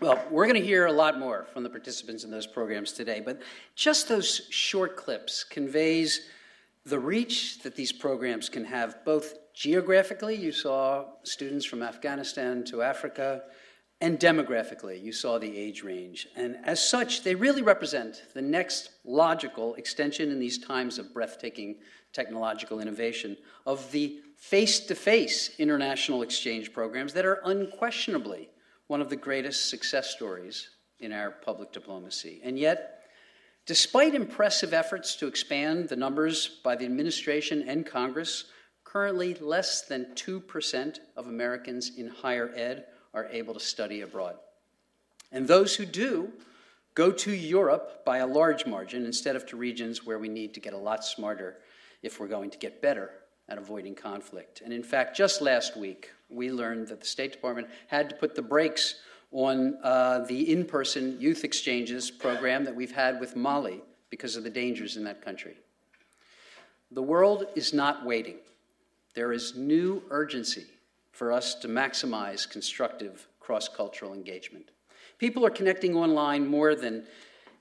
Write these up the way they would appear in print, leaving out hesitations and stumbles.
Well, we're going to hear a lot more from the participants in those programs today, but just those short clips conveys the reach that these programs can have both geographically. You saw students from Afghanistan to Africa, and demographically, you saw the age range. And as such, they really represent the next logical extension in these times of breathtaking technological innovation of the face-to-face international exchange programs that are unquestionably one of the greatest success stories in our public diplomacy. And yet, despite impressive efforts to expand the numbers by the administration and Congress, currently less than 2% of Americans in higher ed are able to study abroad. And those who do go to Europe by a large margin instead of to regions where we need to get a lot smarter if we're going to get better at avoiding conflict. And in fact, just last week, we learned that the State Department had to put the brakes on the in-person youth exchanges program that we've had with Mali because of the dangers in that country. The world is not waiting. There is new urgency for us to maximize constructive cross-cultural engagement. People are connecting online more than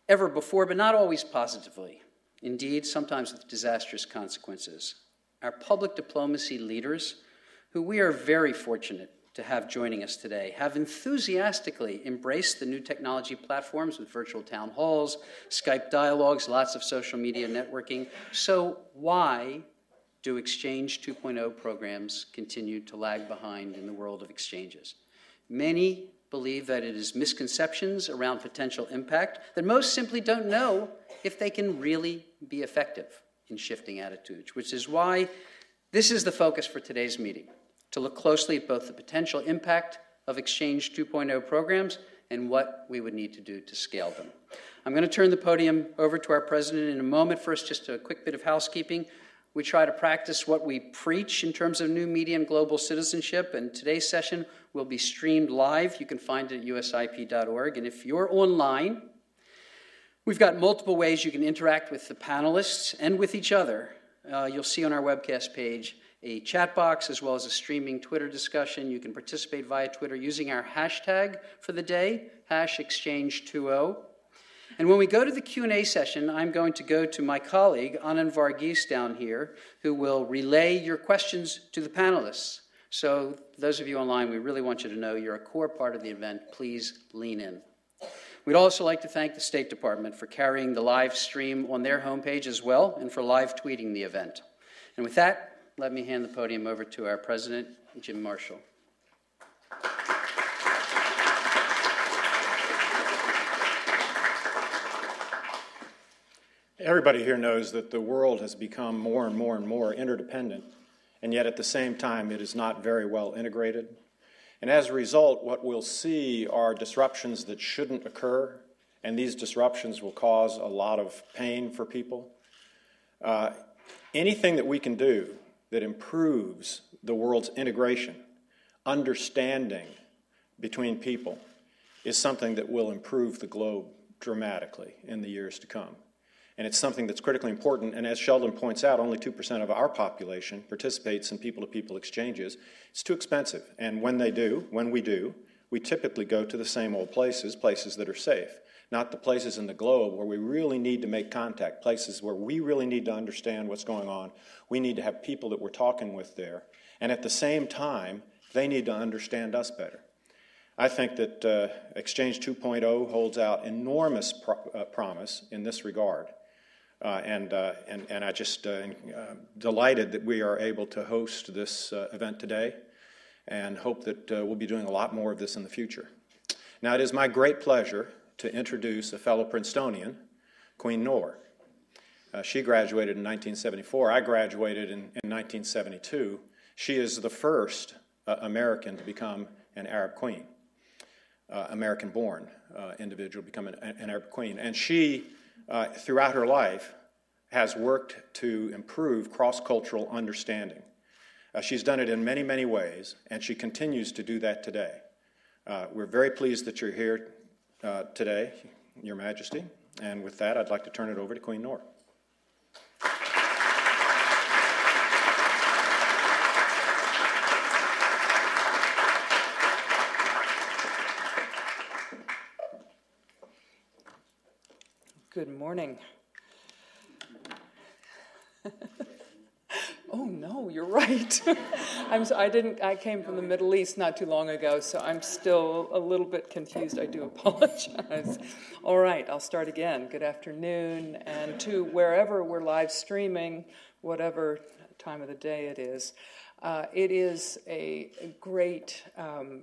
ever before, but not always positively. Indeed, sometimes with disastrous consequences. Our public diplomacy leaders, who we are very fortunate to have joining us today, have enthusiastically embraced the new technology platforms with virtual town halls, Skype dialogues, lots of social media networking. So why do Exchange 2.0 programs continue to lag behind in the world of exchanges? Many believe that it is misconceptions around potential impact that most simply don't know if they can really be effective in shifting attitudes, which is why this is the focus for today's meeting, to look closely at both the potential impact of Exchange 2.0 programs and what we would need to do to scale them. I'm going to turn the podium over to our president in a moment. First, just a quick bit of housekeeping. We try to practice what we preach in terms of new media and global citizenship, and today's session will be streamed live. You can find it at usip.org, and if you're online, we've got multiple ways you can interact with the panelists and with each other. You'll see on our webcast page a chat box as well as a streaming Twitter discussion. You can participate via Twitter using our hashtag for the day, #Exchange20. And when we go to the Q&A session, I'm going to go to my colleague, Anand Varghese, down here, who will relay your questions to the panelists. So those of you online, we really want you to know you're a core part of the event. Please lean in. We'd also like to thank the State Department for carrying the live stream on their homepage as well and for live tweeting the event. And with that, let me hand the podium over to our president, Jim Marshall. Everybody here knows that the world has become more and more interdependent, and yet at the same time it is not very well integrated. And as a result, what we'll see are disruptions that shouldn't occur, and these disruptions will cause a lot of pain for people. Anything that we can do that improves the world's integration, understanding between people, is something that will improve the globe dramatically in the years to come. And it's something that's critically important, and as Sheldon points out, only 2% of our population participates in people-to-people exchanges. It's too expensive, and when we do, we typically go to the same old places that are safe, not the places in the globe where we really need to make contact, places where we really need to understand what's going on. We need to have people that we're talking with there, and at the same time, they need to understand us better. I think that Exchange 2.0 holds out enormous promise in this regard. And I just delighted that we are able to host this event today and hope that we'll be doing a lot more of this in the future. Now, it is my great pleasure to introduce a fellow Princetonian, Queen Noor. She graduated in 1974. I graduated in 1972. She is the first American to become an Arab queen, American-born individual become an Arab queen. And she, throughout her life, has worked to improve cross-cultural understanding. She's done it in many, many ways, and she continues to do that today. We're very pleased that you're here today, Your Majesty. And with that, I'd like to turn it over to Queen Noor. Good morning. Oh no, you're right. I came from the Middle East not too long ago, so I'm still a little bit confused. I do apologize. All right, I'll start again. Good afternoon, and to wherever we're live streaming, whatever time of the day it is a great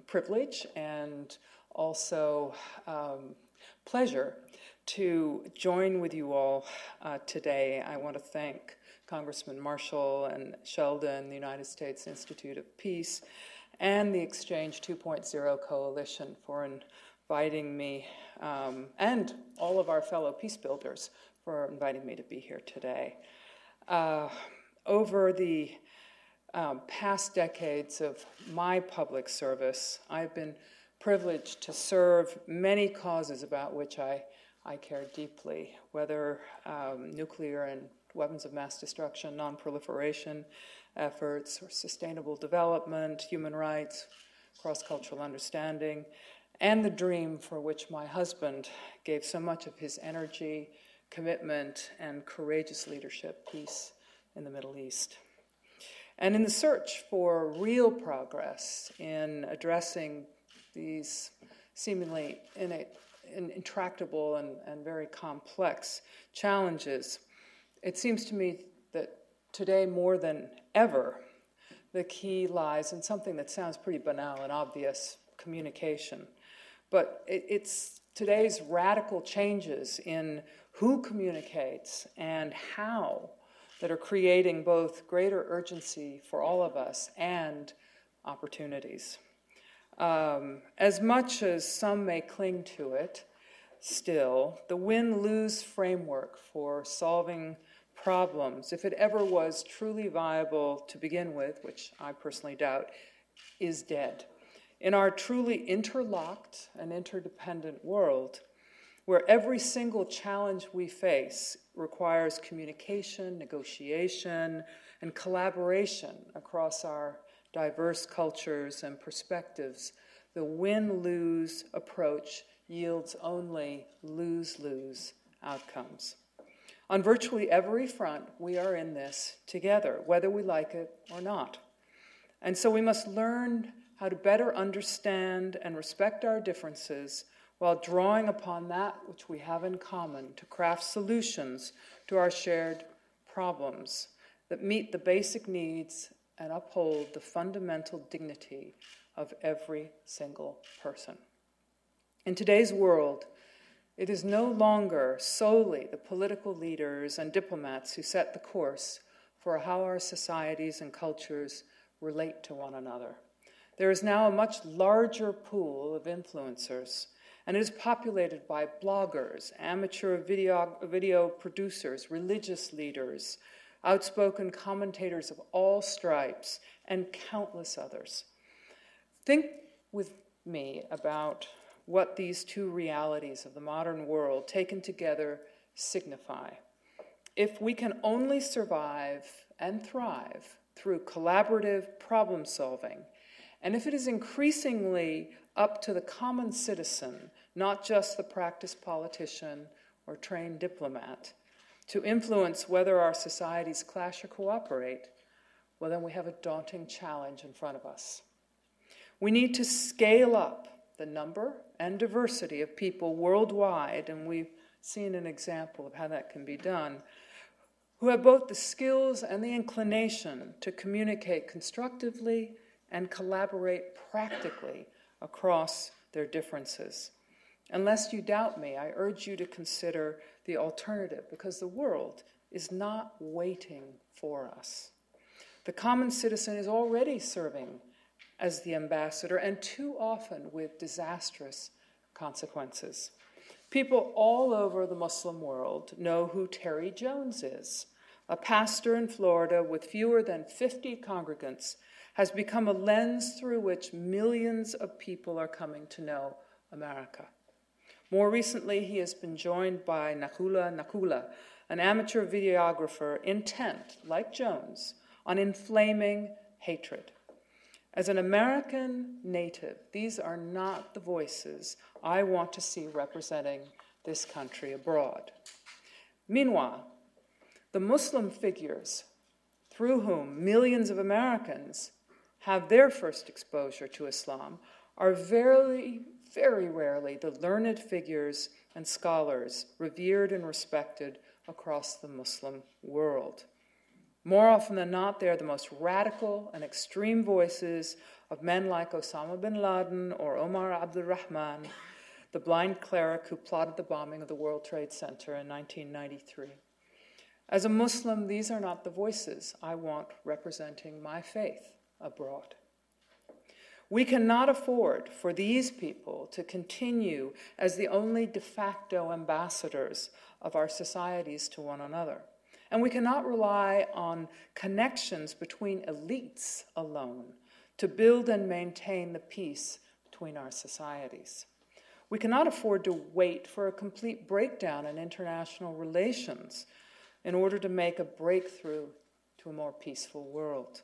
privilege and also pleasure to join with you all today. I want to thank Congressman Marshall and Sheldon, the United States Institute of Peace, and the Exchange 2.0 Coalition for inviting me, and all of our fellow peace builders for inviting me to be here today. Over the past decades of my public service, I've been privileged to serve many causes about which I care deeply, whether nuclear and weapons of mass destruction, non-proliferation efforts, or sustainable development, human rights, cross-cultural understanding, and the dream for which my husband gave so much of his energy, commitment, and courageous leadership, peace in the Middle East. And in the search for real progress in addressing these seemingly intractable and very complex challenges, it seems to me that today more than ever, the key lies in something that sounds pretty banal and obvious: communication. But it's today's radical changes in who communicates and how that are creating both greater urgency for all of us and opportunities. As much as some may cling to it, still, the win-lose framework for solving problems, if it ever was truly viable to begin with, which I personally doubt, is dead. In our truly interlocked and interdependent world, where every single challenge we face requires communication, negotiation, and collaboration across our diverse cultures and perspectives, the win-lose approach yields only lose-lose outcomes. On virtually every front, we are in this together, whether we like it or not. And so we must learn how to better understand and respect our differences while drawing upon that which we have in common to craft solutions to our shared problems that meet the basic needs and uphold the fundamental dignity of every single person. In today's world, it is no longer solely the political leaders and diplomats who set the course for how our societies and cultures relate to one another. There is now a much larger pool of influencers, and it is populated by bloggers, amateur video producers, religious leaders, outspoken commentators of all stripes, and countless others. Think with me about what these two realities of the modern world taken together signify. If we can only survive and thrive through collaborative problem solving, and if it is increasingly up to the common citizen, not just the practiced politician or trained diplomat, to influence whether our societies clash or cooperate, well, then we have a daunting challenge in front of us. We need to scale up the number and diversity of people worldwide, and we've seen an example of how that can be done, who have both the skills and the inclination to communicate constructively and collaborate practically across their differences. Unless you doubt me, I urge you to consider the alternative, because the world is not waiting for us. The common citizen is already serving as the ambassador, and too often with disastrous consequences. People all over the Muslim world know who Terry Jones is. A pastor in Florida with fewer than 50 congregants has become a lens through which millions of people are coming to know America. More recently, he has been joined by Nakula, an amateur videographer intent, like Jones, on inflaming hatred. As an American native, these are not the voices I want to see representing this country abroad. Meanwhile, the Muslim figures through whom millions of Americans have their first exposure to Islam are very, very rarely the learned figures and scholars revered and respected across the Muslim world. More often than not, they are the most radical and extreme voices of men like Osama bin Laden or Omar Abdul Rahman, the blind cleric who plotted the bombing of the World Trade Center in 1993. As a Muslim, these are not the voices I want representing my faith abroad. We cannot afford for these people to continue as the only de facto ambassadors of our societies to one another. And we cannot rely on connections between elites alone to build and maintain the peace between our societies. We cannot afford to wait for a complete breakdown in international relations in order to make a breakthrough to a more peaceful world.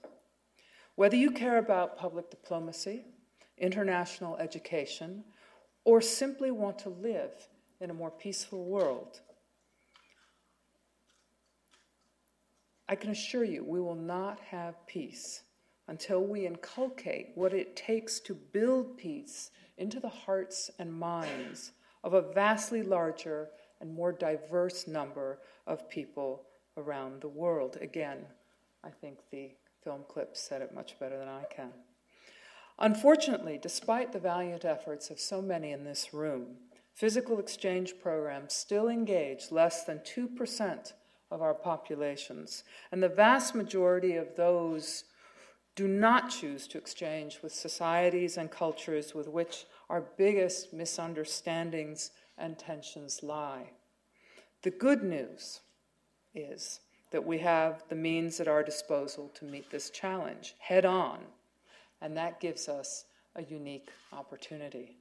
Whether you care about public diplomacy, international education, or simply want to live in a more peaceful world, I can assure you we will not have peace until we inculcate what it takes to build peace into the hearts and minds of a vastly larger and more diverse number of people around the world. Again, I think the film clip said it much better than I can. Unfortunately, despite the valiant efforts of so many in this room, physical exchange programs still engage less than 2% of our populations, and the vast majority of those do not choose to exchange with societies and cultures with which our biggest misunderstandings and tensions lie. The good news is that we have the means at our disposal to meet this challenge head on, and that gives us a unique opportunity.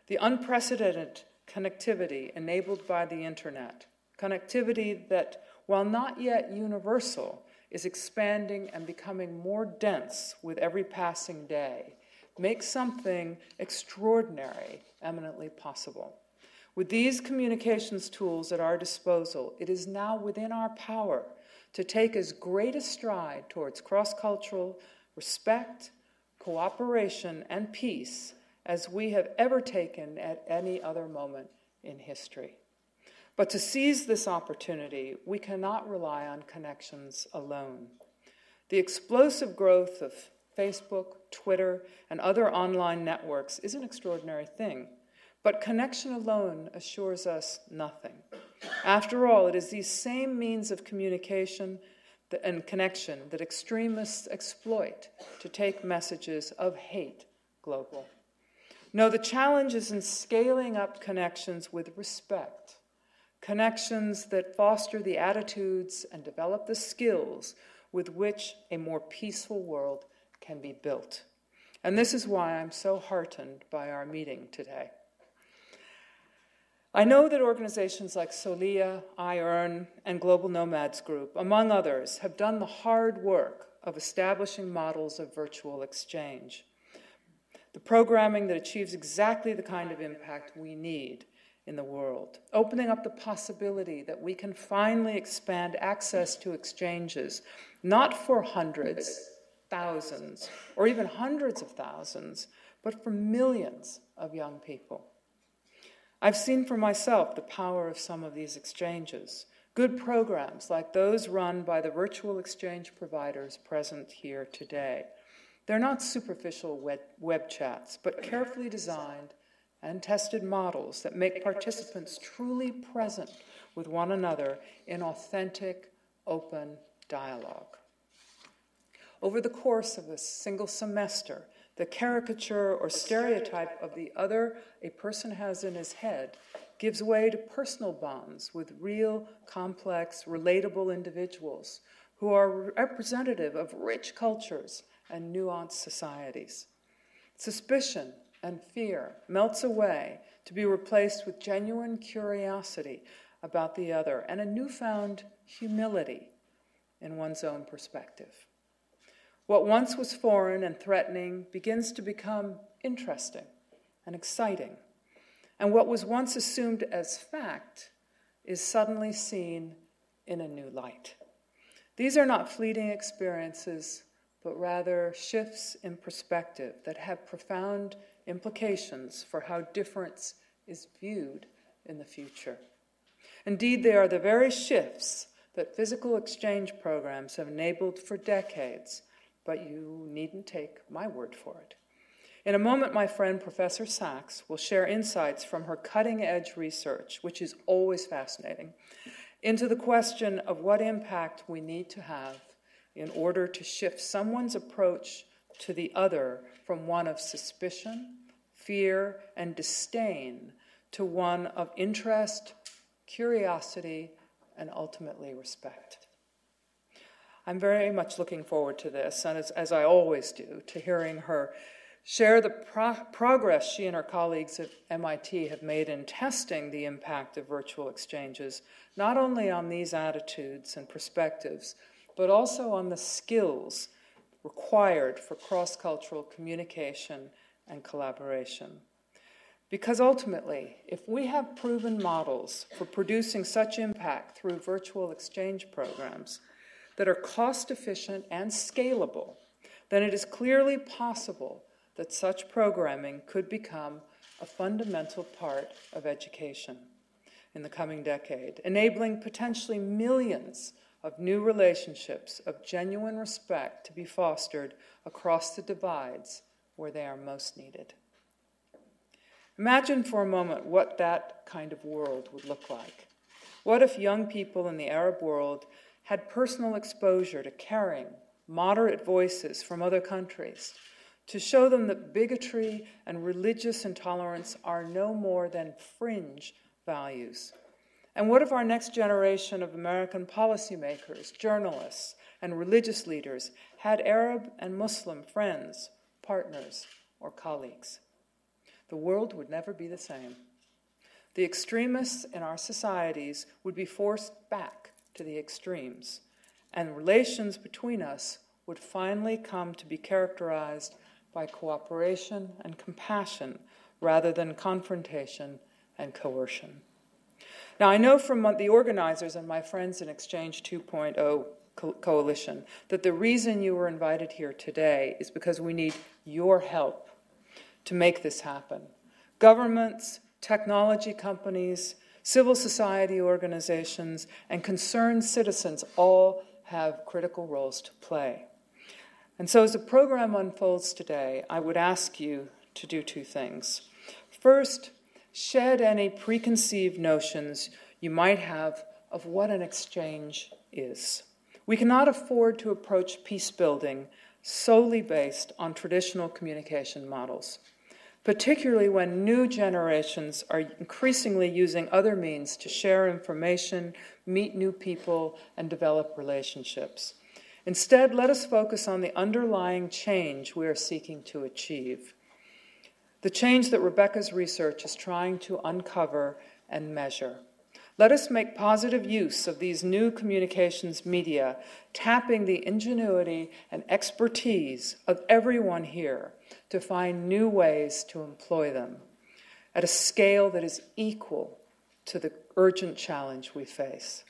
The unprecedented connectivity enabled by the internet, connectivity that, while not yet universal, is expanding and becoming more dense with every passing day, makes something extraordinary eminently possible. With these communications tools at our disposal, it is now within our power to take as great a stride towards cross-cultural respect, cooperation, and peace as we have ever taken at any other moment in history. But to seize this opportunity, we cannot rely on connections alone. The explosive growth of Facebook, Twitter, and other online networks is an extraordinary thing, but connection alone assures us nothing. After all, it is these same means of communication and connection that extremists exploit to take messages of hate global. No, the challenge is in scaling up connections with respect, connections that foster the attitudes and develop the skills with which a more peaceful world can be built. And this is why I'm so heartened by our meeting today. I know that organizations like Solia, iEarn, and Global Nomads Group, among others, have done the hard work of establishing models of virtual exchange. The programming that achieves exactly the kind of impact we need in the world, opening up the possibility that we can finally expand access to exchanges, not for hundreds, thousands, or even hundreds of thousands, but for millions of young people. I've seen for myself the power of some of these exchanges, good programs like those run by the virtual exchange providers present here today. They're not superficial web chats, but carefully designed and tested models that make participants truly present with one another in authentic, open dialogue. Over the course of a single semester, the caricature or stereotype of the other a person has in his head gives way to personal bonds with real, complex, relatable individuals who are representative of rich cultures and nuanced societies. Suspicion and fear melts away to be replaced with genuine curiosity about the other and a newfound humility in one's own perspective. What once was foreign and threatening begins to become interesting and exciting. And what was once assumed as fact is suddenly seen in a new light. These are not fleeting experiences, but rather shifts in perspective that have profound implications for how difference is viewed in the future. Indeed, they are the very shifts that physical exchange programs have enabled for decades, but you needn't take my word for it. In a moment, my friend Professor Sachs will share insights from her cutting-edge research, which is always fascinating, into the question of what impact we need to have in order to shift someone's approach to the other from one of suspicion, fear, and disdain to one of interest, curiosity, and ultimately respect. I'm very much looking forward to this, and as I always do, to hearing her share the progress she and her colleagues at MIT have made in testing the impact of virtual exchanges, not only on these attitudes and perspectives, but also on the skills required for cross-cultural communication and collaboration. Because ultimately, if we have proven models for producing such impact through virtual exchange programs that are cost-efficient and scalable, then it is clearly possible that such programming could become a fundamental part of education in the coming decade, enabling potentially millions of new relationships of genuine respect to be fostered across the divides where they are most needed. Imagine for a moment what that kind of world would look like. What if young people in the Arab world had personal exposure to caring, moderate voices from other countries to show them that bigotry and religious intolerance are no more than fringe values? And what if our next generation of American policymakers, journalists, and religious leaders had Arab and Muslim friends, partners, or colleagues? The world would never be the same. The extremists in our societies would be forced back to the extremes, and relations between us would finally come to be characterized by cooperation and compassion rather than confrontation and coercion. Now, I know from the organizers and my friends in Exchange 2.0 Coalition that the reason you were invited here today is because we need your help to make this happen. Governments, technology companies, civil society organizations, and concerned citizens all have critical roles to play. And so as the program unfolds today, I would ask you to do two things. First, shed any preconceived notions you might have of what an exchange is. We cannot afford to approach peace building solely based on traditional communication models, particularly when new generations are increasingly using other means to share information, meet new people, and develop relationships. Instead, let us focus on the underlying change we are seeking to achieve, the change that Rebecca's research is trying to uncover and measure. Let us make positive use of these new communications media, tapping the ingenuity and expertise of everyone here to find new ways to employ them at a scale that is equal to the urgent challenge we face.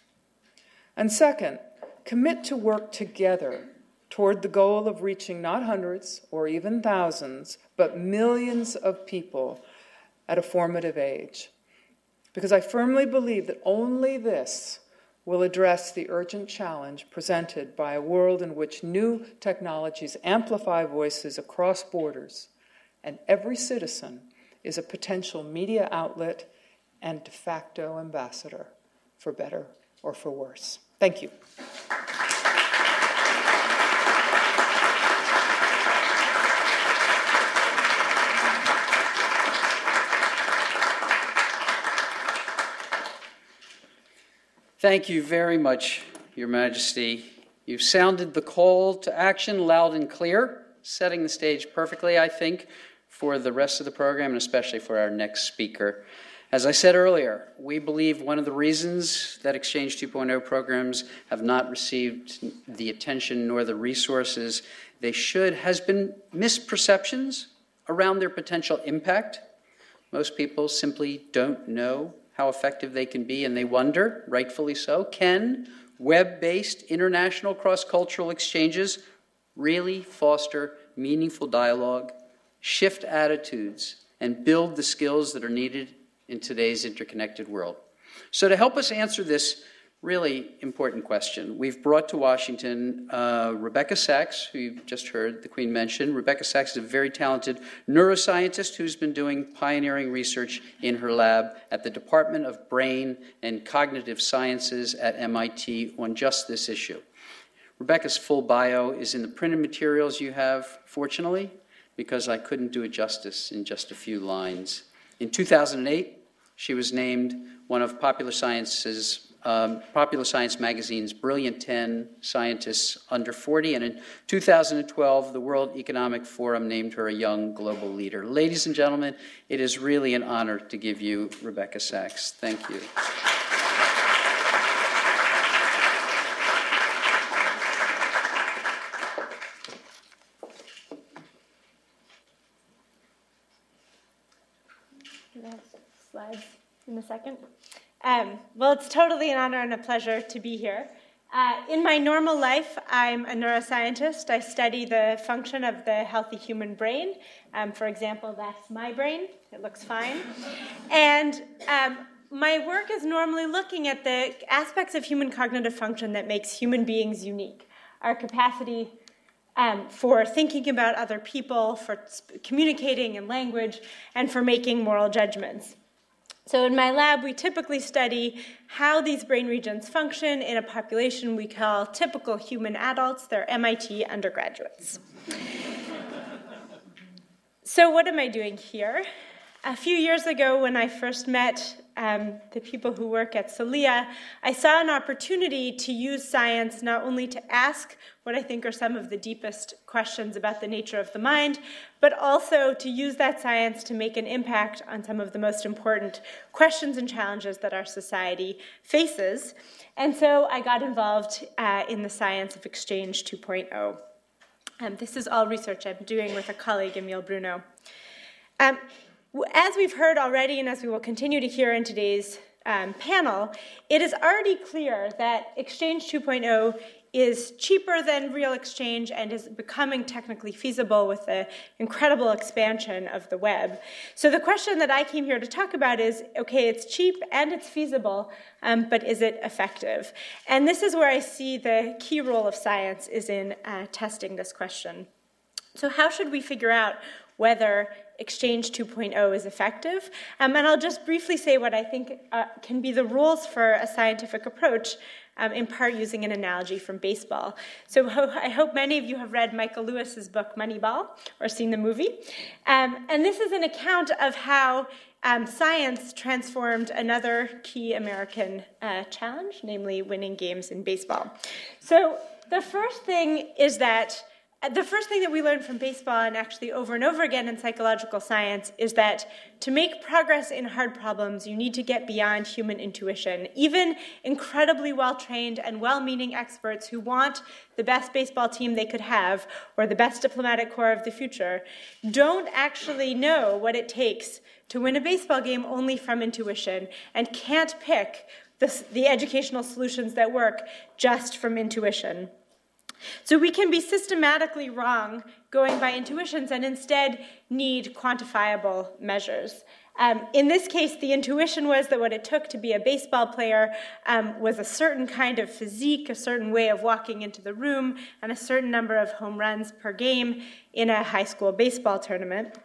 And second, commit to work together toward the goal of reaching not hundreds or even thousands, but millions of people at a formative age. Because I firmly believe that only this will address the urgent challenge presented by a world in which new technologies amplify voices across borders, and every citizen is a potential media outlet and de facto ambassador, for better or for worse. Thank you. Thank you very much, Your Majesty. You've sounded the call to action loud and clear, setting the stage perfectly, I think, for the rest of the program and especially for our next speaker. As I said earlier, we believe one of the reasons that Exchange 2.0 programs have not received the attention nor the resources they should has been misperceptions around their potential impact. Most people simply don't know how effective they can be, and they wonder, rightfully so, can web-based international cross-cultural exchanges really foster meaningful dialogue, shift attitudes, and build the skills that are needed in today's interconnected world? So to help us answer this really important question, we've brought to Washington Rebecca Sachs, who you've just heard the Queen mention. Rebecca Sachs is a very talented neuroscientist who's been doing pioneering research in her lab at the Department of Brain and Cognitive Sciences at MIT on just this issue. Rebecca's full bio is in the printed materials you have, fortunately, because I couldn't do it justice in just a few lines. In 2008, she was named one of Popular Science magazine's Brilliant 10 Scientists Under 40, and in 2012, the World Economic Forum named her a young global leader. Ladies and gentlemen, it is really an honor to give you Rebecca Sachs. Thank you. Slides in a second. Well, it's totally an honor and a pleasure to be here. In my normal life, I'm a neuroscientist. I study the function of the healthy human brain. For example, that's my brain. It looks fine. And my work is normally looking at the aspects of human cognitive function that makes human beings unique. Our capacity for thinking about other people, for communicating in language, and for making moral judgments. So in my lab, we typically study how these brain regions function in a population we call typical human adults. They're MIT undergraduates. So what am I doing here? A few years ago, when I first met the people who work at Celia, I saw an opportunity to use science not only to ask what I think are some of the deepest questions about the nature of the mind, but also to use that science to make an impact on some of the most important questions and challenges that our society faces. And so I got involved in the science of Exchange 2.0. This is all research I'm doing with a colleague, Emile Bruno. As we've heard already, and as we will continue to hear in today's panel, it is already clear that Exchange 2.0 is cheaper than real exchange and is becoming technically feasible with the incredible expansion of the web. So the question that I came here to talk about is, okay, it's cheap and it's feasible, but is it effective? And this is where I see the key role of science is in testing this question. So how should we figure out whether Exchange 2.0 is effective? And I'll just briefly say what I think can be the rules for a scientific approach, in part using an analogy from baseball. So I hope many of you have read Michael Lewis's book, Moneyball, or seen the movie. And this is an account of how science transformed another key American challenge, namely winning games in baseball. So the first thing that we learned from baseball, and actually over and over again in psychological science, is that to make progress in hard problems, you need to get beyond human intuition. Even incredibly well-trained and well-meaning experts who want the best baseball team they could have, or the best diplomatic corps of the future, don't actually know what it takes to win a baseball game only from intuition, and can't pick the educational solutions that work just from intuition. So we can be systematically wrong going by intuitions and instead need quantifiable measures. In this case, the intuition was that what it took to be a baseball player was a certain kind of physique, a certain way of walking into the room, and a certain number of home runs per game in a high school baseball tournament.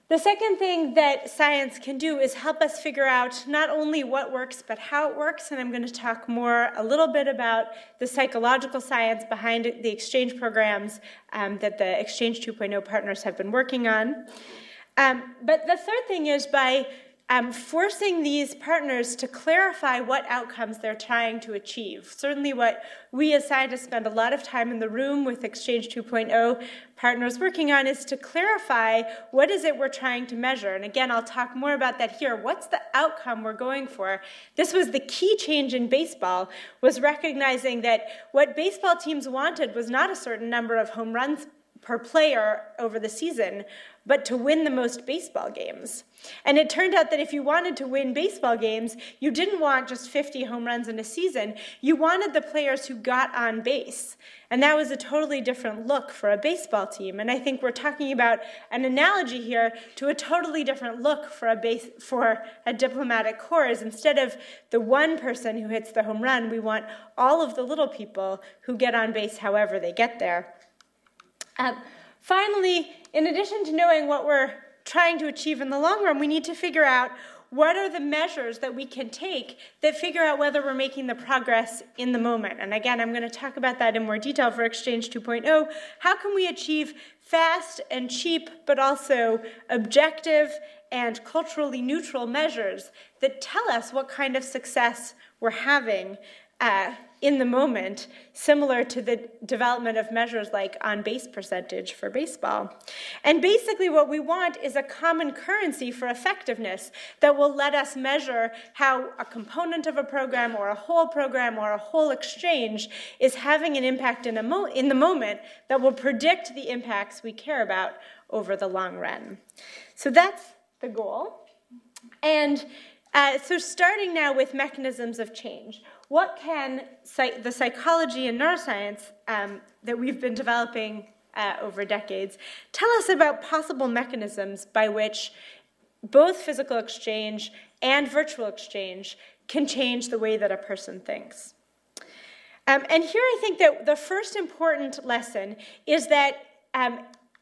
The second thing that science can do is help us figure out not only what works, but how it works, and I'm going to talk a little bit about the psychological science behind the exchange programs that the Exchange 2.0 partners have been working on. But the third thing is by forcing these partners to clarify what outcomes they're trying to achieve. Certainly what we as scientists spend a lot of time in the room with Exchange 2.0 partners working on is to clarify what is it we're trying to measure. And again, I'll talk more about that here. What's the outcome we're going for? This was the key change in baseball, was recognizing that what baseball teams wanted was not a certain number of home runs per player over the season, but to win the most baseball games. And it turned out that if you wanted to win baseball games, you didn't want just 50 home runs in a season. You wanted the players who got on base. And that was a totally different look for a baseball team. And I think we're talking about an analogy here to a totally different look for a diplomatic corps. Instead of the one person who hits the home run, we want all of the little people who get on base however they get there. Finally, in addition to knowing what we're trying to achieve in the long run, we need to figure out what are the measures that we can take that figure out whether we're making the progress in the moment. And again, I'm going to talk about that in more detail for Exchange 2.0. How can we achieve fast and cheap, but also objective and culturally neutral measures that tell us what kind of success we're having in the moment, similar to the development of measures like on-base percentage for baseball. And basically what we want is a common currency for effectiveness that will let us measure how a component of a program or a whole exchange is having an impact in the moment that will predict the impacts we care about over the long run. So that's the goal. And so starting now with mechanisms of change. What can the psychology and neuroscience that we've been developing over decades tell us about possible mechanisms by which both physical exchange and virtual exchange can change the way that a person thinks? And here I think that the first important lesson is that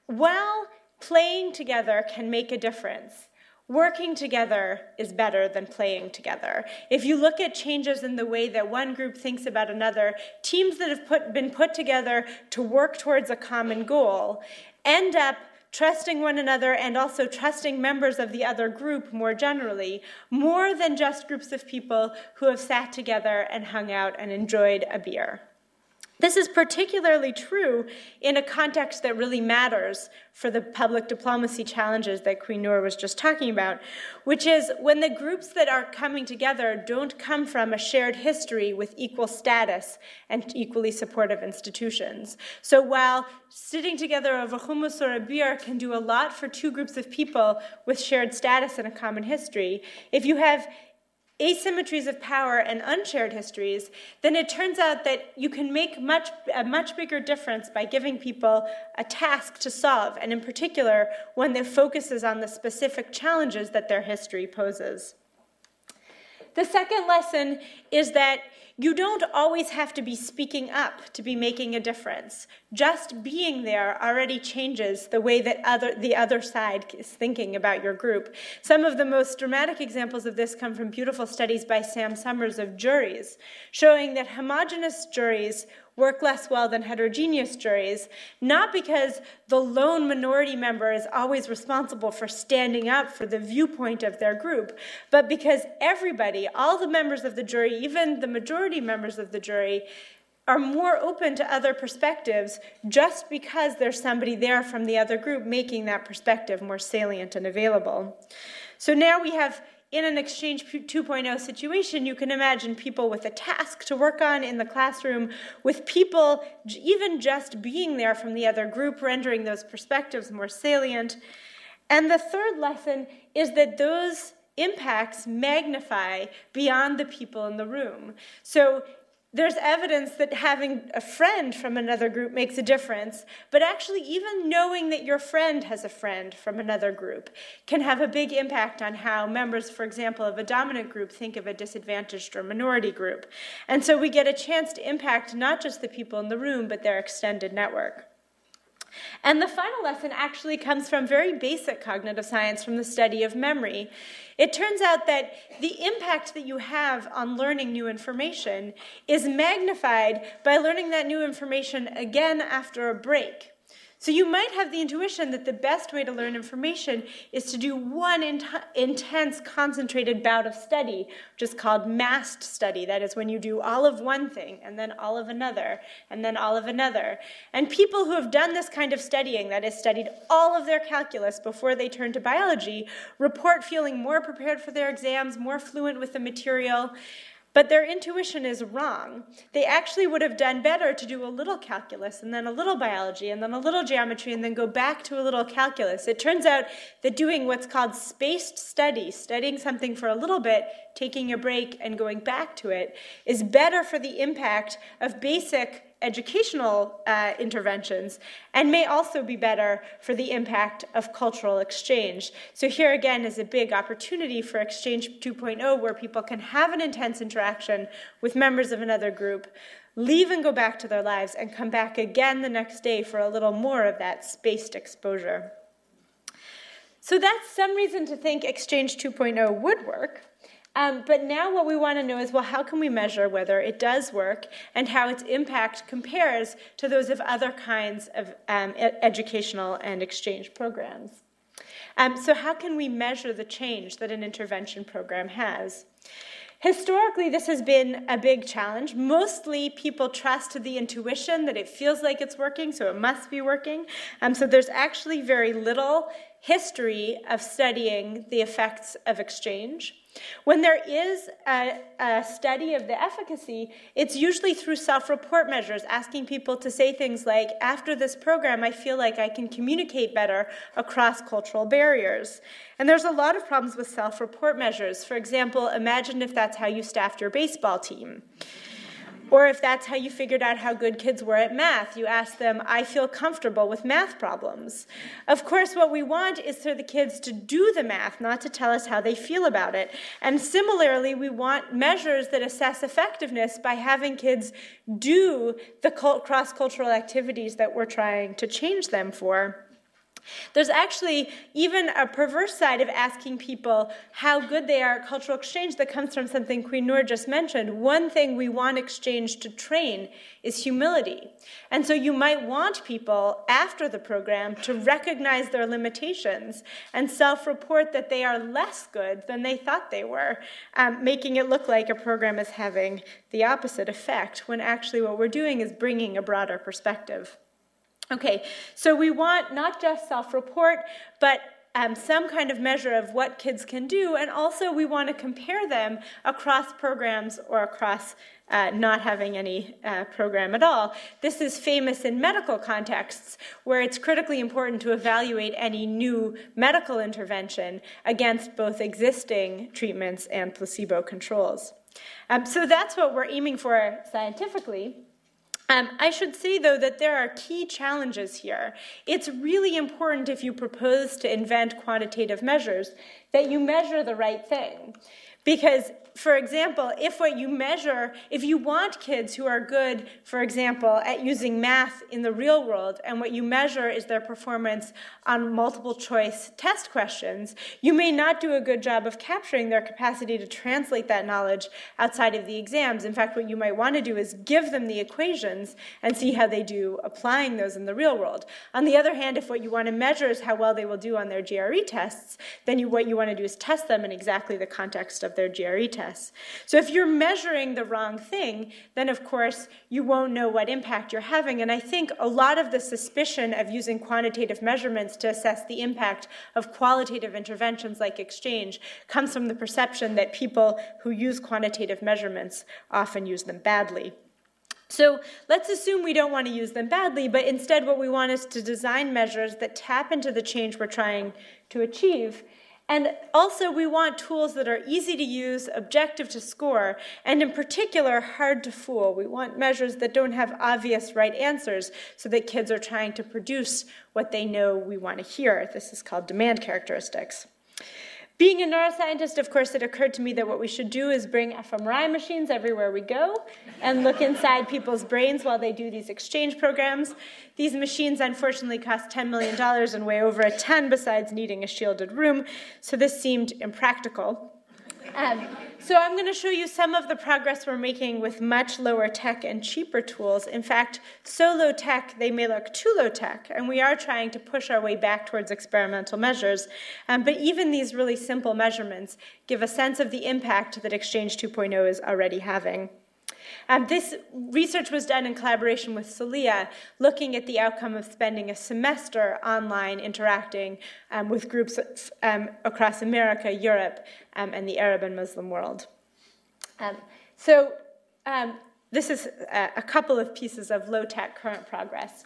while playing together can make a difference, working together is better than playing together. If you look at changes in the way that one group thinks about another, teams that have been put together to work towards a common goal end up trusting one another and also trusting members of the other group more generally, more than just groups of people who have sat together and hung out and enjoyed a beer. This is particularly true in a context that really matters for the public diplomacy challenges that Queen Noor was just talking about, which is when the groups that are coming together don't come from a shared history with equal status and equally supportive institutions. So while sitting together over hummus or a beer can do a lot for two groups of people with shared status and a common history, if you have asymmetries of power and unshared histories, then it turns out that you can make a much bigger difference by giving people a task to solve, and in particular, one that focuses on the specific challenges that their history poses. The second lesson is that you don't always have to be speaking up to be making a difference. Just being there already changes the way that the other side is thinking about your group. Some of the most dramatic examples of this come from beautiful studies by Sam Summers of juries, showing that homogeneous juries work less well than heterogeneous juries, not because the lone minority member is always responsible for standing up for the viewpoint of their group, but because everybody, all the members of the jury, even the majority members of the jury, are more open to other perspectives just because there's somebody there from the other group making that perspective more salient and available. So now we have, in an Exchange 2.0 situation, you can imagine people with a task to work on in the classroom, with people even just being there from the other group, rendering those perspectives more salient. And the third lesson is that those impacts magnify beyond the people in the room. So there's evidence that having a friend from another group makes a difference, but actually even knowing that your friend has a friend from another group can have a big impact on how members, for example, of a dominant group think of a disadvantaged or minority group. And so we get a chance to impact not just the people in the room, but their extended network. And the final lesson actually comes from very basic cognitive science, from the study of memory. It turns out that the impact that you have on learning new information is magnified by learning that new information again after a break. So you might have the intuition that the best way to learn information is to do one intense, concentrated bout of study, which is called massed study. That is when you do all of one thing, and then all of another, and then all of another. And people who have done this kind of studying, that is, studied all of their calculus before they turn to biology, report feeling more prepared for their exams, more fluent with the material. but their intuition is wrong. They actually would have done better to do a little calculus and then a little biology and then a little geometry and then go back to a little calculus. It turns out that doing what's called spaced study, studying something for a little bit, taking a break and going back to it, is better for the impact of basic educational interventions, and may also be better for the impact of cultural exchange. So here again is a big opportunity for Exchange 2.0, where people can have an intense interaction with members of another group, leave and go back to their lives, and come back again the next day for a little more of that spaced exposure. So that's some reason to think Exchange 2.0 would work. But now what we want to know is, well, how can we measure whether it does work and how its impact compares to those of other kinds of educational and exchange programs? So how can we measure the change that an intervention program has? Historically, this has been a big challenge. Mostly people trust the intuition that it feels like it's working, so it must be working. So there's actually very little history of studying the effects of exchange. When there is a study of the efficacy, it's usually through self-report measures, asking people to say things like, after this program, I feel like I can communicate better across cultural barriers. And there's a lot of problems with self-report measures. For example, imagine if that's how you staffed your baseball team. Or if that's how you figured out how good kids were at math. You ask them, I feel comfortable with math problems. Of course, what we want is for the kids to do the math, not to tell us how they feel about it. And similarly, we want measures that assess effectiveness by having kids do the cross-cultural activities that we're trying to change them for. There's actually even a perverse side of asking people how good they are at cultural exchange that comes from something Queen Noor just mentioned. One thing we want exchange to train is humility. And so you might want people after the program to recognize their limitations and self-report that they are less good than they thought they were, making it look like a program is having the opposite effect, when actually what we're doing is bringing a broader perspective. Okay, so we want not just self-report, but some kind of measure of what kids can do, and also we want to compare them across programs or across not having any program at all. This is famous in medical contexts, where it's critically important to evaluate any new medical intervention against both existing treatments and placebo controls. So that's what we're aiming for scientifically. I should say, though, that there are key challenges here. It's really important, if you propose to invent quantitative measures, that you measure the right thing. Because, for example, if you want kids who are good, for example, at using math in the real world, and what you measure is their performance on multiple choice test questions, you may not do a good job of capturing their capacity to translate that knowledge outside of the exams. In fact, what you might want to do is give them the equations and see how they do applying those in the real world. On the other hand, if what you want to measure is how well they will do on their GRE tests, then what you want to do is test them in exactly the context of their GRE tests. So if you're measuring the wrong thing, then of course you won't know what impact you're having. And I think a lot of the suspicion of using quantitative measurements to assess the impact of qualitative interventions like exchange comes from the perception that people who use quantitative measurements often use them badly. So let's assume we don't want to use them badly, but instead what we want is to design measures that tap into the change we're trying to achieve. And also, we want tools that are easy to use, objective to score, and in particular, hard to fool. We want measures that don't have obvious right answers so that kids are trying to produce what they know we want to hear. This is called demand characteristics. Being a neuroscientist, of course, it occurred to me that what we should do is bring fMRI machines everywhere we go and look inside people's brains while they do these exchange programs. These machines, unfortunately, cost $10 million and weigh over a ton besides needing a shielded room, so this seemed impractical. So I'm going to show you some of the progress we're making with much lower tech and cheaper tools. In fact, so low tech, they may look too low tech, and we are trying to push our way back towards experimental measures. But even these really simple measurements give a sense of the impact that Exchange 2.0 is already having. This research was done in collaboration with Celia, looking at the outcome of spending a semester online interacting with groups across America, Europe, and the Arab and Muslim world. So this is a couple of pieces of low-tech current progress.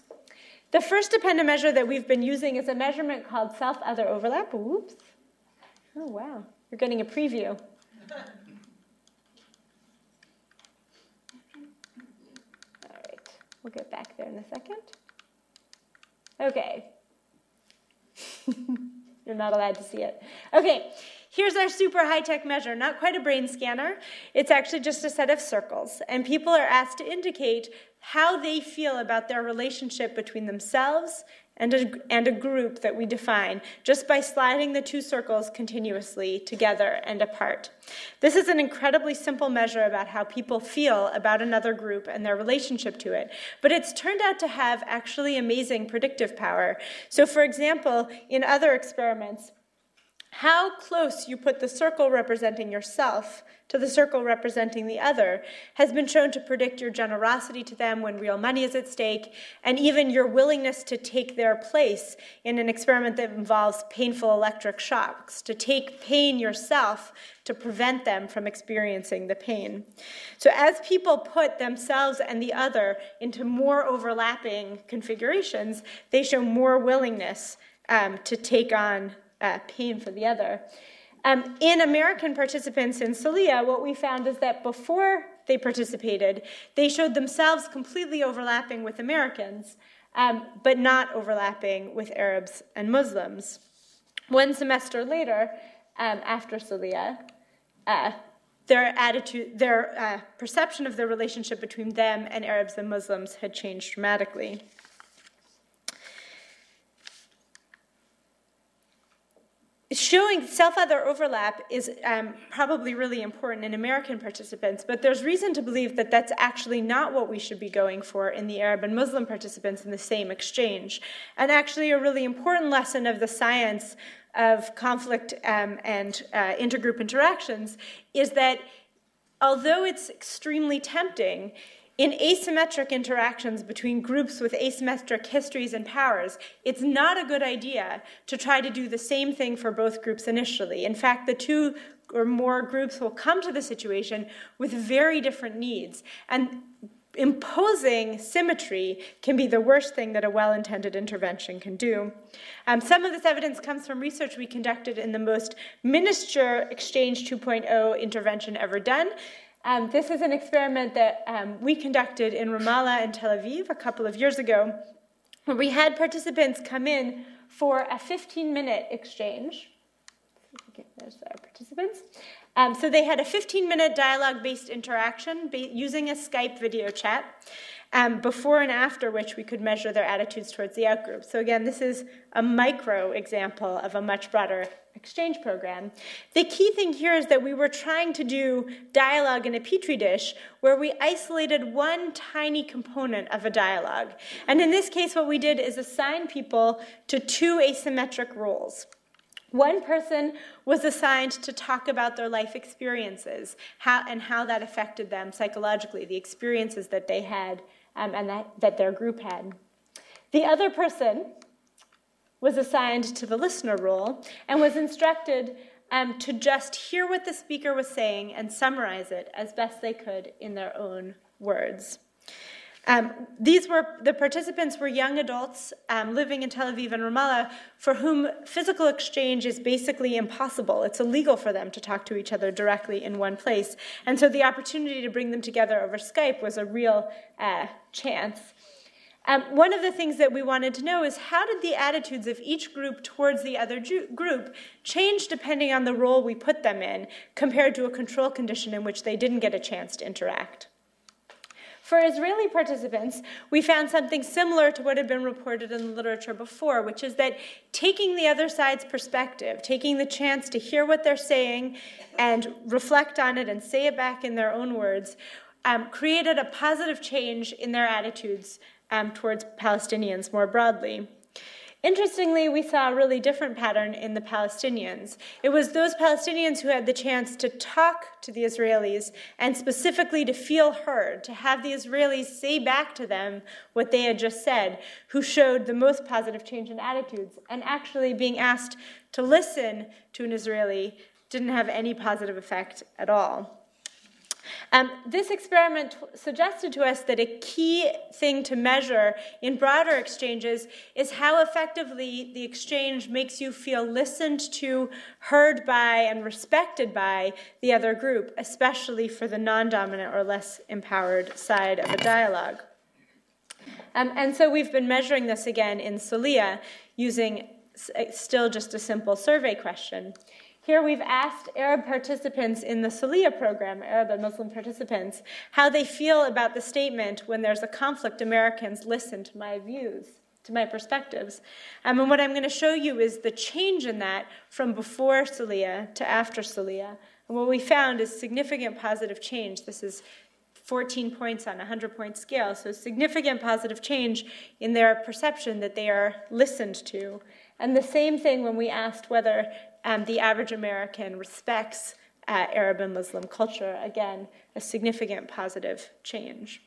The first dependent measure that we've been using is a measurement called self-other overlap. Oops. Oh, wow. You're getting a preview. All right. We'll get back there in a second. Okay. You're not allowed to see it. Okay. Here's our super high-tech measure, not quite a brain scanner. It's actually just a set of circles. And people are asked to indicate how they feel about their relationship between themselves and a group that we define just by sliding the two circles continuously together and apart. This is an incredibly simple measure about how people feel about another group and their relationship to it, but it's turned out to have actually amazing predictive power. So for example, in other experiments, how close you put the circle representing yourself to the circle representing the other has been shown to predict your generosity to them when real money is at stake, and even your willingness to take their place in an experiment that involves painful electric shocks, to take pain yourself to prevent them from experiencing the pain. So as people put themselves and the other into more overlapping configurations, they show more willingness to take on pain for the other. In American participants in CELIA, what we found is that before they participated, they showed themselves completely overlapping with Americans, but not overlapping with Arabs and Muslims. One semester later, after CELIA, their perception of the relationship between them and Arabs and Muslims had changed dramatically. Showing self-other overlap is probably really important in American participants, but there's reason to believe that that's actually not what we should be going for in the Arab and Muslim participants in the same exchange. And actually a really important lesson of the science of conflict and intergroup interactions is that although it's extremely tempting, in asymmetric interactions between groups with asymmetric histories and powers, it's not a good idea to try to do the same thing for both groups initially. In fact, the two or more groups will come to the situation with very different needs. And imposing symmetry can be the worst thing that a well-intended intervention can do. Some of this evidence comes from research we conducted in the most miniature Exchange 2.0 intervention ever done. This is an experiment that we conducted in Ramallah and Tel Aviv a couple of years ago, where we had participants come in for a 15-minute exchange. There's our participants. So they had a 15-minute dialogue-based interaction using a Skype video chat, before and after which we could measure their attitudes towards the outgroup. So again, this is a micro example of a much broader exchange program. The key thing here is that we were trying to do dialogue in a petri dish where we isolated one tiny component of a dialogue. And in this case, what we did is assign people to two asymmetric roles. One person was assigned to talk about their life experiences, how that affected them psychologically, the experiences that they had and that their group had. The other person was assigned to the listener role and was instructed to just hear what the speaker was saying and summarize it as best they could in their own words. The participants were young adults living in Tel Aviv and Ramallah for whom physical exchange is basically impossible. It's illegal for them to talk to each other directly in one place. And so the opportunity to bring them together over Skype was a real chance. One of the things that we wanted to know is how did the attitudes of each group towards the other group change depending on the role we put them in compared to a control condition in which they didn't get a chance to interact. For Israeli participants, we found something similar to what had been reported in the literature before, which is that taking the other side's perspective, taking the chance to hear what they're saying and reflect on it and say it back in their own words, created a positive change in their attitudes towards Palestinians more broadly. Interestingly, we saw a really different pattern in the Palestinians. It was those Palestinians who had the chance to talk to the Israelis and specifically to feel heard, to have the Israelis say back to them what they had just said, who showed the most positive change in attitudes. And actually being asked to listen to an Israeli didn't have any positive effect at all. This experiment suggested to us that a key thing to measure in broader exchanges is how effectively the exchange makes you feel listened to, heard by, and respected by the other group, especially for the non-dominant or less empowered side of a dialogue. And so we've been measuring this again in CELIA using still just a simple survey question. Here we've asked Arab participants in the CELIA program, Arab and Muslim participants, how they feel about the statement, when there's a conflict, Americans listen to my views, to my perspectives. And what I'm going to show you is the change in that from before CELIA to after CELIA. And what we found is significant positive change. This is 14 points on a 100-point scale, so significant positive change in their perception that they are listened to. And the same thing when we asked whether the average American respects Arab and Muslim culture. Again, a significant positive change.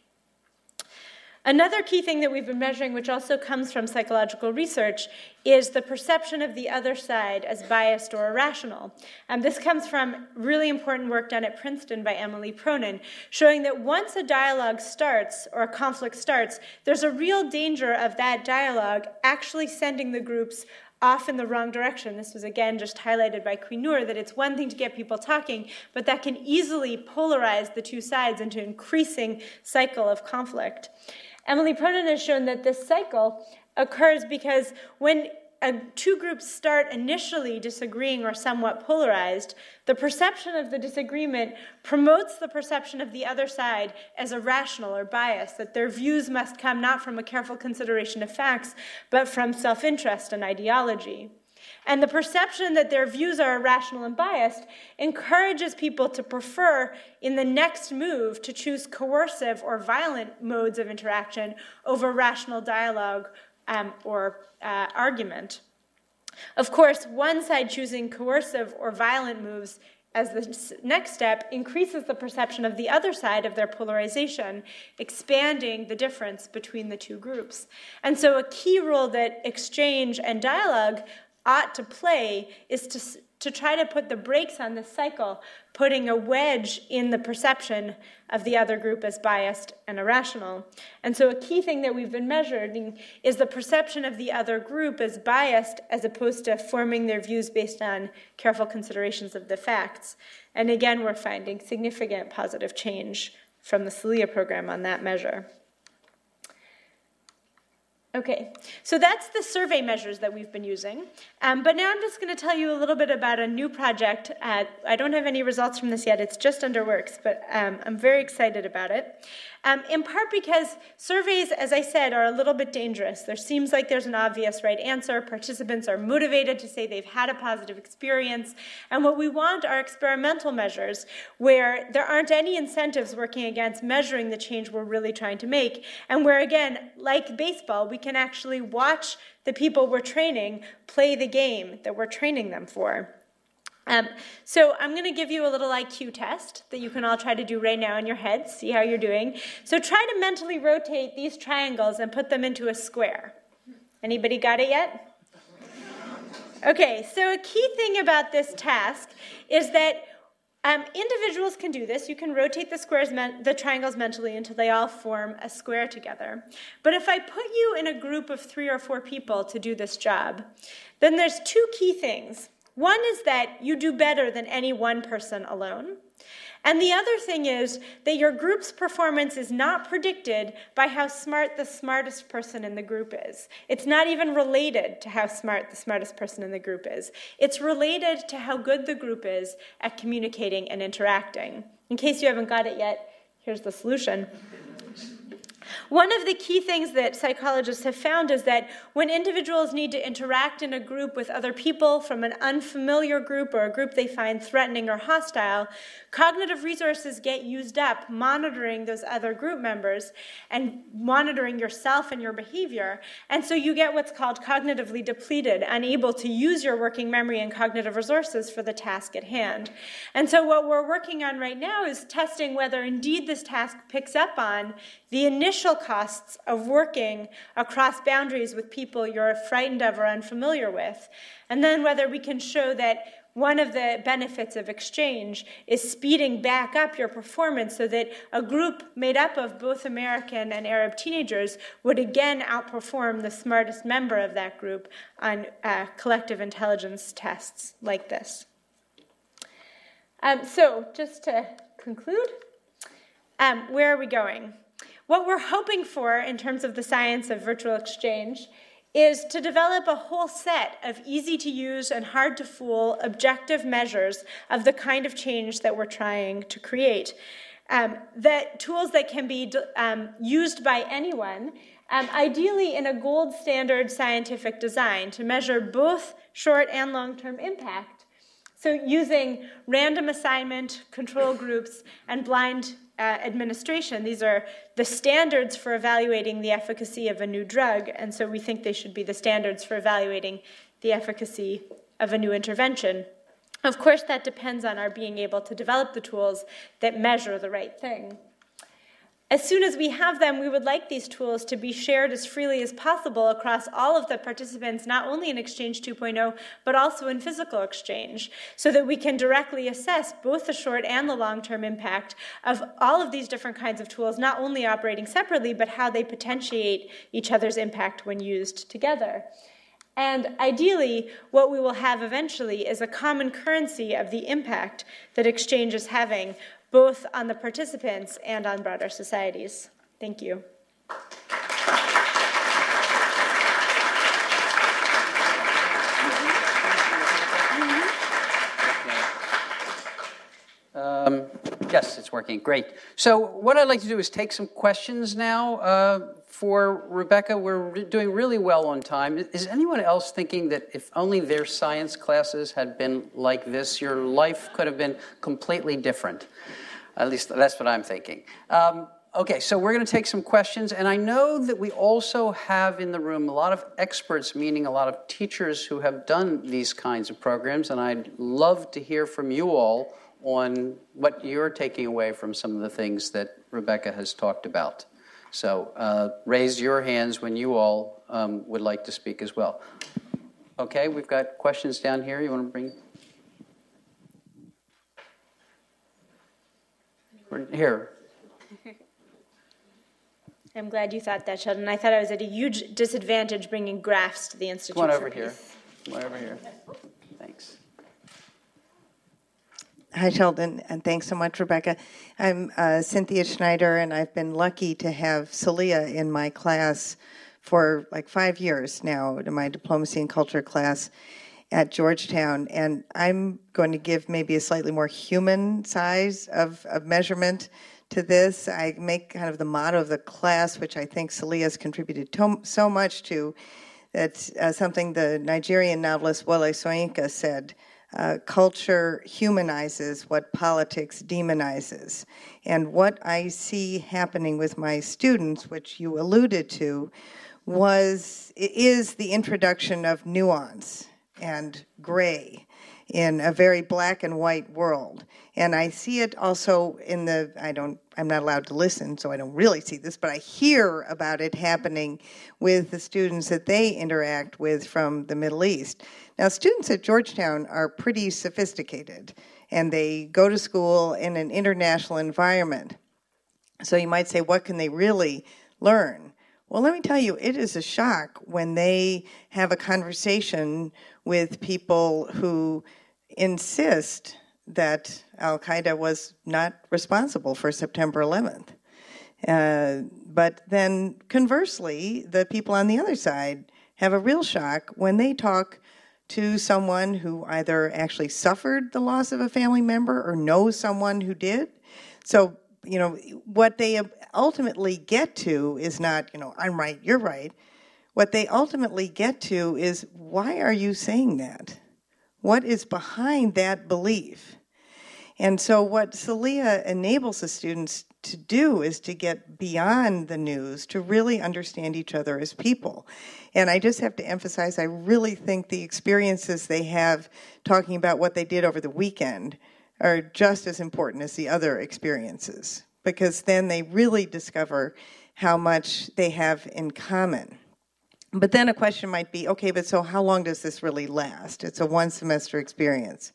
Another key thing that we've been measuring, which also comes from psychological research, is the perception of the other side as biased or irrational. This comes from really important work done at Princeton by Emily Pronin, showing that once a dialogue starts, or a conflict starts, there's a real danger of that dialogue actually sending the groups off in the wrong direction. This was, again, just highlighted by Queen Noor, that it's one thing to get people talking, but that can easily polarize the two sides into an increasing cycle of conflict. Emily Pronin has shown that this cycle occurs because when two groups start initially disagreeing or somewhat polarized, the perception of the disagreement promotes the perception of the other side as irrational or biased, that their views must come not from a careful consideration of facts, but from self-interest and ideology. And the perception that their views are irrational and biased encourages people to prefer, in the next move, to choose coercive or violent modes of interaction over rational dialogue or argument. Of course, one side choosing coercive or violent moves as the next step increases the perception of the other side of their polarization, expanding the difference between the two groups. And so a key role that exchange and dialogue ought to play is to try to put the brakes on this cycle, putting a wedge in the perception of the other group as biased and irrational. And so a key thing that we've been measuring is the perception of the other group as biased, as opposed to forming their views based on careful considerations of the facts. And again, we're finding significant positive change from the CELIA program on that measure. Okay, so that's the survey measures that we've been using. But now I'm just going to tell you a little bit about a new project. I don't have any results from this yet. It's just under works, but I'm very excited about it. In part because surveys, as I said, are a little bit dangerous. There seems like there's an obvious right answer. Participants are motivated to say they've had a positive experience. And what we want are experimental measures where there aren't any incentives working against measuring the change we're really trying to make. And where, again, like baseball, we can actually watch the people we're training play the game that we're training them for. So I'm going to give you a little IQ test that you can all try to do right now in your heads, see how you're doing. So try to mentally rotate these triangles and put them into a square. Anybody got it yet? Okay, so a key thing about this task is that individuals can do this. You can rotate the triangles mentally until they all form a square together. But if I put you in a group of 3 or 4 people to do this job, then there's 2 key things. One is that you do better than any one person alone. And the other thing is that your group's performance is not predicted by how smart the smartest person in the group is. It's not even related to how smart the smartest person in the group is. It's related to how good the group is at communicating and interacting. In case you haven't got it yet, here's the solution. One of the key things that psychologists have found is that when individuals need to interact in a group with other people from an unfamiliar group or a group they find threatening or hostile, cognitive resources get used up monitoring those other group members and monitoring yourself and your behavior. And so you get what's called cognitively depleted, unable to use your working memory and cognitive resources for the task at hand. And so what we're working on right now is testing whether indeed this task picks up on the initial costs of working across boundaries with people you're frightened of or unfamiliar with, and then whether we can show that one of the benefits of exchange is speeding back up your performance so that a group made up of both American and Arab teenagers would again outperform the smartest member of that group on collective intelligence tests like this. So just to conclude, where are we going? What we're hoping for in terms of the science of virtual exchange is to develop a whole set of easy-to-use and hard-to-fool objective measures of the kind of change that we're trying to create. Tools that can be used by anyone, ideally in a gold standard scientific design to measure both short and long-term impact. So using random assignment, control groups, and blind administration. These are the standards for evaluating the efficacy of a new drug, and so we think they should be the standards for evaluating the efficacy of a new intervention. Of course, that depends on our being able to develop the tools that measure the right thing. As soon as we have them, we would like these tools to be shared as freely as possible across all of the participants, not only in Exchange 2.0, but also in physical exchange, so that we can directly assess both the short and the long-term impact of all of these different kinds of tools, not only operating separately, but how they potentiate each other's impact when used together. And ideally, what we will have eventually is a common currency of the impact that exchange is having, both on the participants and on broader societies. Thank you. Yes, it's working. Great. So what I'd like to do is take some questions now for Rebecca. We're doing really well on time. Is anyone else thinking that if only their science classes had been like this, your life could have been completely different? At least that's what I'm thinking. Okay, so we're going to take some questions. And I know that we also have in the room a lot of experts, meaning a lot of teachers who have done these kinds of programs. And I'd love to hear from you all on what you're taking away from some of the things that Rebecca has talked about. So raise your hands when you all would like to speak as well. Okay, we've got questions down here. You want to bring? Here. I'm glad you thought that, Sheldon. I thought I was at a huge disadvantage bringing graphs to the Institute. Come on over here. Come on over here. Thanks. Hi, Sheldon, and thanks so much, Rebecca. I'm Cynthia Schneider, and I've been lucky to have Celia in my class for like 5 years now, in my diplomacy and culture class at Georgetown. And I'm going to give maybe a slightly more human size of measurement to this. I make kind of the motto of the class, which I think Celia has contributed so much to. That's something the Nigerian novelist Wole Soyinka said. Culture humanizes what politics demonizes. And what I see happening with my students, which you alluded to, is the introduction of nuance and gray in a very black and white world. And I see it also in I'm not allowed to listen, so I don't really see this, but I hear about it happening with the students that they interact with from the Middle East. Now, students at Georgetown are pretty sophisticated, and they go to school in an international environment. So you might say, what can they really learn? Well, let me tell you, it is a shock when they have a conversation with people who insist that al-Qaeda was not responsible for September 11th. But then conversely, the people on the other side have a real shock when they talk to someone who either actually suffered the loss of a family member or knows someone who did. So, what they ultimately get to is not, I'm right, you're right. What they ultimately get to is, why are you saying that? What is behind that belief? And so what Celia enables the students to do is to get beyond the news, to really understand each other as people. And I just have to emphasize, I really think the experiences they have talking about what they did over the weekend are just as important as the other experiences, because then they really discover how much they have in common. But then a question might be, okay, but so how long does this really last? It's a one-semester experience.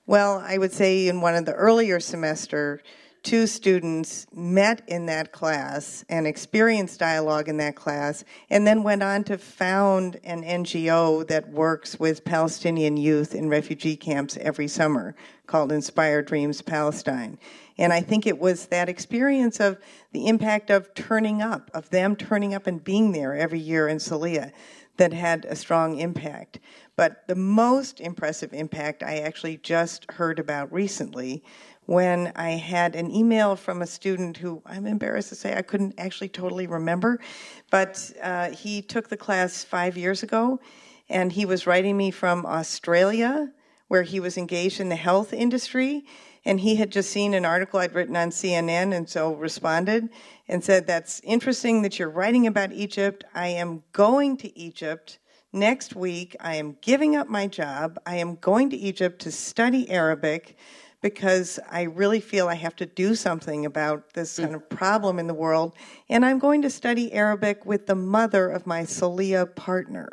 Well, I would say in one of the earlier semester, 2 students met in that class and experienced dialogue in that class, and then went on to found an NGO that works with Palestinian youth in refugee camps every summer, called Inspire Dreams Palestine. And I think it was that experience of the impact of turning up, of them turning up and being there every year in Salia, that had a strong impact. But the most impressive impact I actually just heard about recently, when I had an email from a student who, I'm embarrassed to say, I couldn't actually totally remember, but he took the class 5 years ago, and he was writing me from Australia, where he was engaged in the health industry, and he had just seen an article I'd written on CNN, and so responded and said, that's interesting that you're writing about Egypt. I am going to Egypt next week. I am giving up my job. I am going to Egypt to study Arabic, because I really feel I have to do something about this kind of problem in the world. And I'm going to study Arabic with the mother of my Salia partner.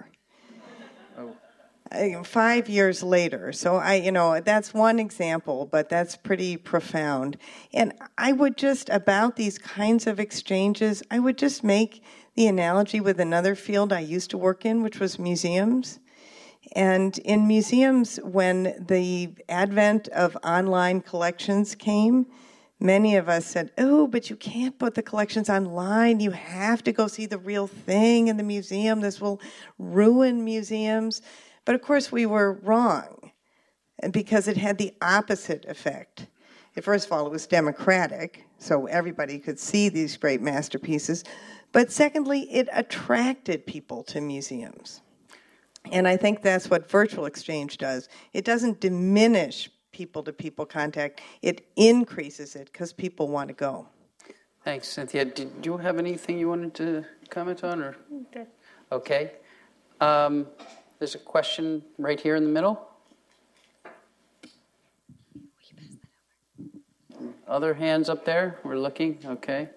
5 years later. So that's one example, but that's pretty profound. And I would just, about these kinds of exchanges, I would just make the analogy with another field I used to work in, which was museums. And in museums, when the advent of online collections came, many of us said, oh, but you can't put the collections online. You have to go see the real thing in the museum. This will ruin museums. But of course, we were wrong, because it had the opposite effect. First of all, it was democratic, so everybody could see these great masterpieces. But secondly, it attracted people to museums. And I think that's what virtual exchange does. It doesn't diminish people-to-people contact. It increases it because people want to go. Thanks, Cynthia. Did you have anything you wanted to comment on? Or? Okay. There's a question right here in the middle. Other hands up there? We're looking. Okay.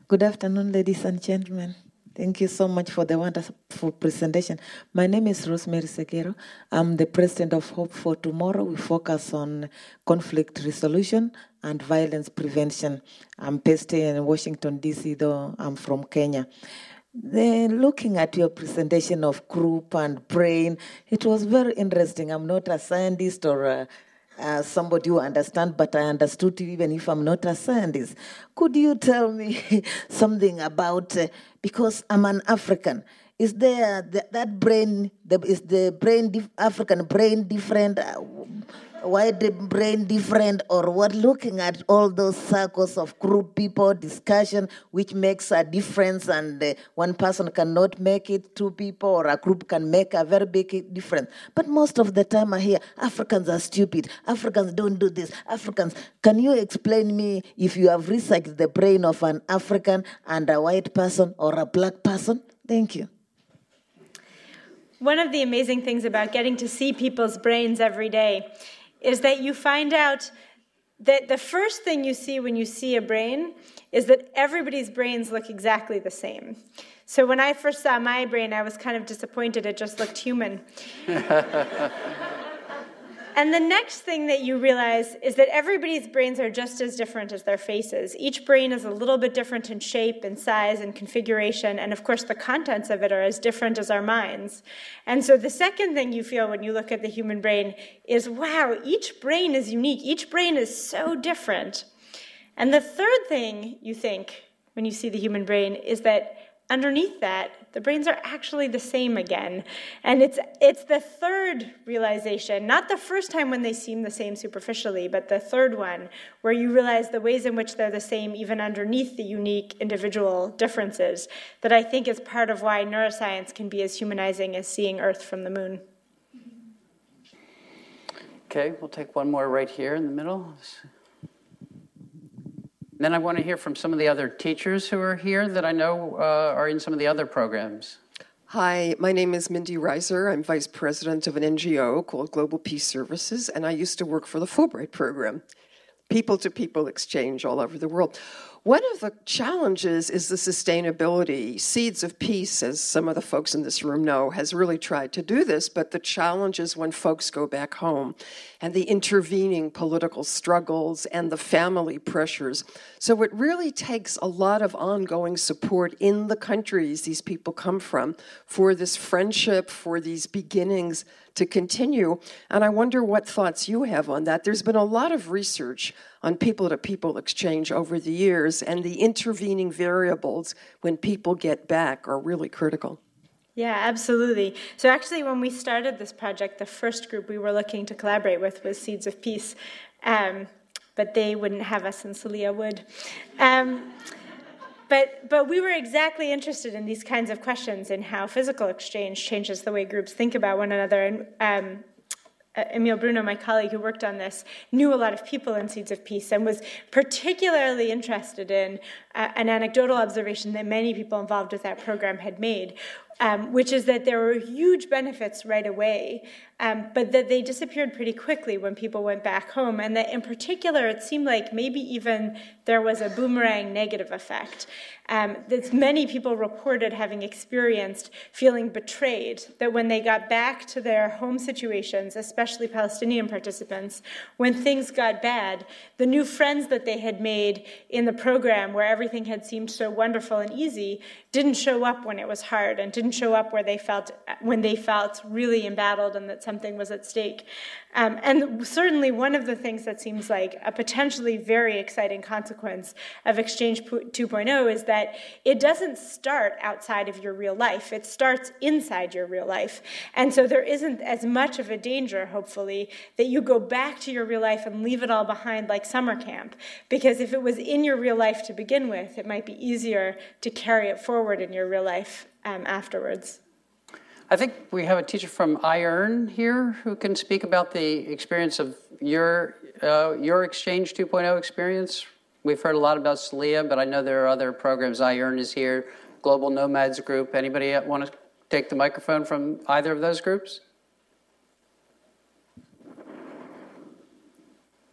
Good afternoon, ladies and gentlemen. Thank you so much for the wonderful presentation. My name is Rosemary Sekero. I'm the president of Hope for Tomorrow. We focus on conflict resolution and violence prevention. I'm based in Washington, D.C., though I'm from Kenya. Looking at your presentation of group and brain, it was very interesting. I'm not a scientist or somebody who understands, but I understood you even if I'm not a scientist. Could you tell me something about, because I'm an African, is there that brain, is the brain, African brain different, why the brain different, or what, looking at all those circles of group people, discussion, which makes a difference, and one person cannot make it, 2 people, or a group can make a very big difference. But most of the time I hear, Africans are stupid, Africans don't do this, Africans. Can you explain me if you have researched the brain of an African and a white person or a black person? Thank you. One of the amazing things about getting to see people's brains every day is that you find out that the first thing you see when you see a brain is that everybody's brains look exactly the same. So when I first saw my brain, I was kind of disappointed. It just looked human. And the next thing that you realize is that everybody's brains are just as different as their faces. Each brain is a little bit different in shape and size and configuration, and of course the contents of it are as different as our minds. And so the second thing you feel when you look at the human brain is, wow, each brain is unique. Each brain is so different. And the third thing you think when you see the human brain is that underneath that, the brains are actually the same again. And it's the third realization, not the first time when they seem the same superficially, but the third one, where you realize the ways in which they're the same even underneath the unique individual differences, that I think is part of why neuroscience can be as humanizing as seeing Earth from the moon. Okay, we'll take one more right here in the middle. Then I want to hear from some of the other teachers who are here that I know are in some of the other programs. Hi, my name is Mindy Reiser. I'm vice president of an NGO called Global Peace Services, and I used to work for the Fulbright program, people-to-people exchange all over the world. One of the challenges is the sustainability. Seeds of Peace, as some of the folks in this room know, has really tried to do this, but the challenge is when folks go back home and the intervening political struggles and the family pressures. So it really takes a lot of ongoing support in the countries these people come from for this friendship, for these beginnings to continue. And I wonder what thoughts you have on that. There's been a lot of research on people-to-people exchange over the years, and the intervening variables when people get back are really critical. Yeah, absolutely. So actually, when we started this project, the first group we were looking to collaborate with was Seeds of Peace, but they wouldn't have us, and Celia would. But we were exactly interested in these kinds of questions and how physical exchange changes the way groups think about one another. And Emil Bruno, my colleague who worked on this, knew a lot of people in Seeds of Peace and was particularly interested in an anecdotal observation that many people involved with that program had made, which is that there were huge benefits right away, but that they disappeared pretty quickly when people went back home, and that in particular it seemed like maybe even there was a boomerang negative effect. That many people reported having experienced feeling betrayed, that when they got back to their home situations, especially Palestinian participants, when things got bad, the new friends that they had made in the program where everything had seemed so wonderful and easy didn't show up when it was hard and didn't show up when they felt really embattled and that something was at stake. And certainly one of the things that seems like a potentially very exciting consequence of Exchange 2.0 is that it doesn't start outside of your real life. It starts inside your real life. And so there isn't as much of a danger, hopefully, that you go back to your real life and leave it all behind like summer camp. Because if it was in your real life to begin with, it might be easier to carry it forward in your real life afterwards. I think we have a teacher from iEarn here who can speak about the experience of your Exchange 2.0 experience. We've heard a lot about Celia, but I know there are other programs. iEarn is here, Global Nomads Group. Anybody want to take the microphone from either of those groups?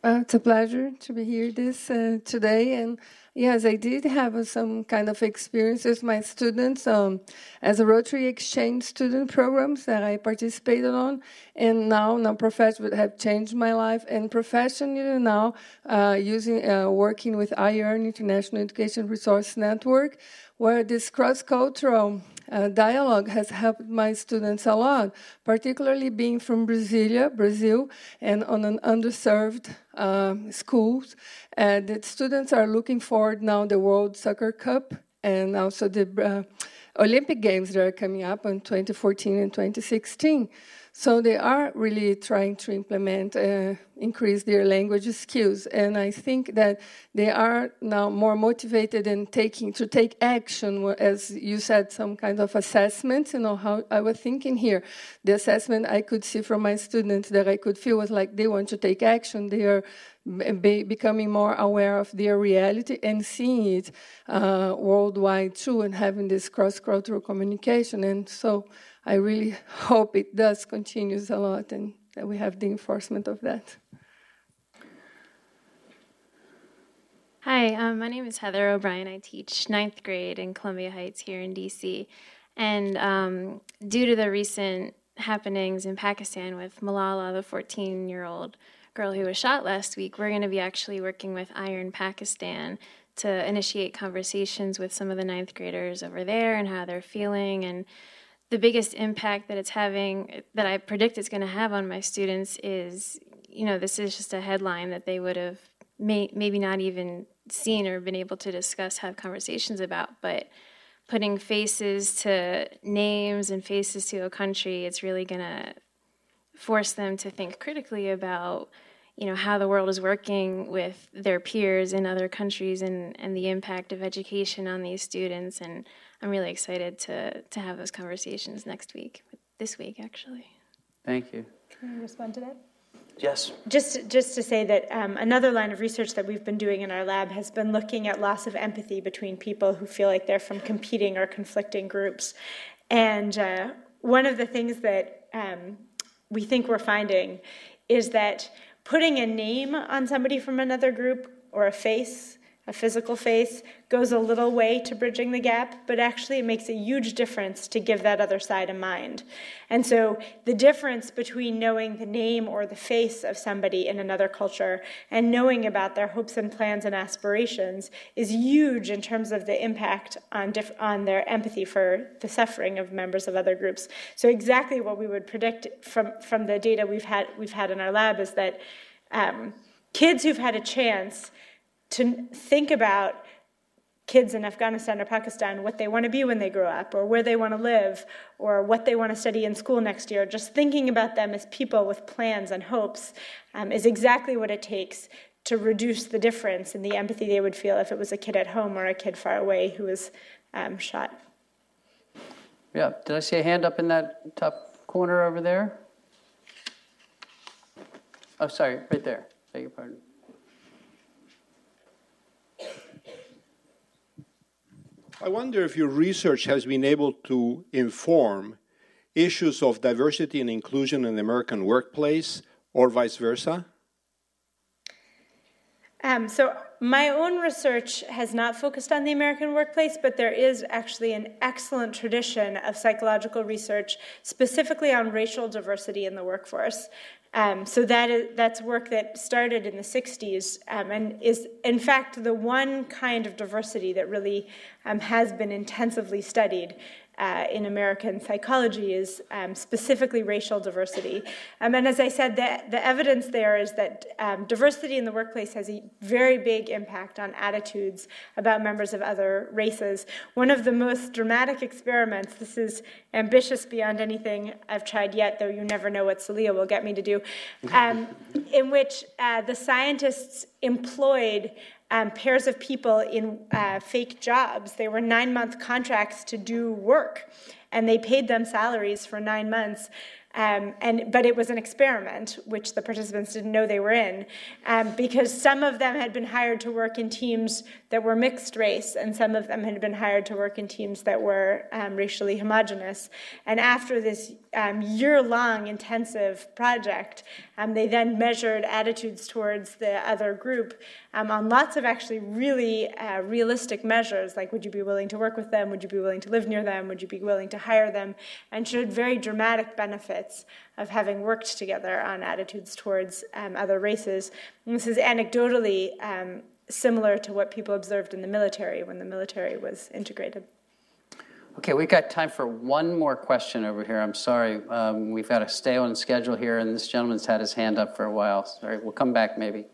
It's a pleasure to be here today, and yes, I did have some kind of experience with my students as a Rotary Exchange student programs that I participated on, and now professionally have changed my life, and professionally now working with iEarn International Education Resource Network, where this cross-cultural dialogue has helped my students a lot, particularly being from Brazil, and on an underserved schools. The students are looking forward now the World Soccer Cup and also the Olympic Games that are coming up in 2014 and 2016. So they are really trying to implement, increase their language skills. And I think that they are now more motivated in to take action, as you said, some kind of assessments, how I was thinking here. The assessment I could see from my students that I could feel was like they want to take action. They are becoming more aware of their reality and seeing it worldwide too, and having this cross-cultural communication. And so I really hope it does continues a lot and that we have the enforcement of that. Hi, my name is Heather O'Brien. I teach 9th grade in Columbia Heights here in DC. And due to the recent happenings in Pakistan with Malala, the 14-year-old girl who was shot last week, we're going to be actually working with iEarn Pakistan to initiate conversations with some of the 9th graders over there and how they're feeling. And the biggest impact that it's having, that I predict it's going to have on my students is, this is just a headline that they would have maybe not even seen or been able to discuss, have conversations about, but putting faces to names and faces to a country, it's really going to force them to think critically about, how the world is working with their peers in other countries and the impact of education on these students. And I'm really excited to have those conversations this week, actually. Thank you. Can you respond to that? Yes. Just to say that another line of research that we've been doing in our lab has been looking at loss of empathy between people who feel like they're from competing or conflicting groups. And one of the things that we think we're finding is that putting a name on somebody from another group or a face a physical face, goes a little way to bridging the gap, but actually it makes a huge difference to give that other side a mind. And so the difference between knowing the name or the face of somebody in another culture and knowing about their hopes and plans and aspirations is huge in terms of the impact on their empathy for the suffering of members of other groups. So exactly what we would predict from the data we've had in our lab is that kids who've had a chance to think about kids in Afghanistan or Pakistan, what they want to be when they grow up, or where they want to live, or what they want to study in school next year, just thinking about them as people with plans and hopes is exactly what it takes to reduce the difference in the empathy they would feel if it was a kid at home or a kid far away who was shot. Yeah, did I see a hand up in that top corner over there? Oh, sorry, right there. Beg your pardon. I wonder if your research has been able to inform issues of diversity and inclusion in the American workplace, or vice versa? So my own research has not focused on the American workplace, but there is actually an excellent tradition of psychological research specifically on racial diversity in the workforce. So that's work that started in the 60s and is, in fact, the one kind of diversity that really has been intensively studied in American psychology is specifically racial diversity. And as I said, the evidence there is that diversity in the workplace has a very big impact on attitudes about members of other races. One of the most dramatic experiments, this is ambitious beyond anything I've tried yet, though you never know what Celia will get me to do, in which the scientists employed pairs of people in fake jobs. They were 9-month contracts to do work, and they paid them salaries for 9 months. But it was an experiment, which the participants didn't know they were in, because some of them had been hired to work in teams that were mixed race, and some of them had been hired to work in teams that were racially homogenous. And after this year-long intensive project, they then measured attitudes towards the other group on lots of actually really realistic measures, like would you be willing to work with them, would you be willing to live near them, would you be willing to hire them, and showed very dramatic benefits of having worked together on attitudes towards other races. And this is anecdotally similar to what people observed in the military when the military was integrated. Okay, we've got time for one more question over here. I'm sorry, we've got to stay on schedule here, and this gentleman's had his hand up for a while. Sorry, we'll come back maybe.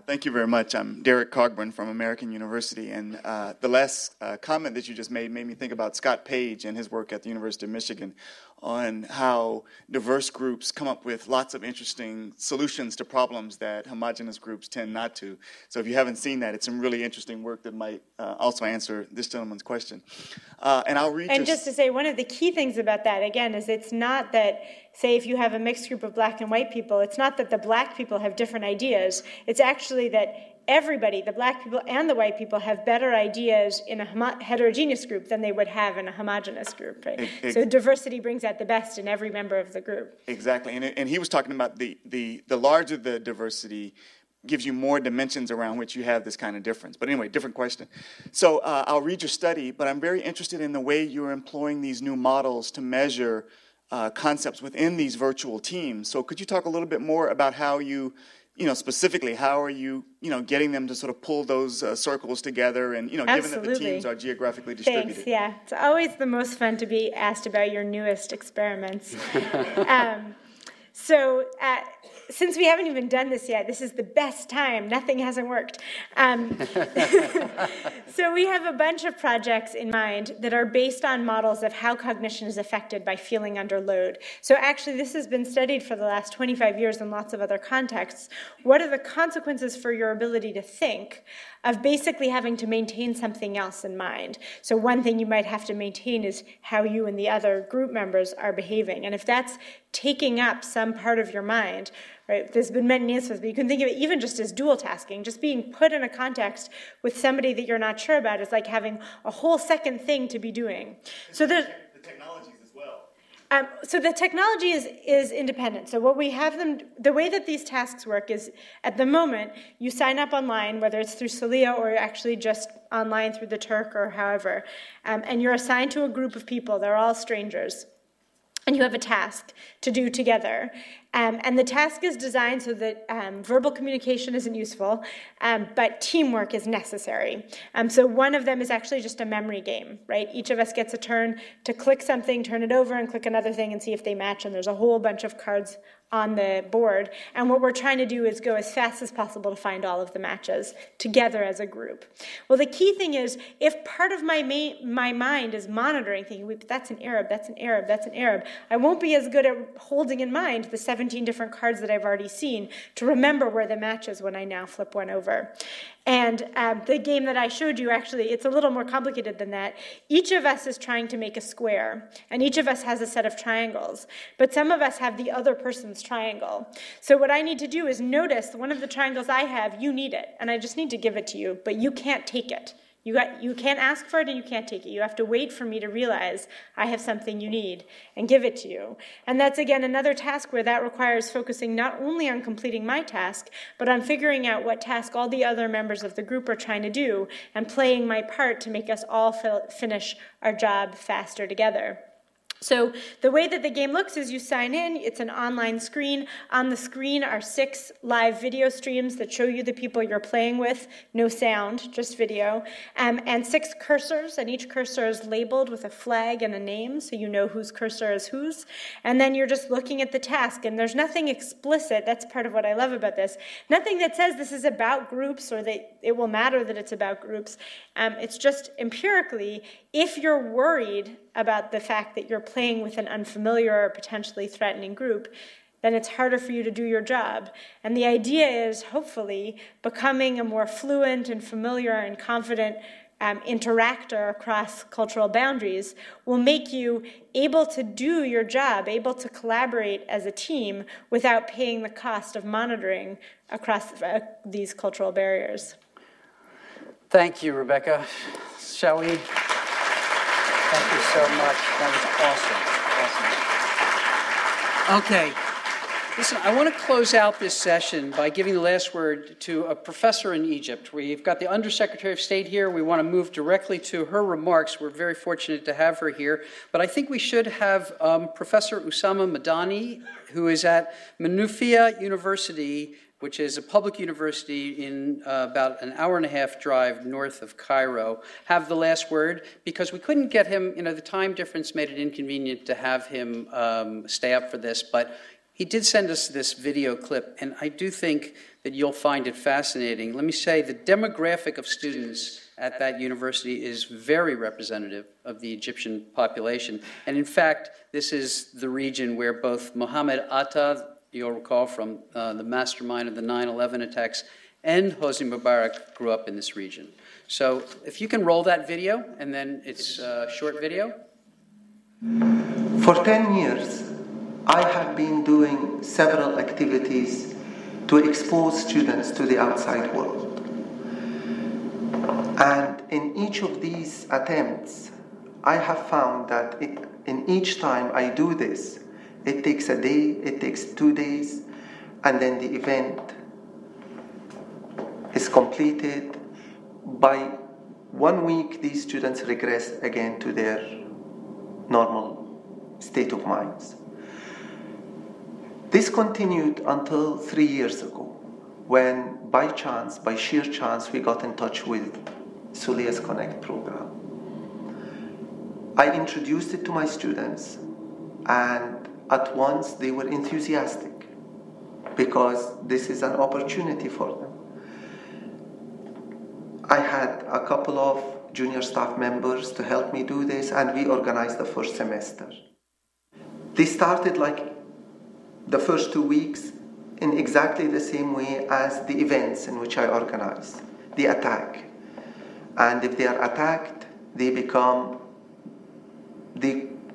Thank you very much. I'm Derek Cogburn from American University, and the last comment that you just made me think about Scott Page and his work at the University of Michigan on how diverse groups come up with lots of interesting solutions to problems that homogeneous groups tend not to. So if you haven't seen that, it's some really interesting work that might also answer this gentleman's question. And I'll read. And just to say, one of the key things about that, again, is it's not that, say, if you have a mixed group of black and white people, it's not that the black people have different ideas. It's actually that everybody, the black people and the white people, have better ideas in a heterogeneous group than they would have in a homogeneous group. Right? So diversity brings out the best in every member of the group. Exactly, and he was talking about the larger the diversity gives you more dimensions around which you have this kind of difference. But anyway, different question. So I'll read your study, but I'm very interested in the way you're employing these new models to measure concepts within these virtual teams. So could you talk a little bit more about how specifically, how are you, getting them to sort of pull those circles together and, given that the teams are geographically distributed? Thanks, yeah. It's always the most fun to be asked about your newest experiments. Since we haven't even done this yet, this is the best time. Nothing hasn't worked. So we have a bunch of projects in mind that are based on models of how cognition is affected by feeling under load. So actually, this has been studied for the last 25 years in lots of other contexts. What are the consequences for your ability to think of basically having to maintain something else in mind? So one thing you might have to maintain is how you and the other group members are behaving. And if that's taking up some part of your mind, right, there's been many answers, but you can think of it even just as dual tasking. Just being put in a context with somebody that you're not sure about is like having a whole second thing to be doing. So there's the technologies as well. So the technology is independent. So what we have them, the way that these tasks work is, at the moment, you sign up online, whether it's through Celia or actually just online through the Turk or however, and you're assigned to a group of people. They're all strangers. And you have a task to do together. And the task is designed so that verbal communication isn't useful, but teamwork is necessary. So one of them is actually just a memory game, right? Each of us gets a turn to click something, turn it over, and click another thing and see if they match. And there's a whole bunch of cards on the board. And what we're trying to do is go as fast as possible to find all of the matches together as a group. Well, the key thing is, if part of my mind is monitoring, thinking, that's an Arab, that's an Arab, that's an Arab, I won't be as good at holding in mind the 17 different cards that I've already seen to remember where the match is when I now flip one over. And the game that I showed you, actually, it's a little more complicated than that. Each of us is trying to make a square, and each of us has a set of triangles. But some of us have the other person's triangle. So what I need to do is notice one of the triangles I have, you need it, and I just need to give it to you, but you can't take it. You can't ask for it and you can't take it. You have to wait for me to realize I have something you need and give it to you. And that's, again, another task where that requires focusing not only on completing my task, but on figuring out what task all the other members of the group are trying to do and playing my part to make us all finish our job faster together. So the way that the game looks is you sign in, it's an online screen. On the screen are 6 live video streams that show you the people you're playing with, no sound, just video, and 6 cursors, and each cursor is labeled with a flag and a name, so you know whose cursor is whose. And then you're just looking at the task, and there's nothing explicit, that's part of what I love about this, nothing that says this is about groups or that it will matter that it's about groups. It's just empirically, if you're worried about the fact that you're playing with an unfamiliar or potentially threatening group, then it's harder for you to do your job. And the idea is, hopefully, becoming a more fluent and familiar and confident interactor across cultural boundaries will make you able to do your job, able to collaborate as a team without paying the cost of monitoring across these cultural barriers. Thank you, Rebecca. Shall we? Thank you so much. That was awesome. Okay. Listen, I want to close out this session by giving the last word to a professor in Egypt. We've got the Undersecretary of State here. We want to move directly to her remarks. We're very fortunate to have her here. But I think we should have Professor Usama Madani, who is at Menufia University, which is a public university in about an hour-and-a-half drive north of Cairo, have the last word, because we couldn't get him, the time difference made it inconvenient to have him stay up for this, but he did send us this video clip, and I do think that you'll find it fascinating. Let me say the demographic of students at that university is very representative of the Egyptian population, and in fact, this is the region where both Mohammed Atta, you'll recall from the mastermind of the 9/11 attacks, and Hosni Mubarak grew up in this region. So if you can roll that video, and then it's a short video. For 10 years, I have been doing several activities to expose students to the outside world. And in each of these attempts, I have found that in each time I do this, it takes a day, it takes 2 days, and then the event is completed. By 1 week, these students regress again to their normal state of minds. This continued until 3 years ago, when by chance, by sheer chance, we got in touch with Sulia's Connect program. I introduced it to my students, and at once they were enthusiastic because this is an opportunity for them. I had a couple of junior staff members to help me do this, and we organized the first semester. They started like the first 2 weeks in exactly the same way as the events in which I organize, the attack. And if they are attacked, they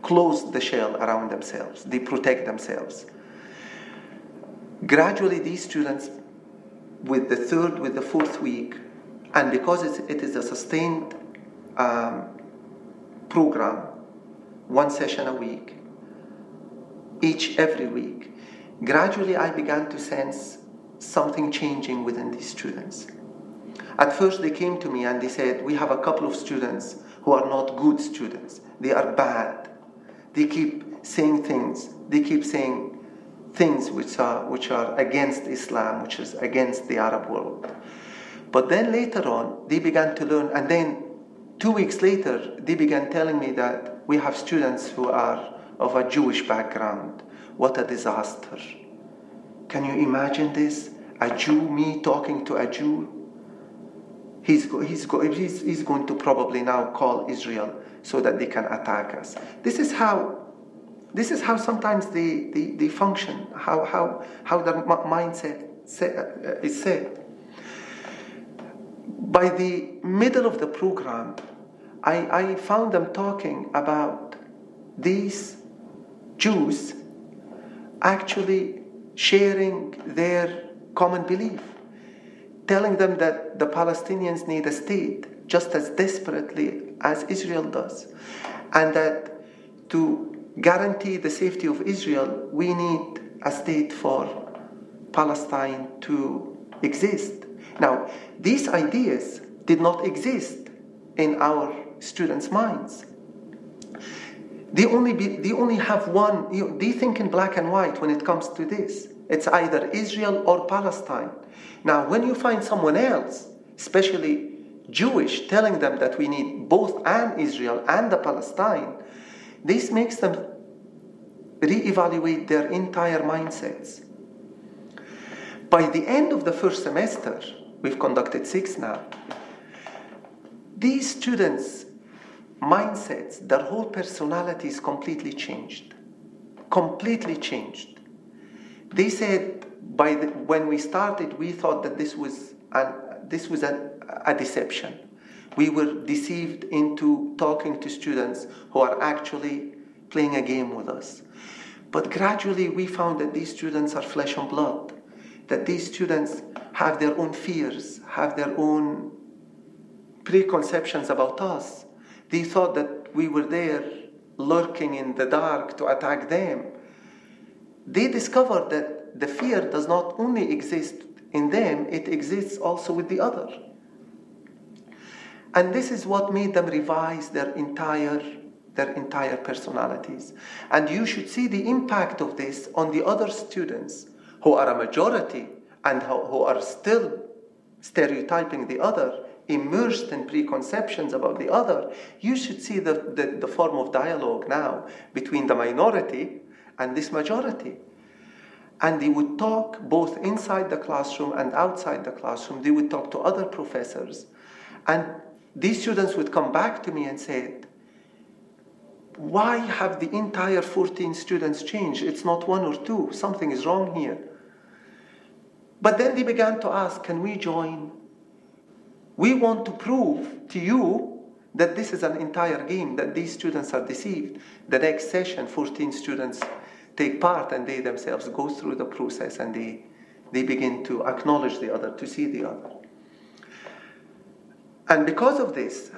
close the shell around themselves, they protect themselves. Gradually, these students, with the 3rd, with the 4th week, and because it is a sustained program, 1 session a week, every week, gradually I began to sense something changing within these students. At first they came to me and they said, we have a couple of students who are not good students. They are bad. They keep saying things. They keep saying things which are against Islam, which is against the Arab world. But then later on, they began to learn, and then 2 weeks later, they began telling me that we have students who are of a Jewish background. What a disaster. Can you imagine this? A Jew, me talking to a Jew? He's going to probably now call Israel so that they can attack us. This is how sometimes they function, how their mindset is set. By the middle of the program, I found them talking about these Jews actually sharing their common belief, telling them that the Palestinians need a state just as desperately as Israel does, and that to guarantee the safety of Israel, we need a state for Palestine to exist. Now, these ideas did not exist in our students' minds. They only have one, they think in black and white when it comes to this. It's either Israel or Palestine. Now, when you find someone else, especially Jewish, telling them that we need both and Israel and the Palestine, this makes them reevaluate their entire mindsets. By the end of the first semester, we've conducted 6 now, these students' mindsets, their whole personalities completely changed. Completely changed. They said, when we started, we thought that this was a deception. We were deceived into talking to students who are actually playing a game with us. But gradually we found that these students are flesh and blood, that these students have their own fears, have their own preconceptions about us. They thought that we were there lurking in the dark to attack them. They discovered that the fear does not only exist in them, it exists also with the other. And this is what made them revise their entire personalities. And you should see the impact of this on the other students who are a majority and who are still stereotyping the other, immersed in preconceptions about the other. You should see the form of dialogue now between the minority and this majority. And they would talk both inside the classroom and outside the classroom. They would talk to other professors. And these students would come back to me and say, why have the entire 14 students changed? It's not 1 or 2. Something is wrong here. But then they began to ask, can we join? We want to prove to you that this is an entire game, that these students are deceived. The next session, 14 students take part and they themselves go through the process and they begin to acknowledge the other, to see the other. And because of this,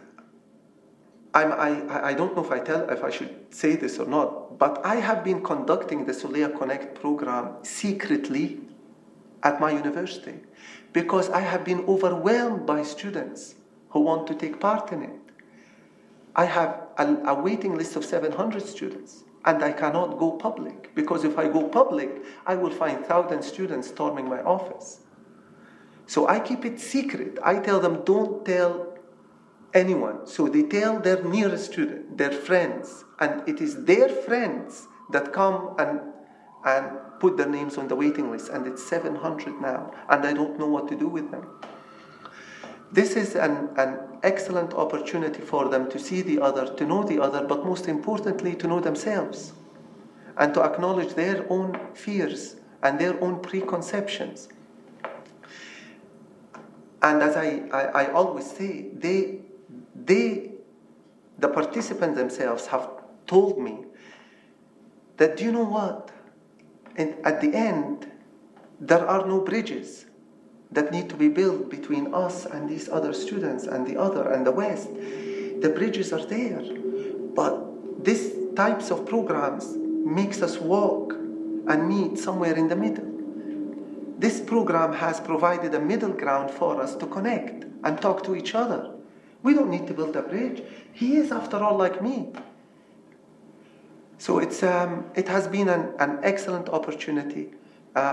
I don't know if I should say this or not, but I have been conducting the Suleya Connect program secretly at my university because I have been overwhelmed by students who want to take part in it. I have a waiting list of 700 students, and I cannot go public because if I go public, I will find 1,000 students storming my office. So I keep it secret. I tell them, don't tell anyone. So they tell their nearest student, their friends, and it is their friends that come and put their names on the waiting list, and it's 700 now, and I don't know what to do with them. This is an excellent opportunity for them to see the other, to know the other, but most importantly, to know themselves, and to acknowledge their own fears and their own preconceptions. And as I always say, the participants themselves have told me that, do you know what? And at the end, there are no bridges that need to be built between us and these other students and the other and the West. The bridges are there. But these types of programs makes us walk and meet somewhere in the middle. This program has provided a middle ground for us to connect and talk to each other. We don't need to build a bridge. He is, after all, like me. So it has been an excellent opportunity,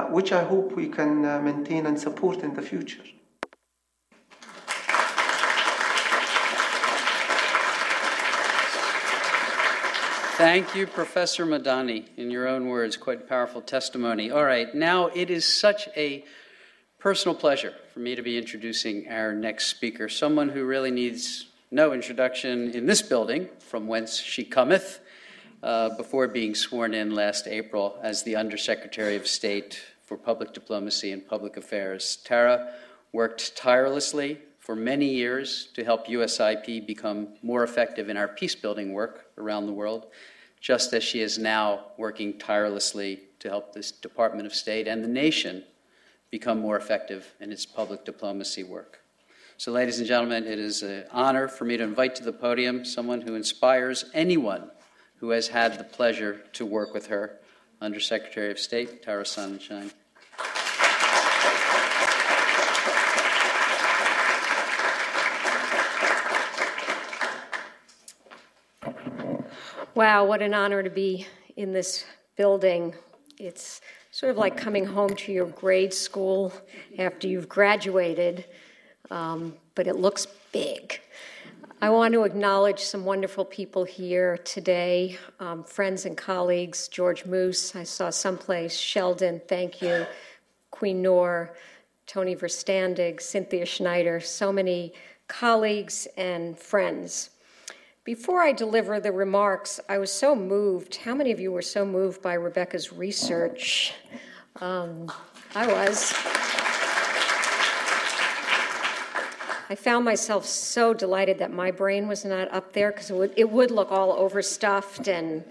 which I hope we can maintain and support in the future. Thank you, Professor Madani. In your own words, quite powerful testimony. All right, now it is such a personal pleasure for me to be introducing our next speaker, someone who really needs no introduction in this building, from whence she cometh, before being sworn in last April as the Undersecretary of State for Public Diplomacy and Public Affairs. Tara worked tirelessly for many years to help USIP become more effective in our peace-building work around the world, just as she is now working tirelessly to help this Department of State and the nation become more effective in its public diplomacy work. So, ladies and gentlemen, it is an honor for me to invite to the podium someone who inspires anyone who has had the pleasure to work with her, Undersecretary of State Tara Sonnenschein. Wow, what an honor to be in this building. It's sort of like coming home to your grade school after you've graduated, but it looks big. I want to acknowledge some wonderful people here today, friends and colleagues. George Moose, I saw someplace. Sheldon, thank you. Queen Noor, Tony Verstandig, Cynthia Schneider, so many colleagues and friends. Before I deliver the remarks, I was so moved. How many of you were so moved by Rebecca's research? I was. I found myself so delighted that my brain was not up there, because it would look all overstuffed and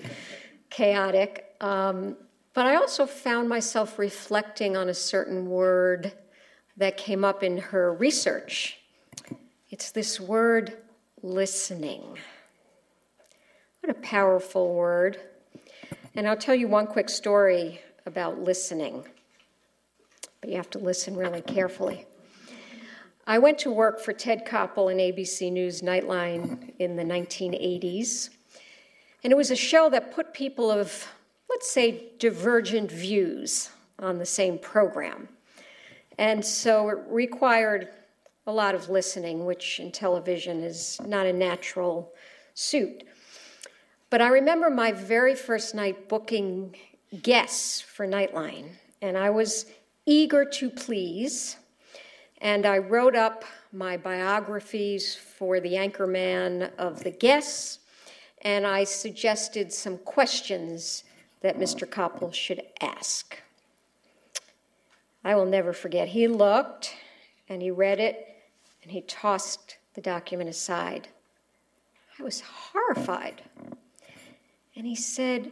chaotic. But I also found myself reflecting on a certain word that came up in her research. It's this word, listening. What a powerful word. And I'll tell you one quick story about listening, but you have to listen really carefully. I went to work for Ted Koppel in ABC News Nightline in the 1980s, and it was a show that put people of, let's say, divergent views on the same program. And so it required a lot of listening, which in television is not a natural suit. But I remember my very first night booking guests for Nightline, and I was eager to please, and I wrote up my biographies for the anchorman of the guests, and I suggested some questions that Mr. Koppel should ask. I will never forget. He looked, and he read it, and he tossed the document aside. I was horrified. And he said,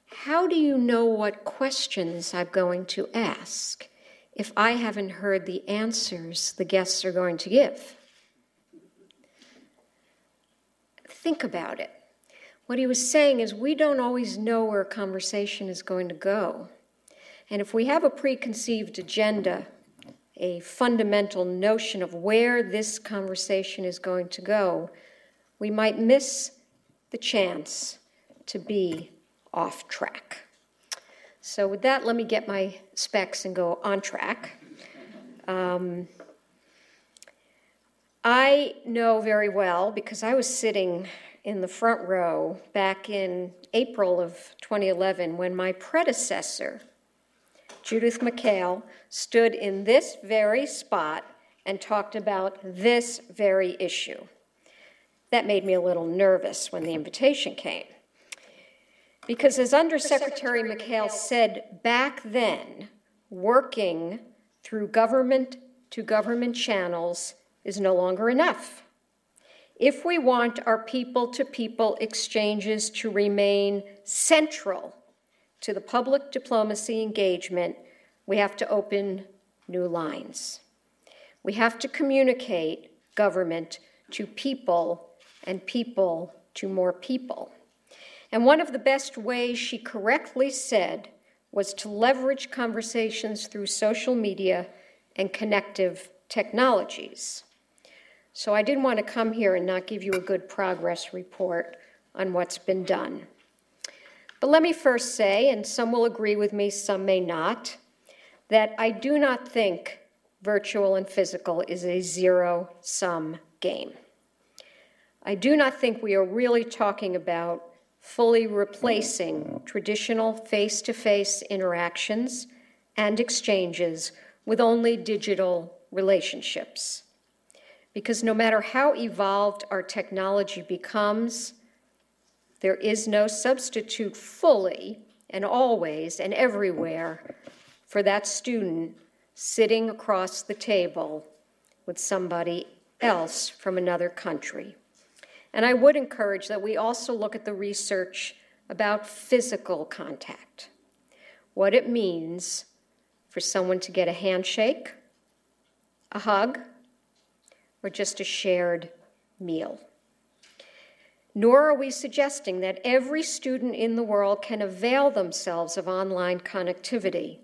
"How do you know what questions I'm going to ask if I haven't heard the answers the guests are going to give?" Think about it. What he was saying is we don't always know where a conversation is going to go. And if we have a preconceived agenda, a fundamental notion of where this conversation is going to go, we might miss the chance to be off track. So with that, let me get my specs and go on track. I know very well, because I was sitting in the front row back in April of 2011 when my predecessor, Judith McHale, stood in this very spot and talked about this very issue. That made me a little nervous when the invitation came. Because as Undersecretary McHale said back then, working through government-to-government channels is no longer enough. If we want our people-to-people exchanges to remain central to the public diplomacy engagement, we have to open new lines. We have to communicate government to people and people to more people. And one of the best ways she correctly said was to leverage conversations through social media and connective technologies. So I didn't want to come here and not give you a good progress report on what's been done. But let me first say, and some will agree with me, some may not, that I do not think virtual and physical is a zero-sum game. I do not think we are really talking about fully replacing traditional face-to-face interactions and exchanges with only digital relationships. Because no matter how evolved our technology becomes, there is no substitute fully and always and everywhere for that student sitting across the table with somebody else from another country. And I would encourage that we also look at the research about physical contact, what it means for someone to get a handshake, a hug, or just a shared meal. Nor are we suggesting that every student in the world can avail themselves of online connectivity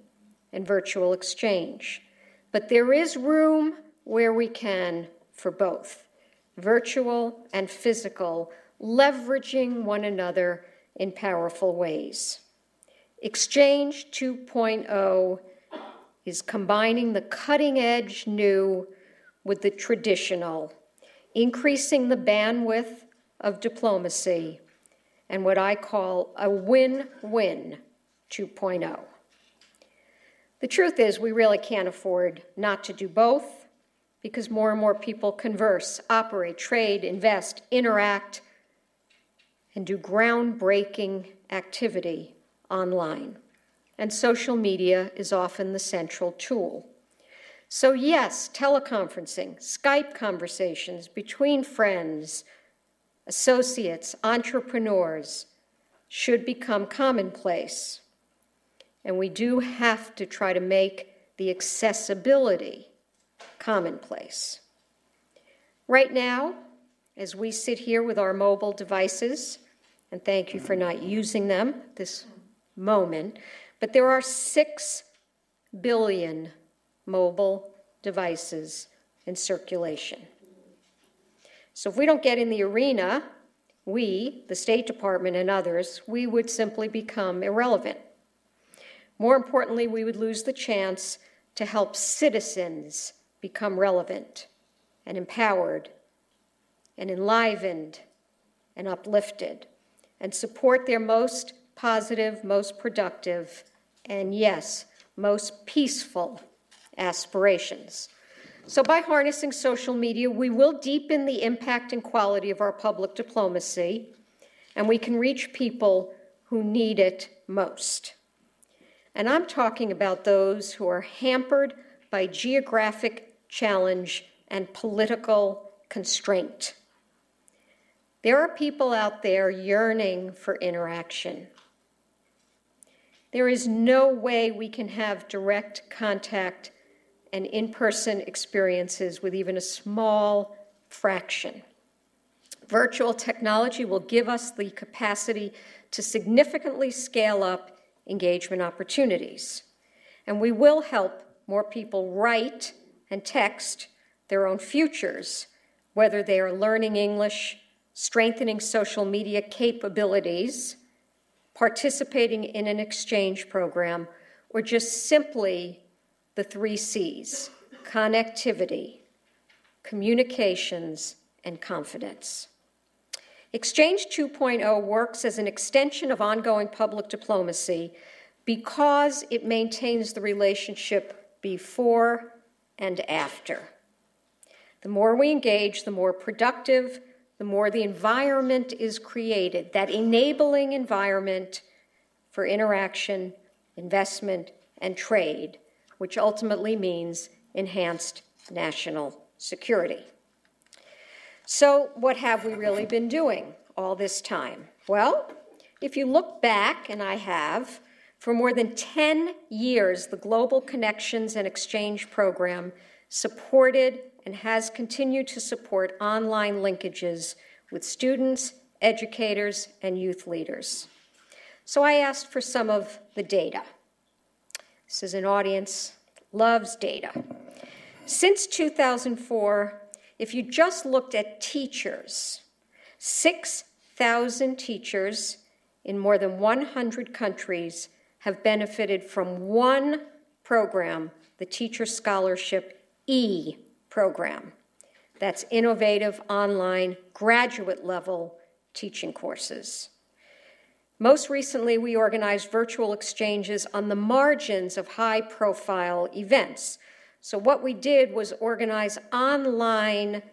and virtual exchange. But there is room where we can for both, virtual and physical, leveraging one another in powerful ways. Exchange 2.0 is combining the cutting-edge new with the traditional, increasing the bandwidth of diplomacy, and what I call a win-win 2.0. The truth is, we really can't afford not to do both, because more and more people converse, operate, trade, invest, interact, and do groundbreaking activity online. And social media is often the central tool. So yes, teleconferencing, Skype conversations between friends, associates, entrepreneurs should become commonplace. And we do have to try to make the accessibility commonplace. Right now, as we sit here with our mobile devices, and thank you for not using them at this moment, but there are 6 billion mobile devices in circulation. So if we don't get in the arena, we, the State Department and others, we would simply become irrelevant. More importantly, we would lose the chance to help citizens become relevant and empowered and enlivened and uplifted and support their most positive, most productive, and yes, most peaceful aspirations. So by harnessing social media, we will deepen the impact and quality of our public diplomacy, and we can reach people who need it most. And I'm talking about those who are hampered by geographic challenge and political constraint. There are people out there yearning for interaction. There is no way we can have direct contact and in-person experiences with even a small fraction. Virtual technology will give us the capacity to significantly scale up engagement opportunities. And we will help more people write and text their own futures, whether they are learning English, strengthening social media capabilities, participating in an exchange program, or just simply the 3 C's: connectivity, communications, and confidence. Exchange 2.0 works as an extension of ongoing public diplomacy because it maintains the relationship before and after. The more we engage, the more productive, the more the environment is created, that enabling environment for interaction, investment, and trade, which ultimately means enhanced national security. So what have we really been doing all this time? Well, if you look back, and I have, for more than 10 years, the Global Connections and Exchange Program supported and has continued to support online linkages with students educators, and youth leaders. So I asked for some of the data. This is an audience that loves data. Since 2004, if you just looked at teachers, 6,000 teachers in more than 100 countries have benefited from one program, the Teacher Scholarship E program. That's innovative online graduate level teaching courses. Most recently, we organized virtual exchanges on the margins of high-profile events. So what we did was organize online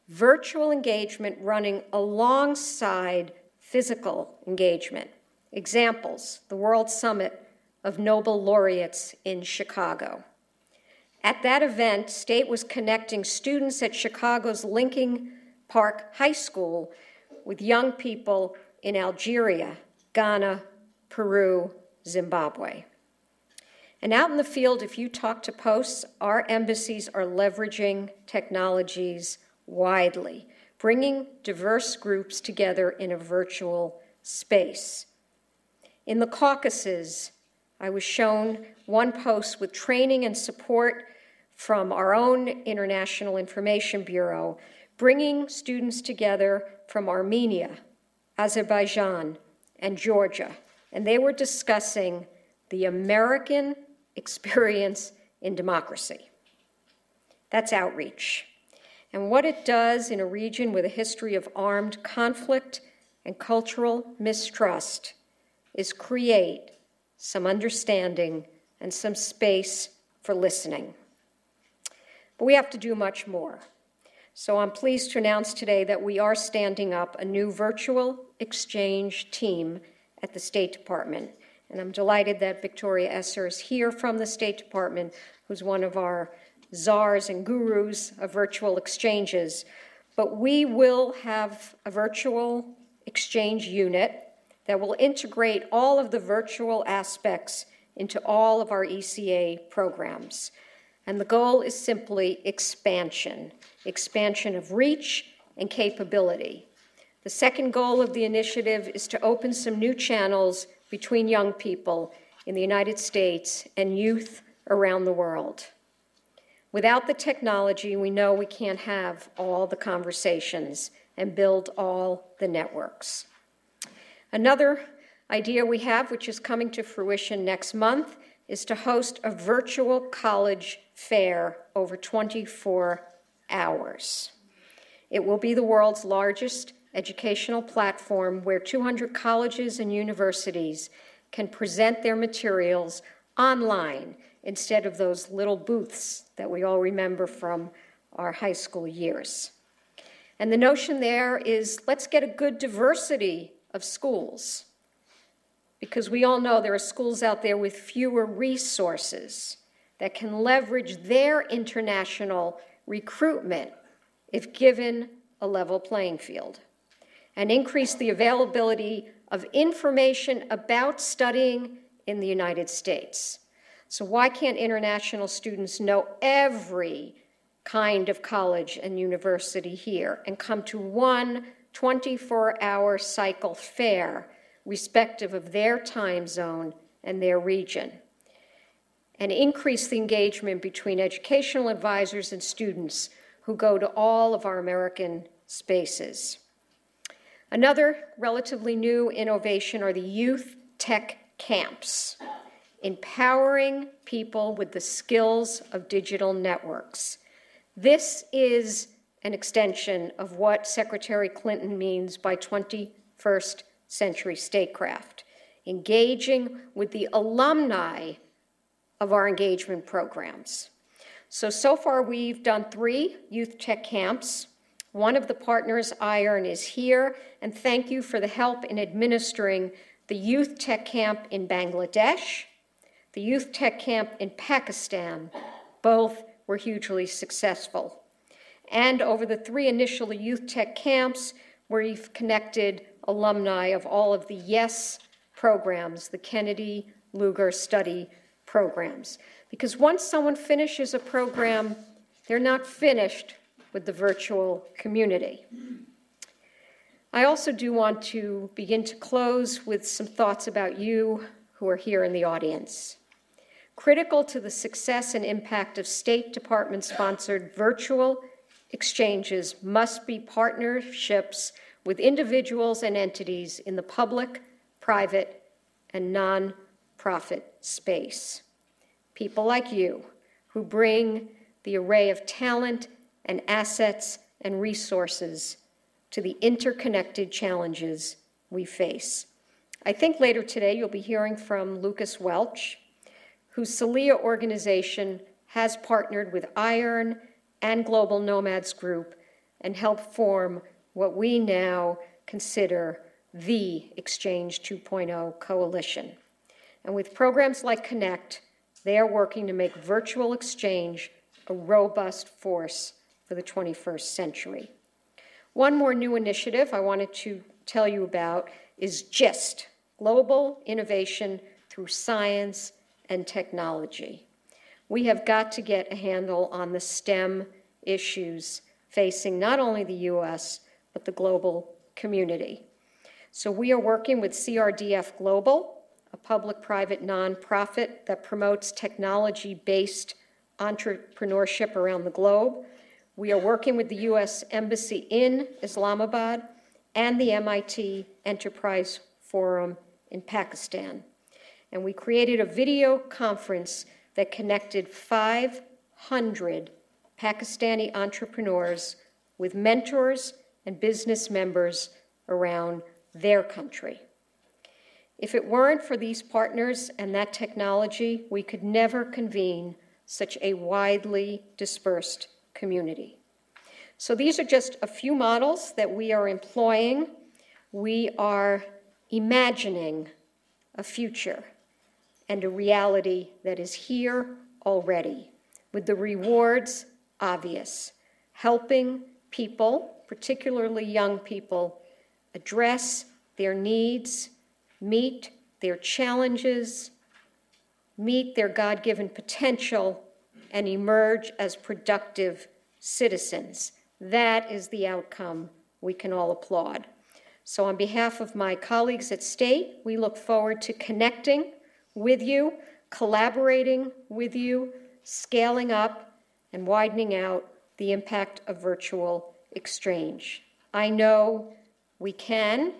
virtual engagement running alongside physical engagement. Examples, the World Summit of Nobel Laureates in Chicago. At that event, State was connecting students at Chicago's Lincoln Park High School with young people in Algeria, Ghana, Peru, Zimbabwe. And out in the field, if you talk to posts, our embassies are leveraging technologies widely, bringing diverse groups together in a virtual space. In the Caucasus, I was shown one post with training and support from our own International Information Bureau, bringing students together from Armenia, Azerbaijan, and Georgia. And they were discussing the American experience in democracy. That's outreach. And what it does in a region with a history of armed conflict and cultural mistrust is create some understanding and some space for listening. But we have to do much more. So I'm pleased to announce today that we are standing up a new virtual exchange team at the State Department. And I'm delighted that Victoria Esser is here from the State Department, who's one of our czars and gurus of virtual exchanges. But we will have a virtual exchange unit that will integrate all of the virtual aspects into all of our ECA programs. And the goal is simply expansion of reach and capability. The second goal of the initiative is to open some new channels between young people in the United States and youth around the world. Without the technology, we know we can't have all the conversations and build all the networks. Another idea we have, which is coming to fruition next month, is to host a virtual college fair over 24 hours. It will be the world's largest educational platform where 200 colleges and universities can present their materials online instead of those little booths that we all remember from our high school years. And the notion there is, let's get a good diversity of schools, because we all know there are schools out there with fewer resources that can leverage their international recruitment if given a level playing field, and increase the availability of information about studying in the United States. So why can't international students know every kind of college and university here and come to one 24-hour cycle fair, respective of their time zone and their region, and increase the engagement between educational advisors and students who go to all of our American spaces. Another relatively new innovation are the youth tech camps, empowering people with the skills of digital networks. This is an extension of what Secretary Clinton means by 21st century statecraft, engaging with the alumni of our engagement programs. So far we've done 3 youth tech camps. One of the partners, IRN, is here, and thank you for the help in administering the youth tech camp in Bangladesh, the youth tech camp in Pakistan. Both were hugely successful. And over the 3 initial youth tech camps, we've connected alumni of all of the YES programs, the Kennedy Lugar Study programs. Because once someone finishes a program, they're not finished with the virtual community. I also do want to begin to close with some thoughts about you who are here in the audience. Critical to the success and impact of State Department-sponsored virtual exchanges must be partnerships with individuals and entities in the public, private, and non-profit space. People like you who bring the array of talent and assets and resources to the interconnected challenges we face. I think later today you'll be hearing from Lucas Welch, whose CELIA organization has partnered with IRN and Global Nomads Group and helped form what we now consider the Exchange 2.0 Coalition. And with programs like Connect, they are working to make virtual exchange a robust force for the 21st century. One more new initiative I wanted to tell you about is GIST, Global Innovation Through Science and Technology. We have got to get a handle on the STEM issues facing not only the U.S., but the global community. So we are working with CRDF Global, a public-private nonprofit that promotes technology-based entrepreneurship around the globe. We are working with the U.S. Embassy in Islamabad and the MIT Enterprise Forum in Pakistan. And we created a video conference that connected 500 Pakistani entrepreneurs with mentors and business members around their country. If it weren't for these partners and that technology, we could never convene such a widely dispersed community. So these are just a few models that we are employing. We are imagining a future and a reality that is here already, with the rewards obvious, helping people, particularly young people, address their needs, meet their challenges, meet their God-given potential, and emerge as productive citizens. That is the outcome we can all applaud. So on behalf of my colleagues at State, we look forward to connecting with you, collaborating with you, scaling up, and widening out the impact of virtual exchange. I know we can,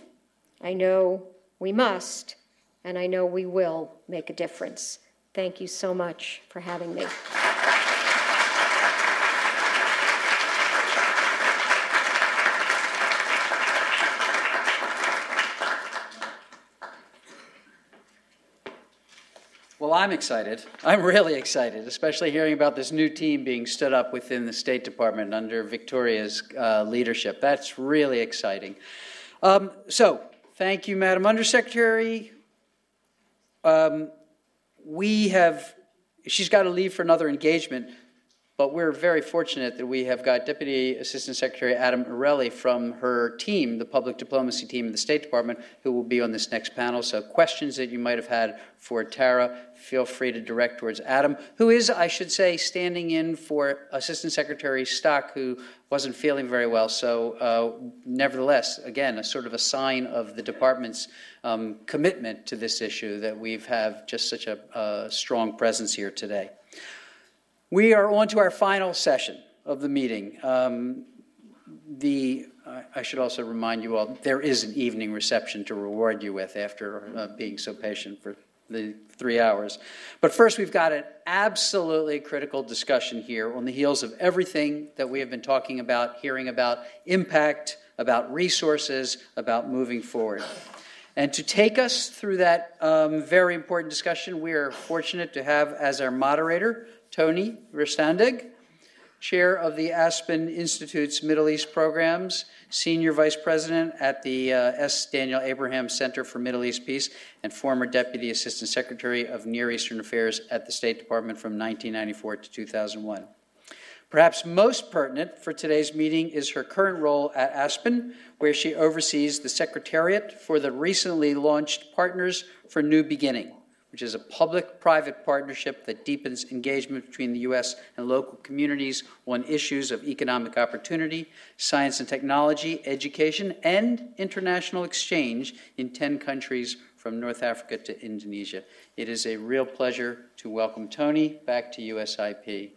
I know we must, and I know we will make a difference. Thank you so much for having me. Well, I'm excited. I'm really excited, especially hearing about this new team being stood up within the State Department under Victoria's leadership. That's really exciting. So, thank you, Madam Undersecretary. She's got to leave for another engagement, but we're very fortunate that we have got Deputy Assistant Secretary Adam Arelli from her team, the Public Diplomacy team of the State Department, who will be on this next panel. So questions that you might have had for Tara, feel free to direct towards Adam, who is, I should say, standing in for Assistant Secretary Stock, who wasn't feeling very well. So nevertheless, again, a sort of a sign of the department's commitment to this issue that we've have just such a strong presence here today. We are on to our final session of the meeting. I should also remind you all, there is an evening reception to reward you with after being so patient for the 3 hours. But first, we've got an absolutely critical discussion here on the heels of everything that we have been talking about, hearing about impact, about resources, about moving forward. And to take us through that very important discussion, we are fortunate to have as our moderator Tony Verstandig, Chair of the Aspen Institute's Middle East Programs, Senior Vice President at the S. Daniel Abraham Center for Middle East Peace, and former Deputy Assistant Secretary of Near Eastern Affairs at the State Department from 1994 to 2001. Perhaps most pertinent for today's meeting is her current role at Aspen, where she oversees the Secretariat for the recently launched Partners for New Beginning, which is a public-private partnership that deepens engagement between the U.S. and local communities on issues of economic opportunity, science and technology, education, and international exchange in 10 countries from North Africa to Indonesia. It is a real pleasure to welcome Tony back to USIP.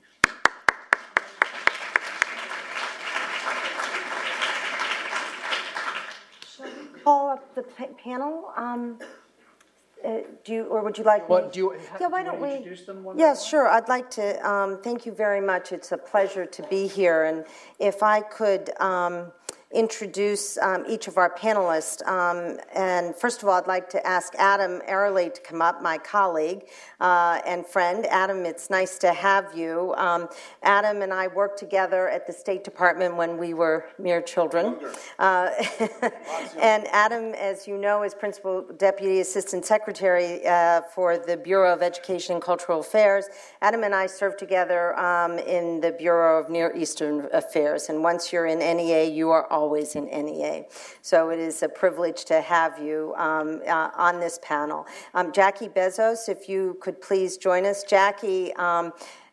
Call up the panel. Or would you like me? Why don't we introduce them one Yes, sure. I'd like to thank you very much. It's a pleasure to be here. And if I could introduce each of our panelists. And first of all, I'd like to ask Adam Airley to come up, my colleague and friend. Adam, it's nice to have you. Adam and I worked together at the State Department when we were mere children. And Adam, as you know, is Principal Deputy Assistant Secretary for the Bureau of Education and Cultural Affairs. Adam and I served together in the Bureau of Near Eastern Affairs. And once you're in NEA, you are always in NEA. So it is a privilege to have you on this panel. Jackie Bezos, if you could please join us. Jackie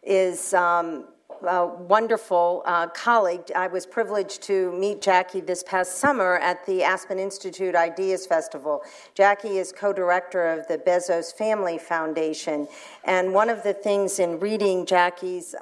is a wonderful colleague. I was privileged to meet Jackie this past summer at the Aspen Institute Ideas Festival. Jackie is co-director of the Bezos Family Foundation. And one of the things in reading Jackie's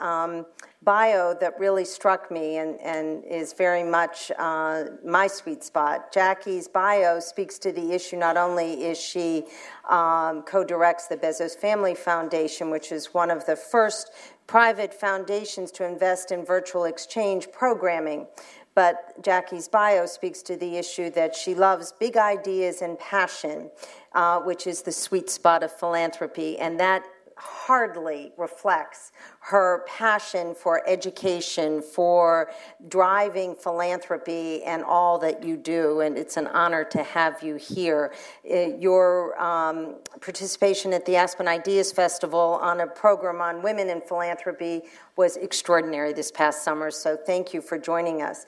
bio that really struck me and is very much my sweet spot. Jackie's bio speaks to the issue. Not only is she co-directs the Bezos Family Foundation, which is one of the first private foundations to invest in virtual exchange programming, but Jackie's bio speaks to the issue that she loves big ideas and passion, which is the sweet spot of philanthropy, and that hardly reflects her passion for education, for driving philanthropy and all that you do, and it's an honor to have you here. Your participation at the Aspen Ideas Festival on a program on women in philanthropy was extraordinary this past summer, so thank you for joining us.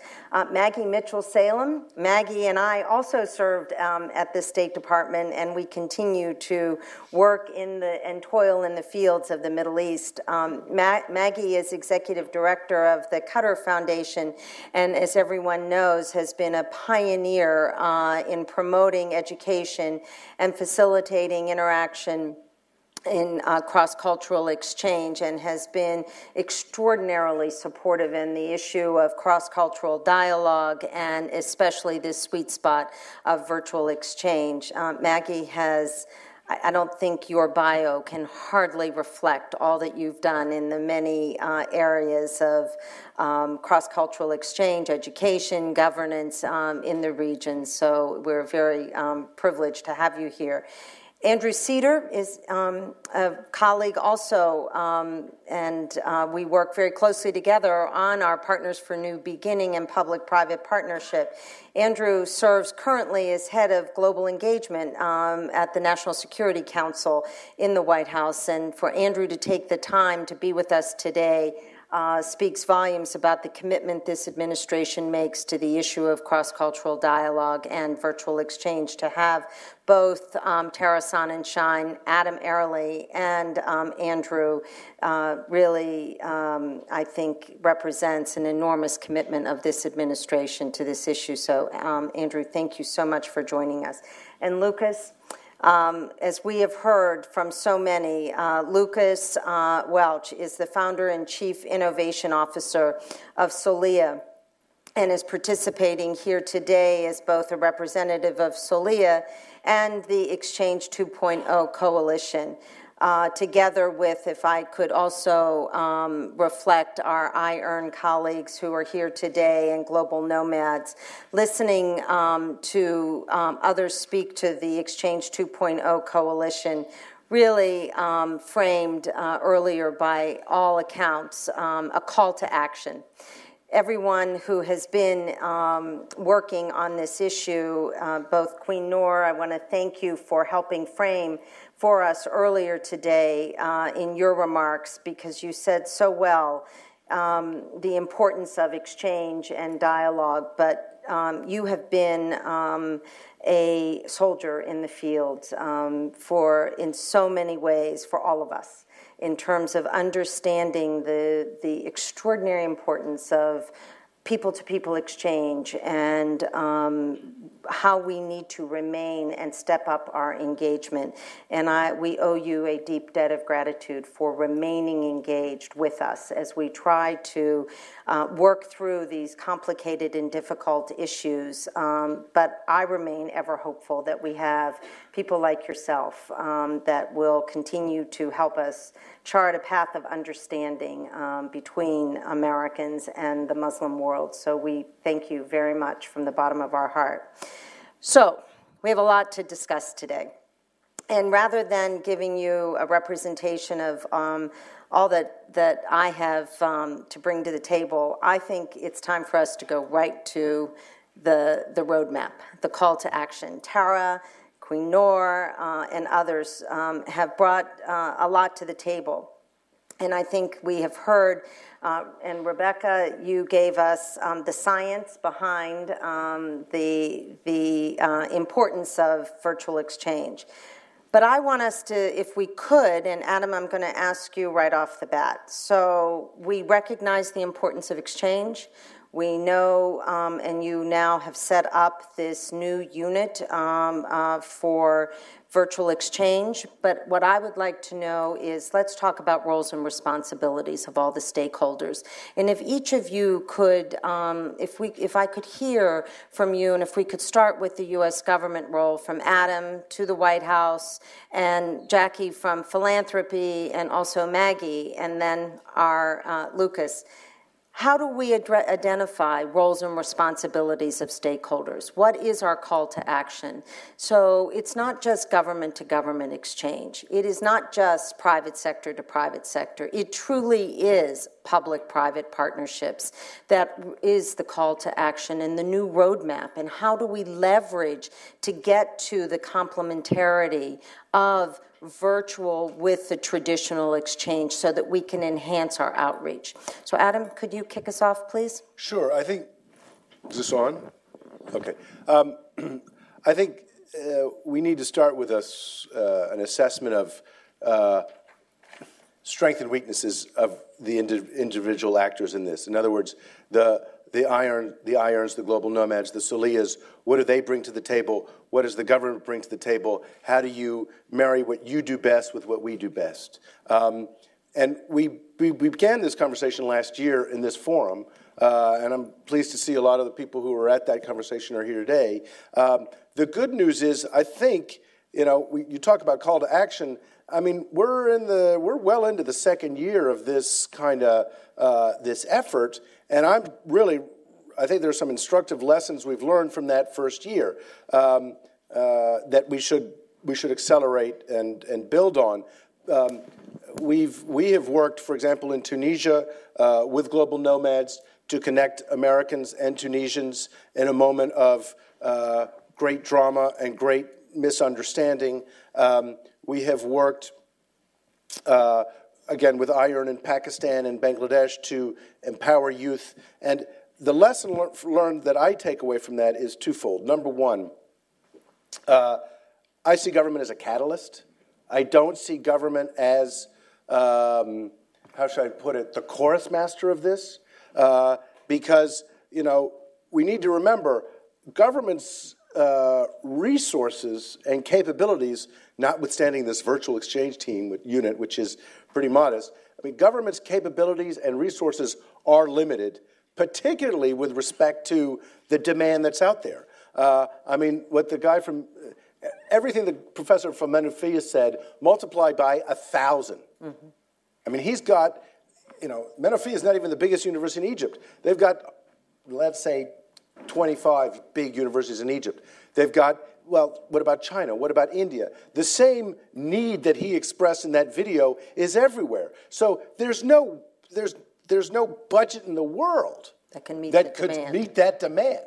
Maggie Mitchell-Salem. Maggie and I also served at the State Department, and we continue to work and toil in the fields of the Middle East. Maggie is executive director of the Qatar Foundation, and as everyone knows, has been a pioneer in promoting education and facilitating interaction in cross-cultural exchange, and has been extraordinarily supportive in the issue of cross-cultural dialogue and especially this sweet spot of virtual exchange. Maggie has, I don't think your bio can hardly reflect all that you've done in the many areas of cross-cultural exchange, education, governance in the region. So we're very privileged to have you here. Andrew Cedar is a colleague also, and we work very closely together on our Partners for New Beginning and public-private partnership. Andrew serves currently as head of global engagement at the National Security Council in the White House, and for Andrew to take the time to be with us today speaks volumes about the commitment this administration makes to the issue of cross-cultural dialogue and virtual exchange. To have both Tara Sonnenschein, Adam Airley, and Andrew really, I think, represents an enormous commitment of this administration to this issue. So, Andrew, thank you so much for joining us. And Lucas, as we have heard from so many, Lucas Welch is the founder and chief innovation officer of Solia and is participating here today as both a representative of Solia and the Exchange 2.0 coalition. Together with, if I could also reflect our iEarn colleagues who are here today and Global Nomads, listening to others speak to the Exchange 2.0 coalition, really framed earlier by all accounts a call to action. Everyone who has been working on this issue, both Queen Noor, I want to thank you for helping frame for us earlier today in your remarks, because you said so well the importance of exchange and dialogue, but you have been a soldier in the field in so many ways for all of us, in terms of understanding the extraordinary importance of people-to-people exchange and how we need to remain and step up our engagement. And we owe you a deep debt of gratitude for remaining engaged with us as we try to work through these complicated and difficult issues. But I remain ever hopeful that we have people like yourself that will continue to help us chart a path of understanding between Americans and the Muslim world. So we thank you very much from the bottom of our heart. So we have a lot to discuss today. And rather than giving you a representation of all that I have to bring to the table, I think it's time for us to go right to the roadmap, the call to action. Tara, Queen Noor, and others have brought a lot to the table. And I think we have heard, and Rebecca, you gave us the science behind the importance of virtual exchange. But I want us to, if we could, and Adam, I'm going to ask you right off the bat. So we recognize the importance of exchange. We know, and you now have set up this new unit for virtual exchange. But what I would like to know is, let's talk about roles and responsibilities of all the stakeholders. And if each of you could, if I could hear from you, and if we could start with the U.S. government role, from Adam to the White House, and Jackie from philanthropy, and also Maggie, and then our Lucas. How do we identify roles and responsibilities of stakeholders? What is our call to action? So it's not just government-to-government exchange. It is not just private sector to private sector. It truly is public-private partnerships that is the call to action and the new roadmap. And how do we leverage to get to the complementarity of virtual with the traditional exchange so that we can enhance our outreach? So Adam, could you kick us off, please? Sure. I think, is this on? Okay. I think we need to start with an assessment of strengths and weaknesses of the individual actors in this. In other words, the Irons, the global nomads, the Soliyas, what do they bring to the table? What does the government bring to the table? How do you marry what you do best with what we do best? And we began this conversation last year in this forum, and I'm pleased to see a lot of the people who were at that conversation are here today. The good news is, I think, you talk about call to action. I mean, we're well into the second year of this kind of this effort, and I think there's some instructive lessons we've learned from that first year that we should accelerate and build on. We have worked, for example, in Tunisia with global nomads to connect Americans and Tunisians in a moment of great drama and great misunderstanding. We have worked, again, with IRN in Pakistan and Bangladesh to empower youth. And the lesson learned that I take away from that is twofold. Number one, I see government as a catalyst. I don't see government as, how should I put it, the chorus master of this. Because, we need to remember government's resources and capabilities, notwithstanding this virtual exchange unit, which is pretty modest. I mean, government's capabilities and resources are limited, particularly with respect to the demand that's out there. I mean, what the guy from, everything the professor from Menifee said, multiplied by 1,000. Mm-hmm. I mean, he's got, Menifee is not even the biggest university in Egypt. They've got, let's say, 25 big universities in Egypt. They've got, well, what about China? What about India? The same need that he expressed in that video is everywhere. So there's no budget in the world that could meet that demand.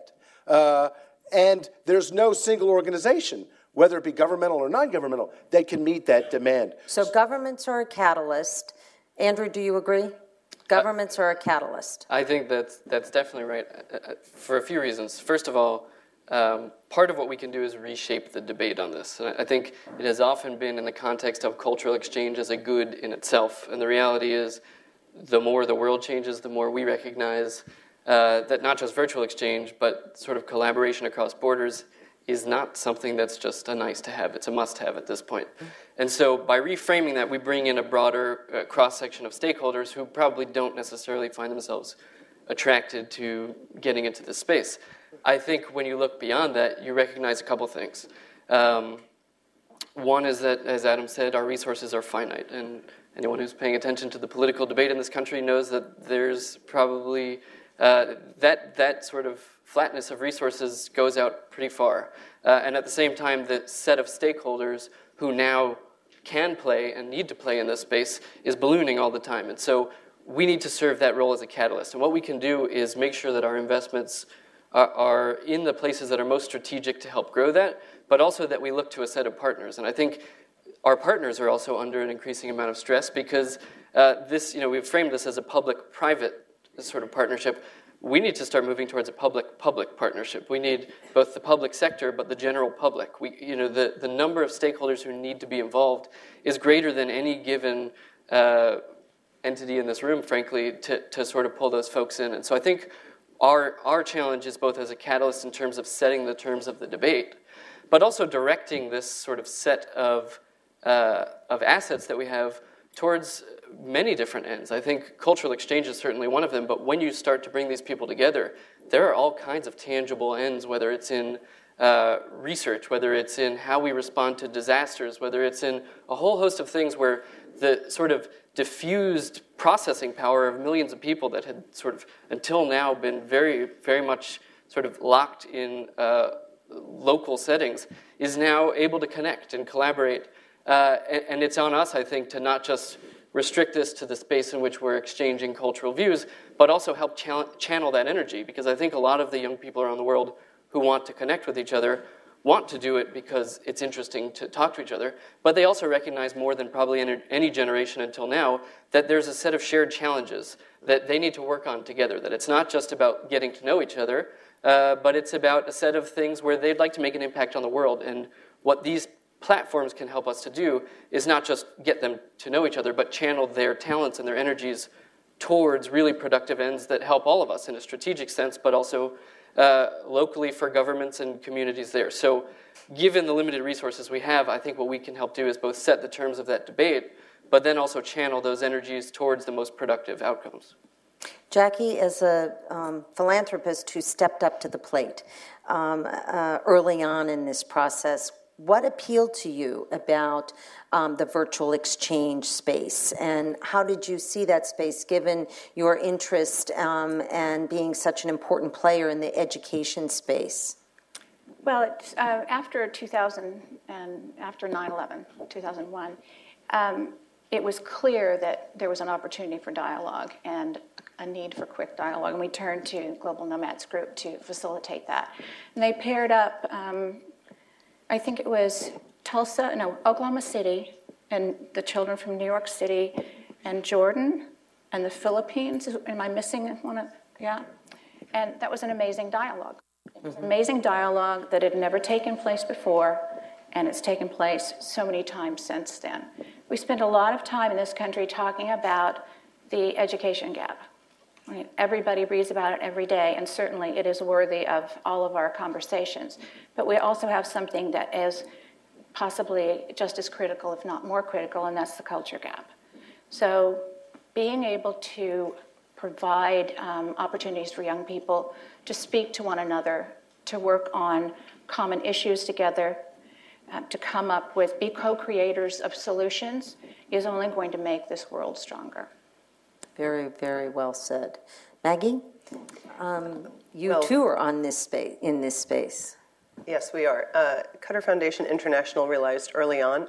And there's no single organization, whether it be governmental or non-governmental, that can meet that demand. So governments are a catalyst. Andrew, do you agree? Governments are a catalyst. I think that's definitely right for a few reasons. First of all, part of what we can do is reshape the debate on this. And I think it has often been in the context of cultural exchange as a good in itself. And the reality is, the more the world changes, the more we recognize that not just virtual exchange, but sort of collaboration across borders is not something that's just a nice to have. It's a must have at this point. And so by reframing that, we bring in a broader cross-section of stakeholders who probably don't necessarily find themselves attracted to getting into this space. I think when you look beyond that, you recognize a couple things. One is that, as Adam said, our resources are finite. And anyone who's paying attention to the political debate in this country knows that there's probably that sort of flatness of resources goes out pretty far. And at the same time, the set of stakeholders who now can play and need to play in this space is ballooning all the time. And so we need to serve that role as a catalyst. And what we can do is make sure that our investments are in the places that are most strategic to help grow that, but also that we look to a set of partners. And I think our partners are also under an increasing amount of stress because we've framed this as a public-private sort of partnership. We need to start moving towards a public-public partnership. We need both the public sector, but the general public. The number of stakeholders who need to be involved is greater than any given entity in this room, frankly, to sort of pull those folks in. And so I think our challenge is both as a catalyst in terms of setting the terms of the debate, but also directing this sort of set of assets that we have towards many different ends. I think cultural exchange is certainly one of them, but when you start to bring these people together, there are all kinds of tangible ends, whether it's in research, whether it's in how we respond to disasters, whether it's in a whole host of things where the sort of diffused processing power of millions of people that had sort of until now been very, very much sort of locked in local settings is now able to connect and collaborate. And it's on us, I think, to not just restrict this to the space in which we're exchanging cultural views, but also help channel that energy. Because I think a lot of the young people around the world who want to connect with each other want to do it because it's interesting to talk to each other, but they also recognize more than probably any generation until now that there's a set of shared challenges that they need to work on together, that it's not just about getting to know each other, but it's about a set of things where they'd like to make an impact on the world. And what these platforms can help us to do is not just get them to know each other, but channel their talents and their energies towards really productive ends that help all of us in a strategic sense, but also locally for governments and communities there. So given the limited resources we have, I think what we can help do is both set the terms of that debate, but then also channel those energies towards the most productive outcomes. Jackie, as a philanthropist who stepped up to the plate early on in this process, what appealed to you about the virtual exchange space, and how did you see that space given your interest and being such an important player in the education space? Well, after 2000 and after 9/11, 2001, it was clear that there was an opportunity for dialogue and a need for quick dialogue, and we turned to Global Nomads Group to facilitate that. And they paired up, I think it was Oklahoma City, and the children from New York City, and Jordan, and the Philippines. Am I missing one? Yeah. And that was an amazing dialogue. It was an amazing dialogue that had never taken place before, and it's taken place so many times since then. We spent a lot of time in this country talking about the education gap. I mean, everybody reads about it every day, and certainly it is worthy of all of our conversations. But we also have something that is possibly just as critical, if not more critical, and that's the culture gap. So being able to provide opportunities for young people to speak to one another, to work on common issues together, to come up with, be co-creators of solutions, is only going to make this world stronger. Very, very well said. Maggie, you too are on this space, in this space. Yes, we are. Cutter Foundation International realized early on,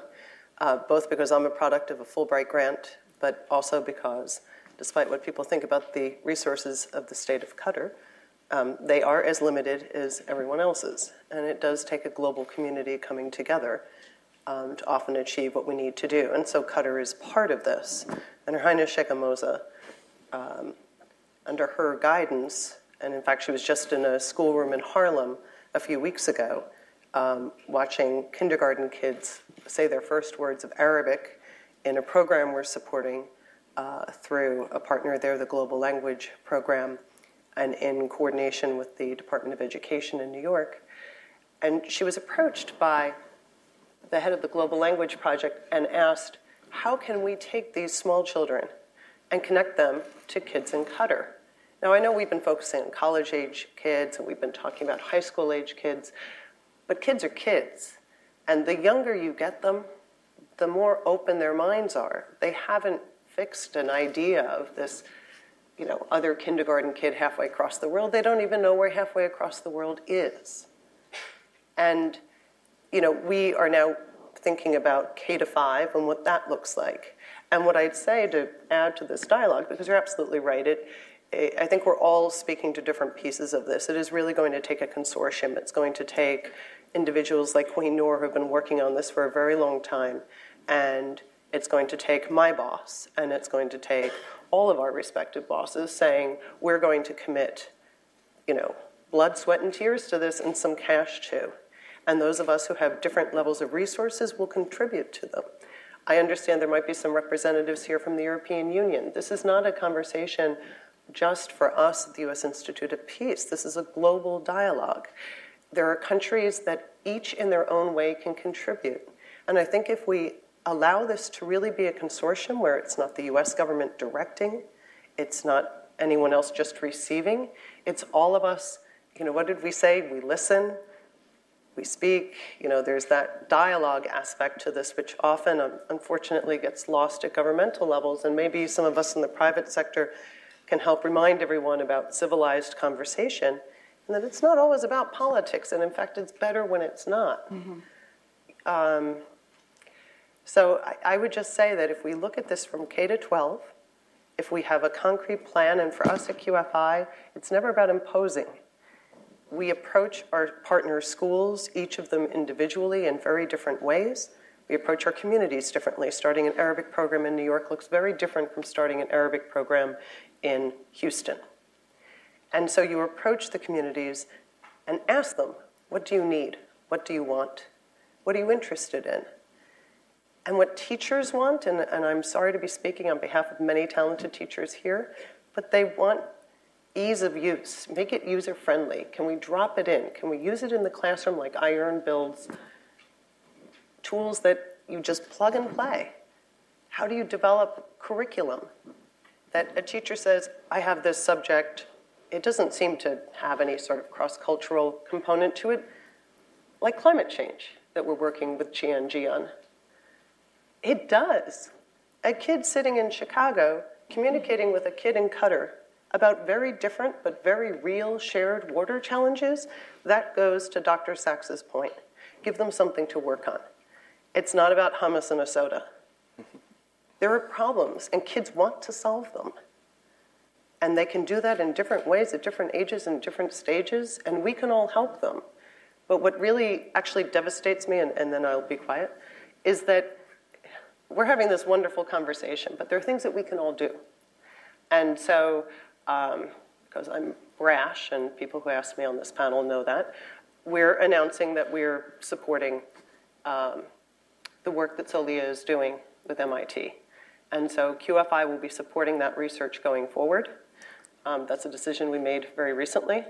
both because I'm a product of a Fulbright grant, but also because, despite what people think about the resources of the state of Qatar, they are as limited as everyone else's. And it does take a global community coming together to often achieve what we need to do. And so Qatar is part of this. And Her Highness Sheikh Moza under her guidance, and in fact she was just in a schoolroom in Harlem a few weeks ago, watching kindergarten kids say their first words of Arabic in a program we're supporting through a partner there, the Global Language Program, and in coordination with the Department of Education in New York. And she was approached by the head of the Global Language Project and asked, how can we take these small children and connect them to kids in Qatar? Now, I know we've been focusing on college-age kids, and we've been talking about high school-age kids, but kids are kids. And the younger you get them, the more open their minds are. They haven't fixed an idea of this, other kindergarten kid halfway across the world. They don't even know where halfway across the world is. And, we are now thinking about K-5 and what that looks like. And what I'd say to add to this dialogue, because you're absolutely right, I think we're all speaking to different pieces of this. It is really going to take a consortium. It's going to take individuals like Queen Noor who have been working on this for a very long time. And it's going to take my boss, and it's going to take all of our respective bosses saying, we're going to commit, blood, sweat, and tears to this, and some cash too. And those of us who have different levels of resources will contribute to them. I understand there might be some representatives here from the European Union. This is not a conversation just for us at the U.S. Institute of Peace. This is a global dialogue. There are countries that each in their own way can contribute. And I think if we allow this to really be a consortium where it's not the U.S. government directing, it's not anyone else just receiving, it's all of us, what did we say? We listen, we speak, there's that dialogue aspect to this, which often, unfortunately, gets lost at governmental levels, and maybe some of us in the private sector can help remind everyone about civilized conversation, and that it's not always about politics, and in fact, it's better when it's not. Mm-hmm. So I would just say that if we look at this from K to 12, if we have a concrete plan, and for us at QFI, it's never about imposing. We approach our partner schools, each of them individually in very different ways. We approach our communities differently. Starting an Arabic program in New York looks very different from starting an Arabic program in Houston. And so you approach the communities and ask them, what do you need? What do you want? What are you interested in? And what teachers want, and I'm sorry to be speaking on behalf of many talented teachers here, but they want ease of use. Make it user-friendly. Can we drop it in? Can we use it in the classroom like iEarn builds tools that you just plug and play? How do you develop curriculum that a teacher says, I have this subject, it doesn't seem to have any sort of cross-cultural component to it, like climate change that we're working with GNG on. It does. A kid sitting in Chicago communicating with a kid in Qatar about very different but very real shared water challenges, that goes to Dr. Sachs's point. Give them something to work on. It's not about hummus and a soda. There are problems, and kids want to solve them. And they can do that in different ways at different ages and different stages, and we can all help them. But what really actually devastates me, and then I'll be quiet, is that we're having this wonderful conversation, but there are things that we can all do. And so, because I'm brash, and people who ask me on this panel know that, we're announcing that we're supporting the work that Solia is doing with MIT. And so QFI will be supporting that research going forward. That's a decision we made very recently.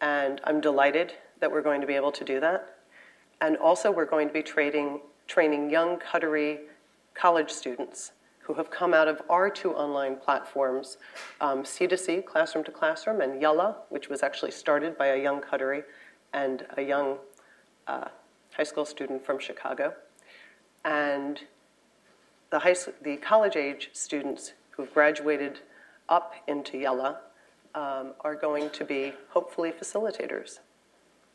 And I'm delighted that we're going to be able to do that. And also we're going to be training young Qatari college students who have come out of our two online platforms, C2C, Classroom to Classroom, and Yalla, which was actually started by a young Qatari and a young high school student from Chicago. And the college-age students who've graduated up into Yalla are going to be, hopefully, facilitators.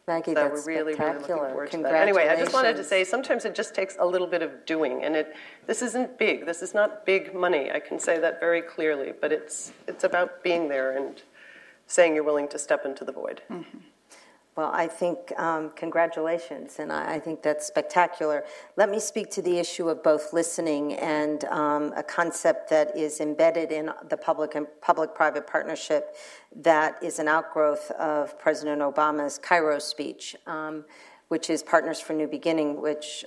Maggie, so that's we're really looking spectacular. forward to that. Anyway, I just wanted to say sometimes it just takes a little bit of doing, and this isn't big. This is not big money. I can say that very clearly, but it's about being there and saying you're willing to step into the void. Mm-hmm. Well, I think congratulations, and I think that's spectacular. Let me speak to the issue of both listening and a concept that is embedded in the public-private partnership that is an outgrowth of President Obama's Cairo speech, which is Partners for New Beginning, which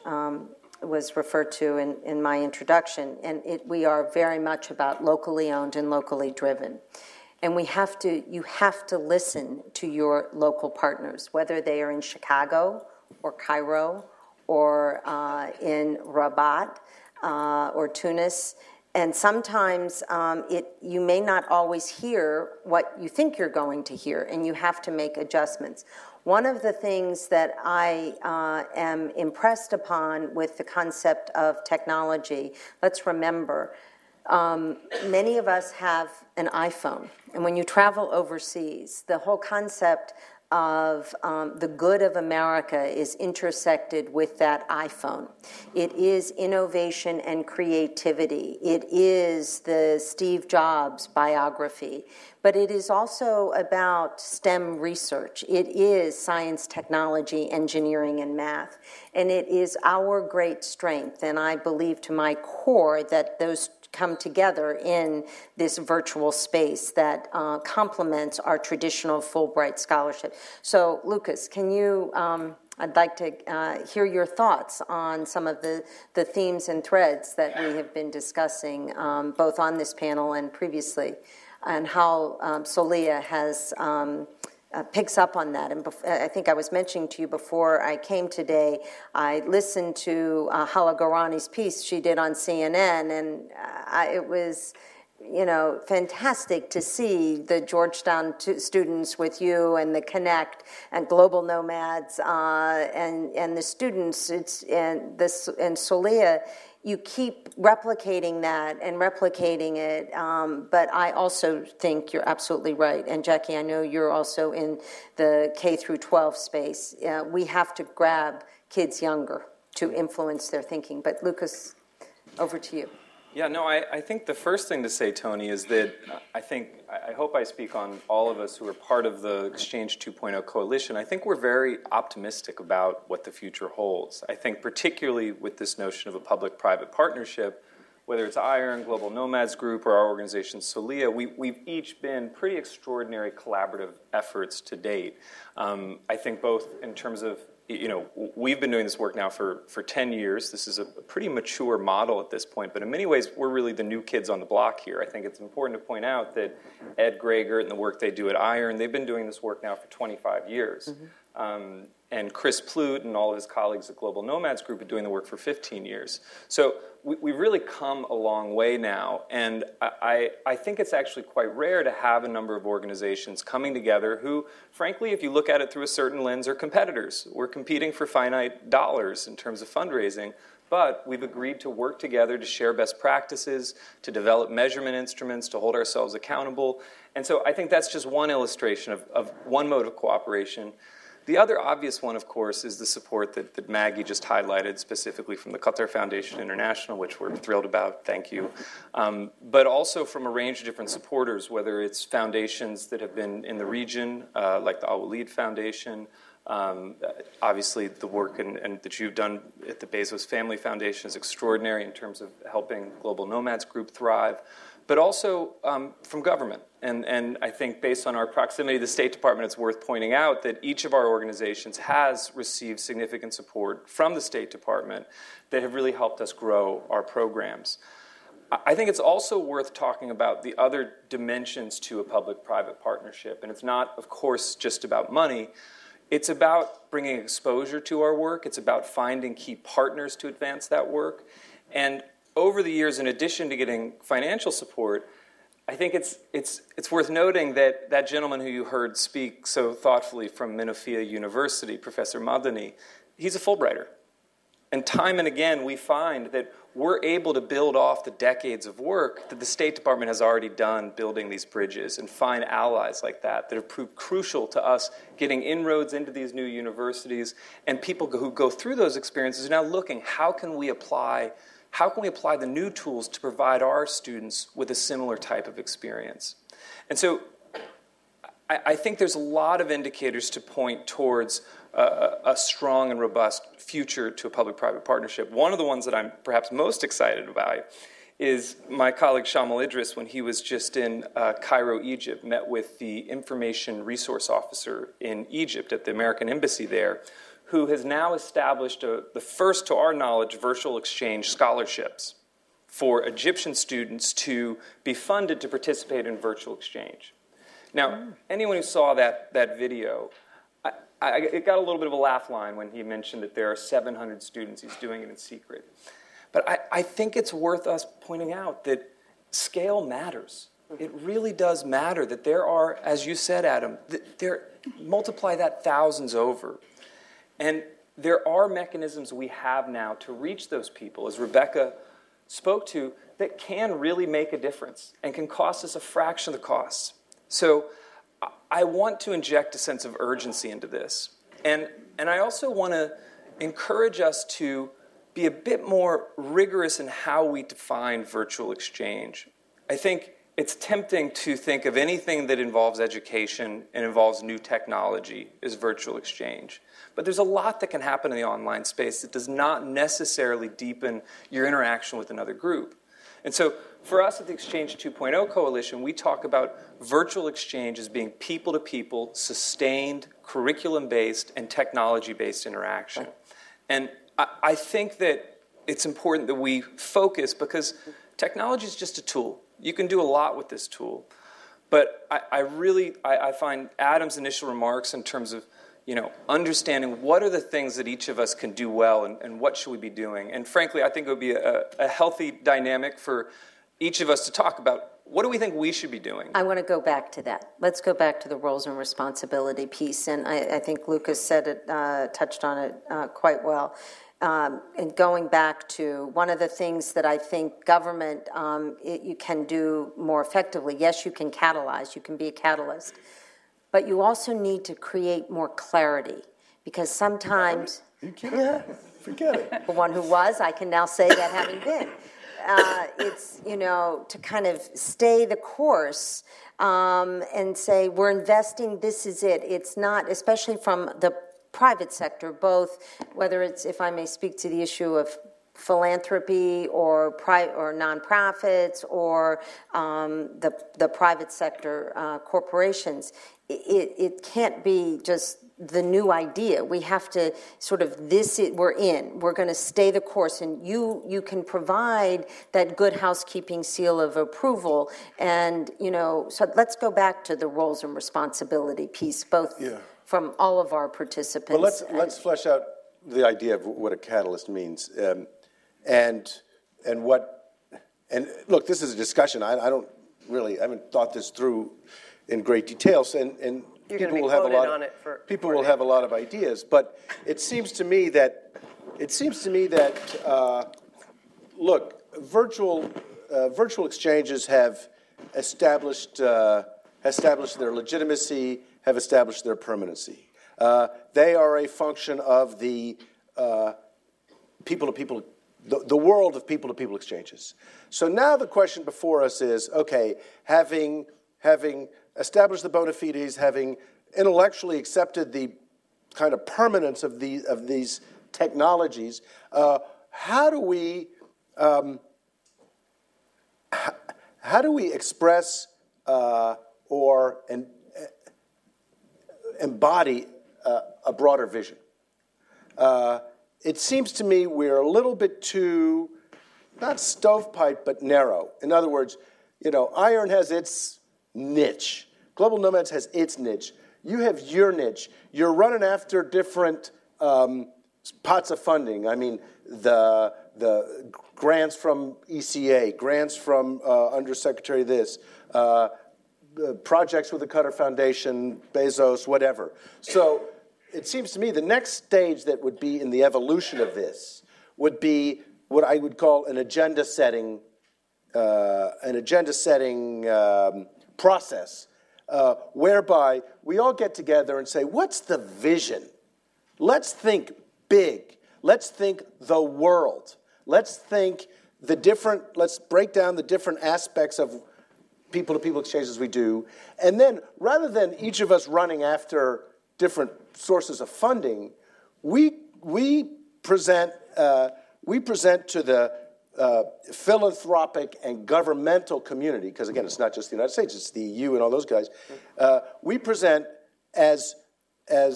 was referred to in my introduction. And we are very much about locally owned and locally driven. And you have to listen to your local partners, whether they are in Chicago or Cairo or in Rabat or Tunis. And sometimes you may not always hear what you think you're going to hear, and you have to make adjustments. One of the things that I am impressed upon with the concept of technology, let's remember, many of us have an iPhone. And when you travel overseas, the whole concept of the good of America is intersected with that iPhone. It is innovation and creativity. It is the Steve Jobs biography. But it is also about STEM research. It is science, technology, engineering, and math. And it is our great strength, and I believe to my core that those come together in this virtual space that complements our traditional Fulbright scholarship. So, Lucas, can you, I'd like to hear your thoughts on some of the themes and threads that we have been discussing, both on this panel and previously, and how Solia has picks up on that. And I think I was mentioning to you before I came today, I listened to Hala Garani's piece she did on CNN, and it was, fantastic to see the Georgetown students with you and the Connect and Global Nomads and the students. And Solia. You keep replicating that and replicating it, but I also think you're absolutely right. And Jackie, I know you're also in the K through 12 space. We have to grab kids younger to influence their thinking. But Lucas, over to you. Yeah, no, I think the first thing to say, Tony, is that I hope I speak on all of us who are part of the Exchange 2.0 coalition. I think we're very optimistic about what the future holds. I think particularly with this notion of a public-private partnership, whether it's IRN, Global Nomads Group, or our organization Solia, we've each been pretty extraordinary collaborative efforts to date. I think both in terms of we've been doing this work now for 10 years. This is a pretty mature model at this point, but in many ways, we're really the new kids on the block here. I think it's important to point out that Ed Greger and the work they do at IRN, they've been doing this work now for 25 years. Mm-hmm. And Chris Plute and all of his colleagues at Global Nomads Group are doing the work for 15 years. So we've really come a long way now, and I think it's actually quite rare to have a number of organizations coming together who, frankly, if you look at it through a certain lens, are competitors. We're competing for finite dollars in terms of fundraising, but we've agreed to work together to share best practices, to develop measurement instruments, to hold ourselves accountable. And so I think that's just one illustration of one mode of cooperation. The other obvious one, of course, is the support that Maggie just highlighted, specifically from the Qatar Foundation International, which we're thrilled about, thank you. But also from a range of different supporters, whether it's foundations that have been in the region, like the Al Walid Foundation, obviously the work and that you've done at the Bezos Family Foundation is extraordinary in terms of helping Global Nomads Group thrive, but also from government. And I think based on our proximity to the State Department, it's worth pointing out that each of our organizations has received significant support from the State Department that have really helped us grow our programs. I think it's also worth talking about the other dimensions to a public-private partnership. And it's not, of course, just about money. It's about bringing exposure to our work. It's about finding key partners to advance that work. And over the years, in addition to getting financial support, I think it's worth noting that that gentleman who you heard speak so thoughtfully from Minofia University, Professor Madani, he's a Fulbrighter. And time and again, we find that we're able to build off the decades of work that the State Department has already done building these bridges and find allies like that have proved crucial to us getting inroads into these new universities. And people who go through those experiences are now looking, how can we apply the new tools to provide our students with a similar type of experience? And so I think there's a lot of indicators to point towards a strong and robust future to a public-private partnership. One of the ones that I'm perhaps most excited about is my colleague Shamal Idris, when he was just in Cairo, Egypt, met with the information resource officer in Egypt at the American embassy there, who has now established the first, to our knowledge, virtual exchange scholarships for Egyptian students to be funded to participate in virtual exchange. Now, anyone who saw that video, it got a little bit of a laugh line when he mentioned that there are 700 students. He's doing it in secret. But I think it's worth us pointing out that scale matters. It really does matter that there are, as you said, Adam, multiply that thousands over. And there are mechanisms we have now to reach those people, as Rebecca spoke to, that can really make a difference and can cost us a fraction of the costs. So I want to inject a sense of urgency into this. And I also want to encourage us to be a bit more rigorous in how we define virtual exchange. I think it's tempting to think of anything that involves education and involves new technology as virtual exchange. But there's a lot that can happen in the online space that does not necessarily deepen your interaction with another group. And so for us at the Exchange 2.0 Coalition, we talk about virtual exchange as being people-to-people, sustained, curriculum-based, and technology-based interaction. And I think that it's important that we focus, because technology is just a tool. You can do a lot with this tool. But I find Adam's initial remarks in terms of understanding what are the things that each of us can do well and what should we be doing. And frankly, I think it would be a healthy dynamic for each of us to talk about what do we think we should be doing. I want to go back to that. Let's go back to the roles and responsibility piece. And I think Lucas said it, touched on it quite well. And going back to one of the things that I think government, you can do more effectively. Yes, you can catalyze, you can be a catalyst. But you also need to create more clarity, because sometimes... You can't. Forget it. The one who was, I can now say that having been. It's, to kind of stay the course and say, we're investing, this is it. It's not, especially from the private sector, both, whether it's, if I may speak to the issue of philanthropy or nonprofits or the private sector corporations. It can't be just the new idea. We have to sort of, we're going to stay the course, and you can provide that good housekeeping seal of approval. And, so let's go back to the roles and responsibility piece, both from all of our participants. But let's flesh out the idea of what a catalyst means. And look, this is a discussion. I haven't thought this through in great details, and people will have a lot of ideas. But it seems to me that look, virtual exchanges have established their legitimacy, have established their permanency. They are a function of the people-to-people, the world of people-to-people exchanges. So now the question before us is, okay, having established the bona fides, having intellectually accepted the kind of permanence of these technologies, how do we express or embody a broader vision? It seems to me we're a little bit too, not stovepipe, but narrow. In other words, iron has its niche. Global Nomads has its niche. You have your niche. You're running after different pots of funding. I mean, the grants from ECA, grants from Undersecretary this, projects with the Qatar Foundation, Bezos, whatever. So it seems to me the next stage that would be in the evolution of this would be what I would call an agenda setting process, whereby we all get together and say, what's the vision? Let's think big. Let's think the world. Let's break down the different aspects of people-to-people exchanges we do. And then rather than each of us running after different sources of funding, we present to the philanthropic and governmental community, because again, it's not just the United States, it's the EU and all those guys. We present as a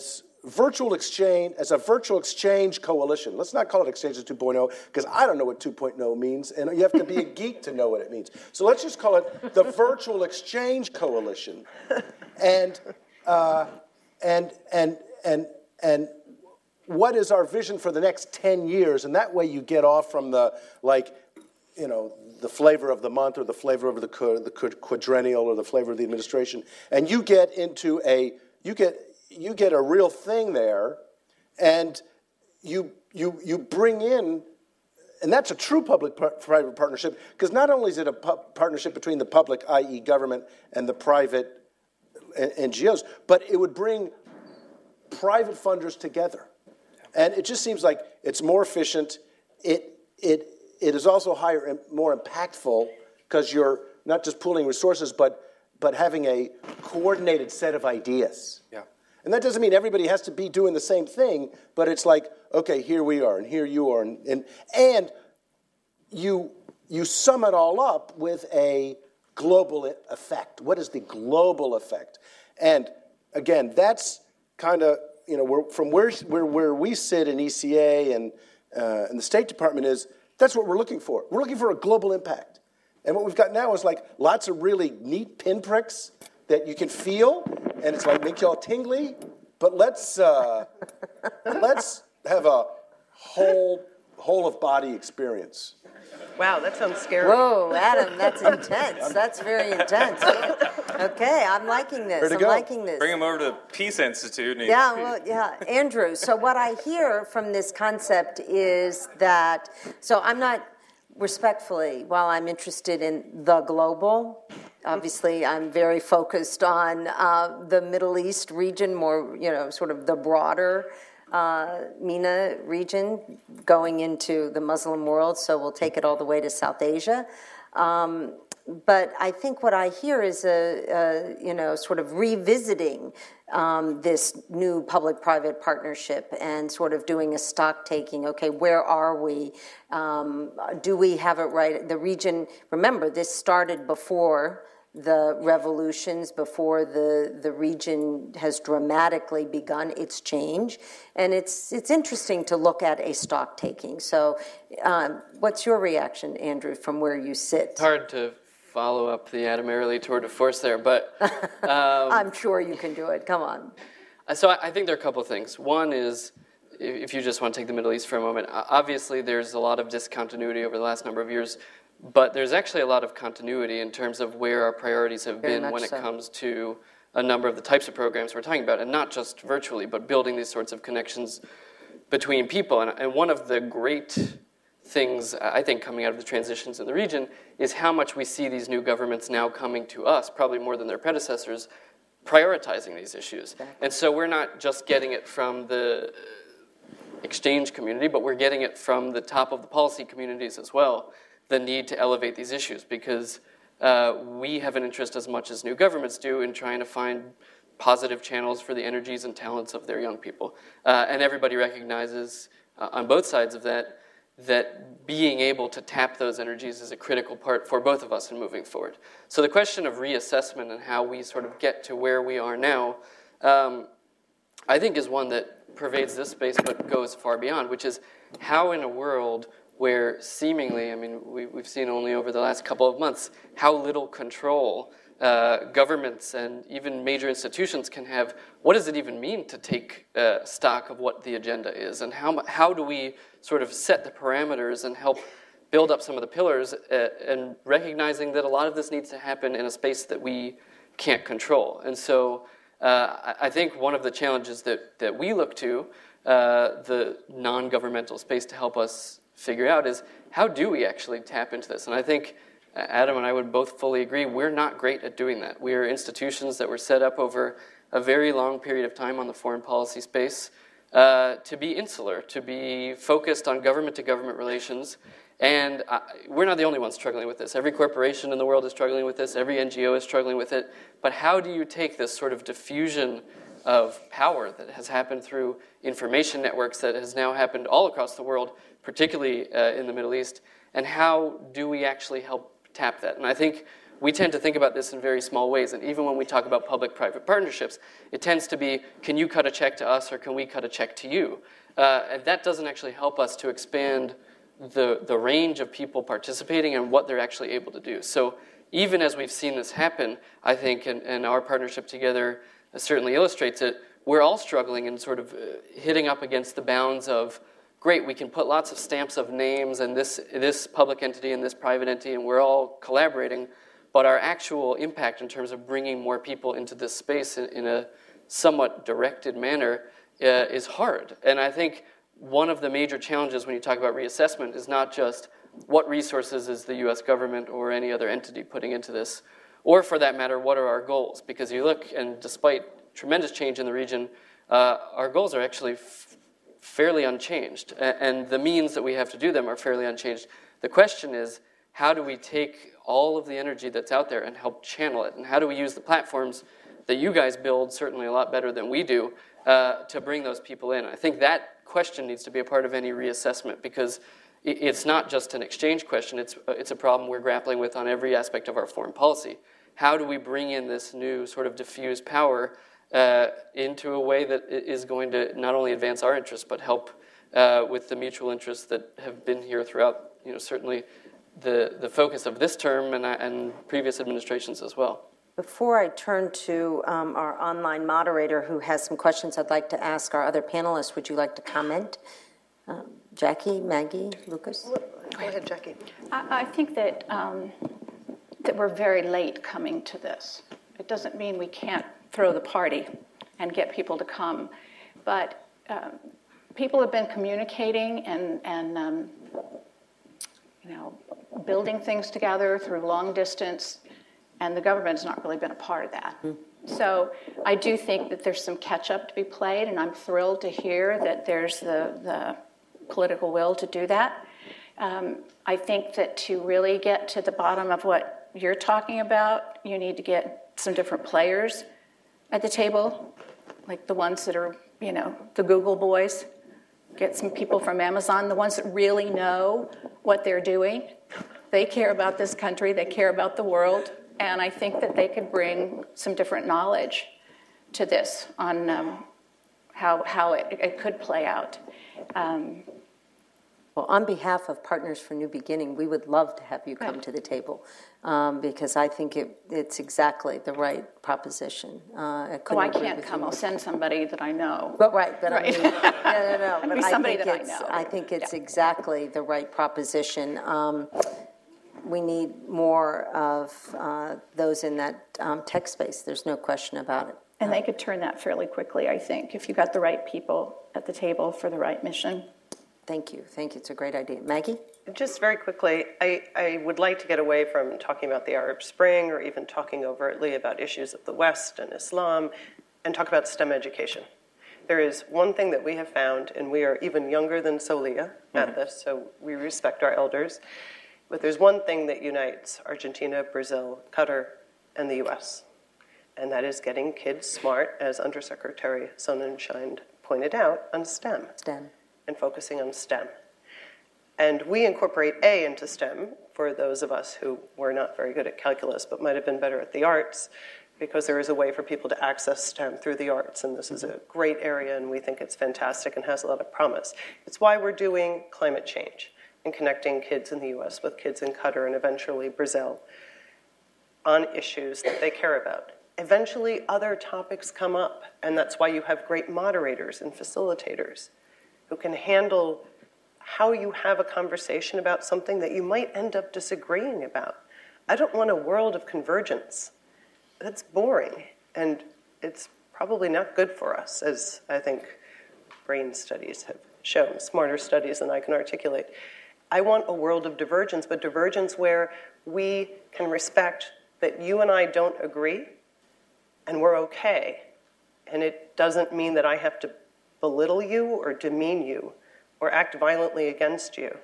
virtual exchange coalition. Let's not call it Exchanges 2.0, because I don't know what 2.0 means, and you have to be a geek to know what it means. So let's just call it the Virtual Exchange Coalition. And what is our vision for the next 10 years? And that way you get off from the, the flavor of the month or the flavor of the quadrennial or the flavor of the administration. And you get into you get a real thing there, and you bring in, and that's a true public-private partnership, because not only is it a partnership between the public, i.e. government, and the private NGOs, but it would bring private funders together. And it just seems like it's more efficient. It is also higher and more impactful, because you're not just pooling resources, but having a coordinated set of ideas. Yeah. And that doesn't mean everybody has to be doing the same thing, but it's like, okay, here we are, and here you are, and you sum it all up with a global effect. What is the global effect? And again, that's kind of, from where we sit in ECA and the State Department that's what we're looking for. We're looking for a global impact. And what we've got now is like lots of really neat pinpricks that you can feel, and it's like make you all tingly. But let's have a whole of body experience. Wow, that sounds scary. Whoa, Adam, that's intense. That's very intense. Okay, I'm liking this. I'm liking this. Bring him over to the Peace Institute. Andrew, so what I hear from this concept is that, so I'm not, respectfully, while I'm interested in the global, obviously I'm very focused on the Middle East region, more, sort of the broader MENA region going into the Muslim world, so we'll take it all the way to South Asia. But I think what I hear is sort of revisiting this new public-private partnership and sort of doing a stock taking. Okay, where are we? Do we have it right? The region, remember, this started before the revolutions, before the region has dramatically begun its change. And it's interesting to look at a stock taking. So what's your reaction, Andrew, from where you sit? It's hard to follow up the Adam Early tour de force there, but... I'm sure you can do it. Come on. So I think there are a couple of things. One is, if you just want to take the Middle East for a moment, obviously there's a lot of discontinuity over the last number of years, but there's actually a lot of continuity in terms of where our priorities have been when it comes to a number of the types of programs we're talking about, and not just virtually, but building these sorts of connections between people. And one of the great things, I think, coming out of the transitions in the region is how much we see these new governments now coming to us, probably more than their predecessors, prioritizing these issues. And so we're not just getting it from the exchange community, but we're getting it from the top of the policy communities as well, the need to elevate these issues, because we have an interest as much as new governments do in trying to find positive channels for the energies and talents of their young people. And everybody recognizes on both sides of that being able to tap those energies is a critical part for both of us in moving forward. So the question of reassessment and how we sort of get to where we are now, I think is one that pervades this space but goes far beyond, which is how in a world where seemingly, I mean, we've seen only over the last couple of months how little control governments and even major institutions can have. What does it even mean to take stock of what the agenda is, and how do we sort of set the parameters and help build up some of the pillars, and recognizing that a lot of this needs to happen in a space that we can't control. And so I think one of the challenges that we look to, the non-governmental space to help us figure out, is how do we actually tap into this? And I think Adam and I would both fully agree we're not great at doing that. We are institutions that were set up over a very long period of time on the foreign policy space to be insular, to be focused on government-to-government relations, And we're not the only ones struggling with this. Every corporation in the world is struggling with this. Every NGO is struggling with it. But how do you take this sort of diffusion of power that has happened through information networks that has now happened all across the world, particularly in the Middle East, and how do we actually help tap that? And I think we tend to think about this in very small ways. And even when we talk about public-private partnerships, it tends to be, can you cut a check to us or can we cut a check to you? And that doesn't actually help us to expand the range of people participating and what they're actually able to do. So even as we've seen this happen, I think, and our partnership together certainly illustrates it, we're all struggling and sort of hitting up against the bounds of, great, we can put lots of stamps of names and this public entity and this private entity, and we're all collaborating, but our actual impact in terms of bringing more people into this space in a somewhat directed manner is hard. And I think one of the major challenges when you talk about reassessment is not just what resources is the US government or any other entity putting into this, or for that matter, what are our goals? Because you look, and despite tremendous change in the region, our goals are actually fairly unchanged, and the means that we have to do them are fairly unchanged. The question is, how do we take all of the energy that's out there and help channel it? And how do we use the platforms that you guys build, certainly a lot better than we do, to bring those people in? I think that question needs to be a part of any reassessment, because it's not just an exchange question, it's a problem we're grappling with on every aspect of our foreign policy. How do we bring in this new sort of diffused power into a way that is going to not only advance our interests, but help with the mutual interests that have been here throughout, certainly the focus of this term and previous administrations as well. Before I turn to our online moderator who has some questions I'd like to ask our other panelists, would you like to comment? Jackie, Maggie, Lucas? Go ahead, Jackie. I think that that we're very late coming to this. It doesn't mean we can't throw the party and get people to come, but people have been communicating and building things together through long distance, and the government's not really been a part of that. So I do think that there's some catch-up to be played, and I'm thrilled to hear that there's the political will to do that. I think that to really get to the bottom of what you're talking about, you need to get some different players at the table, like the ones that are, the Google boys. Get some people from Amazon, the ones that really know what they're doing. They care about this country, they care about the world, and I think that they could bring some different knowledge to this on how it could play out. Well, on behalf of Partners for New Beginning, we would love to have you come to the table because I think it's exactly the right proposition. I can't come. I'll send somebody that I know. But right. No. But somebody that I know. I think it's exactly the right proposition. We need more of those in that tech space. There's no question about it. And they could turn that fairly quickly, I think, if you got the right people at the table for the right mission. Thank you. It's a great idea. Maggie? Just very quickly, I would like to get away from talking about the Arab Spring or even talking overtly about issues of the West and Islam and talk about STEM education. There is one thing that we have found, and we are even younger than Solia at this, so we respect our elders, but there's one thing that unites Argentina, Brazil, Qatar, and the U.S., and that is getting kids smart, as Undersecretary Sonnenschein pointed out, on STEM. And focusing on STEM. And we incorporate A into STEM for those of us who were not very good at calculus but might have been better at the arts, because there is a way for people to access STEM through the arts, and this is a great area, and we think it's fantastic and has a lot of promise. It's why we're doing climate change and connecting kids in the U.S. with kids in Qatar and eventually Brazil on issues that they care about. Eventually, other topics come up, and that's why you have great moderators and facilitators who can handle how you have a conversation about something that you might end up disagreeing about. I don't want a world of convergence. That's boring, and it's probably not good for us, as I think brain studies have shown, smarter studies than I can articulate. I want a world of divergence, but divergence where we can respect that you and I don't agree, and we're okay. And it doesn't mean that I have to belittle you or demean you or act violently against you.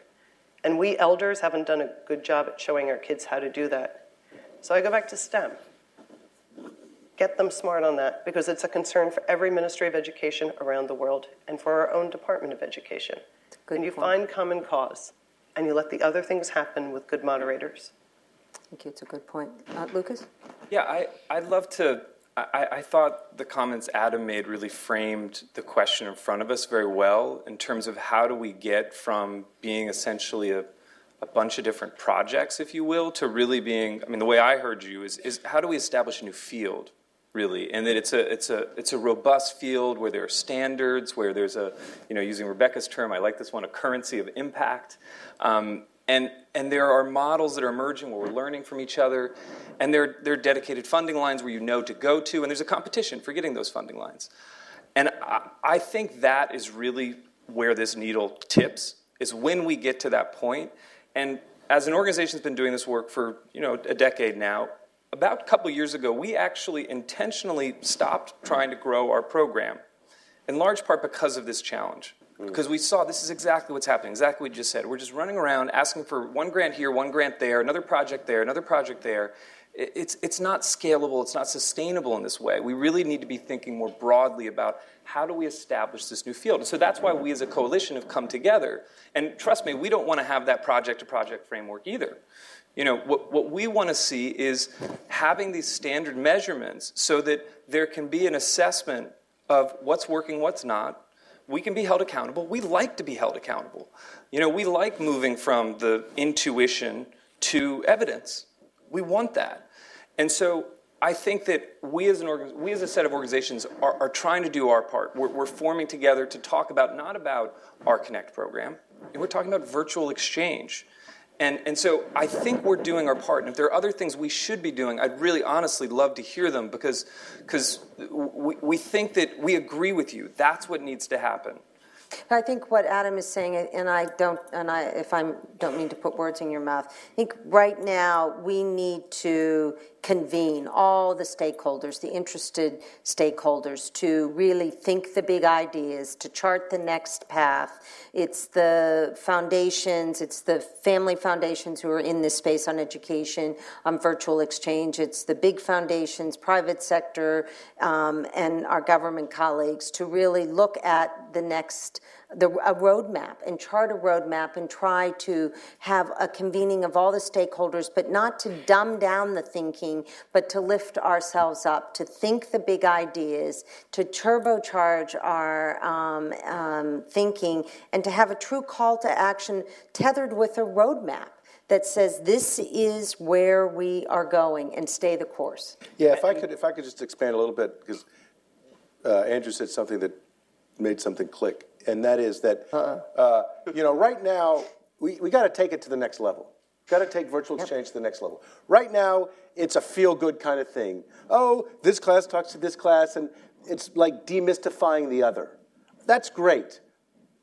And we elders haven't done a good job at showing our kids how to do that. So I go back to STEM. Get them smart on that, because it's a concern for every Ministry of Education around the world and for our own Department of Education. And you find common cause, and you let the other things happen with good moderators. Thank you. It's a good point. Lucas? Yeah, I'd love to. I thought the comments Adam made really framed the question in front of us very well in terms of how do we get from being essentially a bunch of different projects, if you will, to really being, I mean, the way I heard you is how do we establish a new field, really, and that it's a robust field where there are standards, where there's a, using Rebecca's term, I like this one, a currency of impact, and there are models that are emerging where we're learning from each other, and there are dedicated funding lines where you know to go to, and there's a competition for getting those funding lines. And I think that is really where this needle tips, is when we get to that point. And as an organization that's been doing this work for a decade now, about a couple years ago, we actually intentionally stopped trying to grow our program, in large part because of this challenge. Because we saw this is exactly what's happening, exactly what you just said. We're just running around asking for one grant here, one grant there, another project there, another project there. It's not scalable, it's not sustainable in this way. We really need to be thinking more broadly about how do we establish this new field. And so that's why we as a coalition have come together. And trust me, we don't want to have that project-to-project framework either. What we want to see is having these standard measurements so that there can be an assessment of what's working, what's not. We can be held accountable. We like to be held accountable. We like moving from the intuition to evidence. We want that. And so I think that we as a set of organizations are trying to do our part. We're forming together to talk about, not about our Connect program, and we're talking about virtual exchange. And so I think we're doing our part. And if there are other things we should be doing, I'd really honestly love to hear them, because we think that we agree with you. That's what needs to happen. I think what Adam is saying, and I don't mean to put words in your mouth, I think right now we need to convene all the stakeholders, the interested stakeholders, to really think the big ideas, to chart the next path. It's the foundations, it's the family foundations who are in this space on education, on virtual exchange. It's the big foundations, private sector, and our government colleagues to really look at the next a roadmap and chart a roadmap and try to have a convening of all the stakeholders, but not to dumb down the thinking, but to lift ourselves up, to think the big ideas, to turbocharge our thinking, and to have a true call to action tethered with a roadmap that says this is where we are going, and stay the course. Yeah, if I could just expand a little bit, because Andrew said something that made something click. And that is that, right now, we got to take it to the next level. Got to take virtual exchange to the next level. Right now, it's a feel-good kind of thing. Oh, this class talks to this class, and it's like demystifying the other. That's great.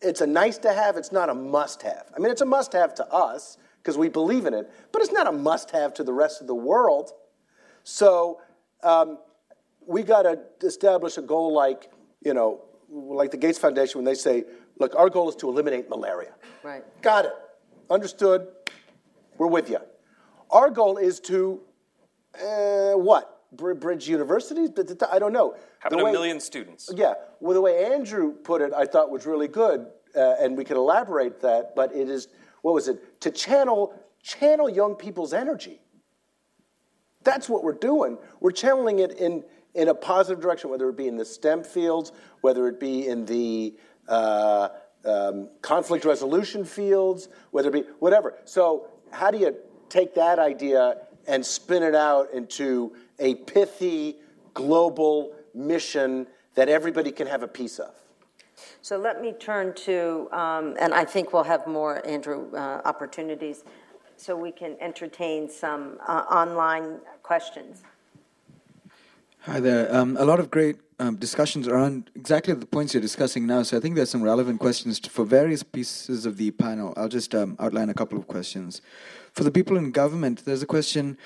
It's a nice-to-have. It's not a must-have. I mean, it's a must-have to us, because we believe in it, but it's not a must-have to the rest of the world. So we got to establish a goal like the Gates Foundation, when they say, look, our goal is to eliminate malaria. Right. Got it. Understood. We're with you. Our goal is to, bridge universities? I don't know. Having 1 million students. Yeah. Well, the way Andrew put it, I thought was really good, and we could elaborate that, but it is, to channel young people's energy. That's what we're doing. We're channeling it in a positive direction, whether it be in the STEM fields, whether it be in the conflict resolution fields, whether it be whatever. So how do you take that idea and spin it out into a pithy global mission that everybody can have a piece of? So let me turn to, and I think we'll have more, Andrew, opportunities, so we can entertain some online questions. Hi there. A lot of great discussions around exactly the points you're discussing now. So I think there's some relevant questions for various pieces of the panel. I'll just outline a couple of questions. For the people in government, there's a question,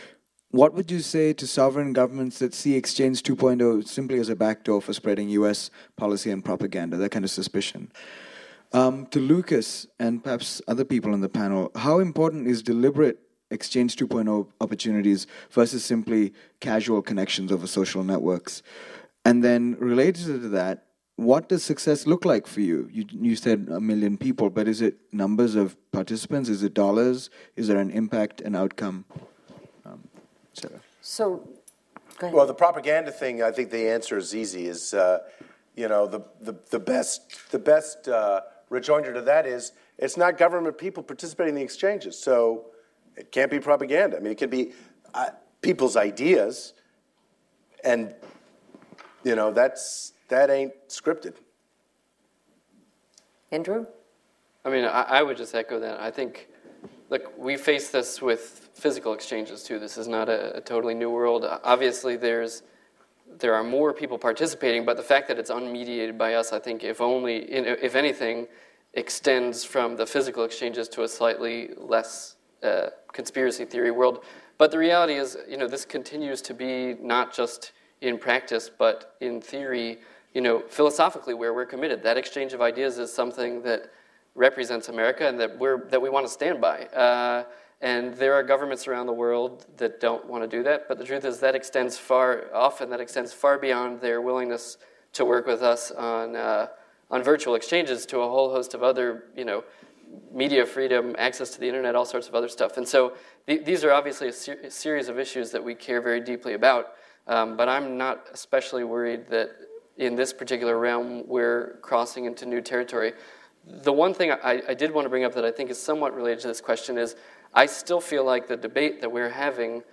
what would you say to sovereign governments that see Exchange 2.0 simply as a backdoor for spreading U.S. policy and propaganda, that kind of suspicion? To Lucas and perhaps other people on the panel, how important is deliberate Exchange 2.0 opportunities versus simply casual connections over social networks? And then related to that, what does success look like for you? You said 1 million people, but is it numbers of participants? Is it dollars? Is there an impact and outcome? Sarah. So, go ahead. Well, the propaganda thing, I think the answer is easy. Is the best rejoinder to that is it's not government people participating in the exchanges, so it can't be propaganda. I mean, it can be people's ideas, and that ain't scripted. Andrew? I mean, I would just echo that. I think, look, we face this with physical exchanges too. This is not a totally new world. Obviously, there are more people participating, but the fact that it's unmediated by us, I think, if anything, extends from the physical exchanges to a slightly less conspiracy theory world. But the reality is, this continues to be not just in practice, but in theory, philosophically, where we're committed. That exchange of ideas is something that represents America and that we want to stand by. And there are governments around the world that don't want to do that, but the truth is that extends far beyond their willingness to work with us on virtual exchanges to a whole host of other, media freedom, access to the internet, all sorts of other stuff. And so these are obviously a series of issues that we care very deeply about, but I'm not especially worried that in this particular realm we're crossing into new territory. The one thing I did want to bring up that I think is somewhat related to this question is I still feel like the debate that we're having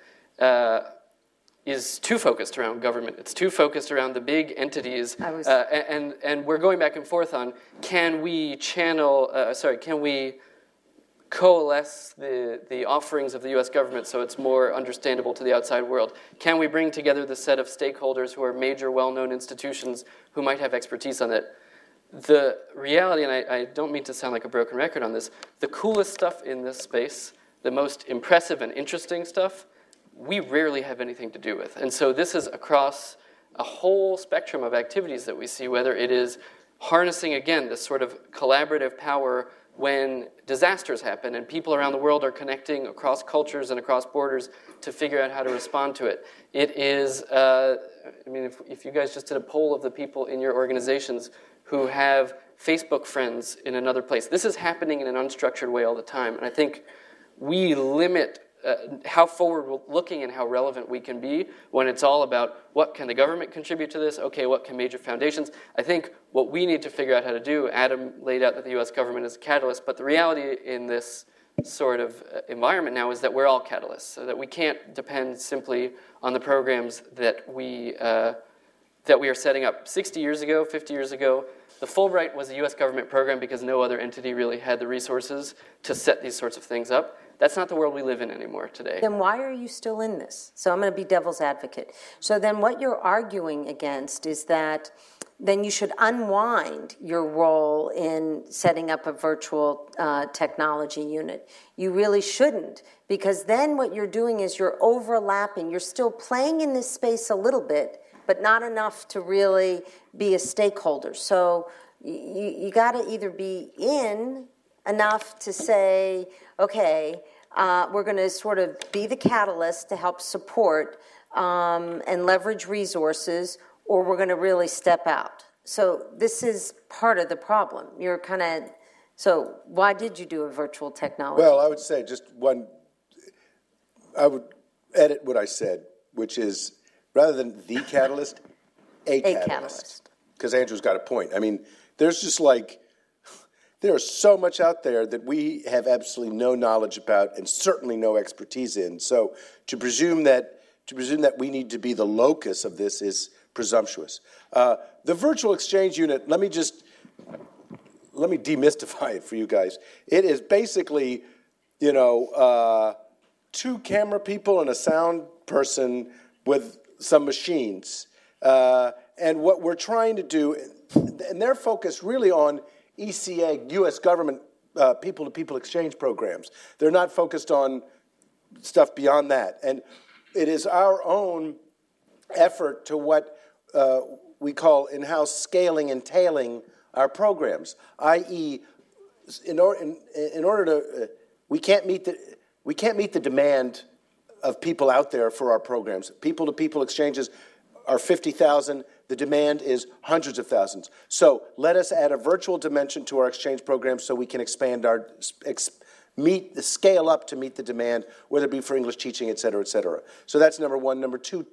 is too focused around government. It's too focused around the big entities, and we're going back and forth on can we coalesce the offerings of the U.S. government so it's more understandable to the outside world? Can we bring together the set of stakeholders who are major, well-known institutions who might have expertise on it? The reality, and I don't mean to sound like a broken record on this, the coolest stuff in this space, the most impressive and interesting stuff, we rarely have anything to do with. And so this is across a whole spectrum of activities that we see, whether it is harnessing, again, this sort of collaborative power when disasters happen and people around the world are connecting across cultures and across borders to figure out how to respond to it. It is, if you guys just did a poll of the people in your organizations who have Facebook friends in another place, this is happening in an unstructured way all the time. And I think we limit how forward-looking and how relevant we can be when it's all about what can the government contribute to this, okay, what can major foundations. I think what we need to figure out how to do, Adam laid out that the U.S. government is a catalyst, but the reality in this sort of environment now is that we're all catalysts, so that we can't depend simply on the programs that we are setting up. 60 years ago, 50 years ago, the Fulbright was a U.S. government program because no other entity really had the resources to set these sorts of things up. That's not the world we live in anymore today. Then why are you still in this? So I'm going to be devil's advocate. So then what you're arguing against is that then you should unwind your role in setting up a virtual technology unit. You really shouldn't, because then what you're doing is you're overlapping. You're still playing in this space a little bit, but not enough to really be a stakeholder. So you got to either be in enough to say, okay, we're going to sort of be the catalyst to help support and leverage resources, or we're going to really step out. So this is part of the problem. You're kind of, so why did you do a virtual technology? Well, I would say I would edit what I said, which is rather than the catalyst, a catalyst. Because Andrew's got a point. I mean, there's just there is so much out there that we have absolutely no knowledge about and certainly no expertise in. So to presume that we need to be the locus of this is presumptuous. The virtual exchange unit, let me demystify it for you guys. It is basically, 2 camera people and a sound person with some machines. And what we're trying to do, and they're focused really on ECA, U.S. government people-to-people exchange programs. They're not focused on stuff beyond that. And it is our own effort to what we call in-house scaling and tailing our programs, i.e., in order to, we can't meet the demand of people out there for our programs. People-to-people exchanges are 50,000. The demand is hundreds of thousands. So let us add a virtual dimension to our exchange programs so we can expand our scale up to meet the demand, whether it be for English teaching, et cetera, et cetera. So that's number one. Number two,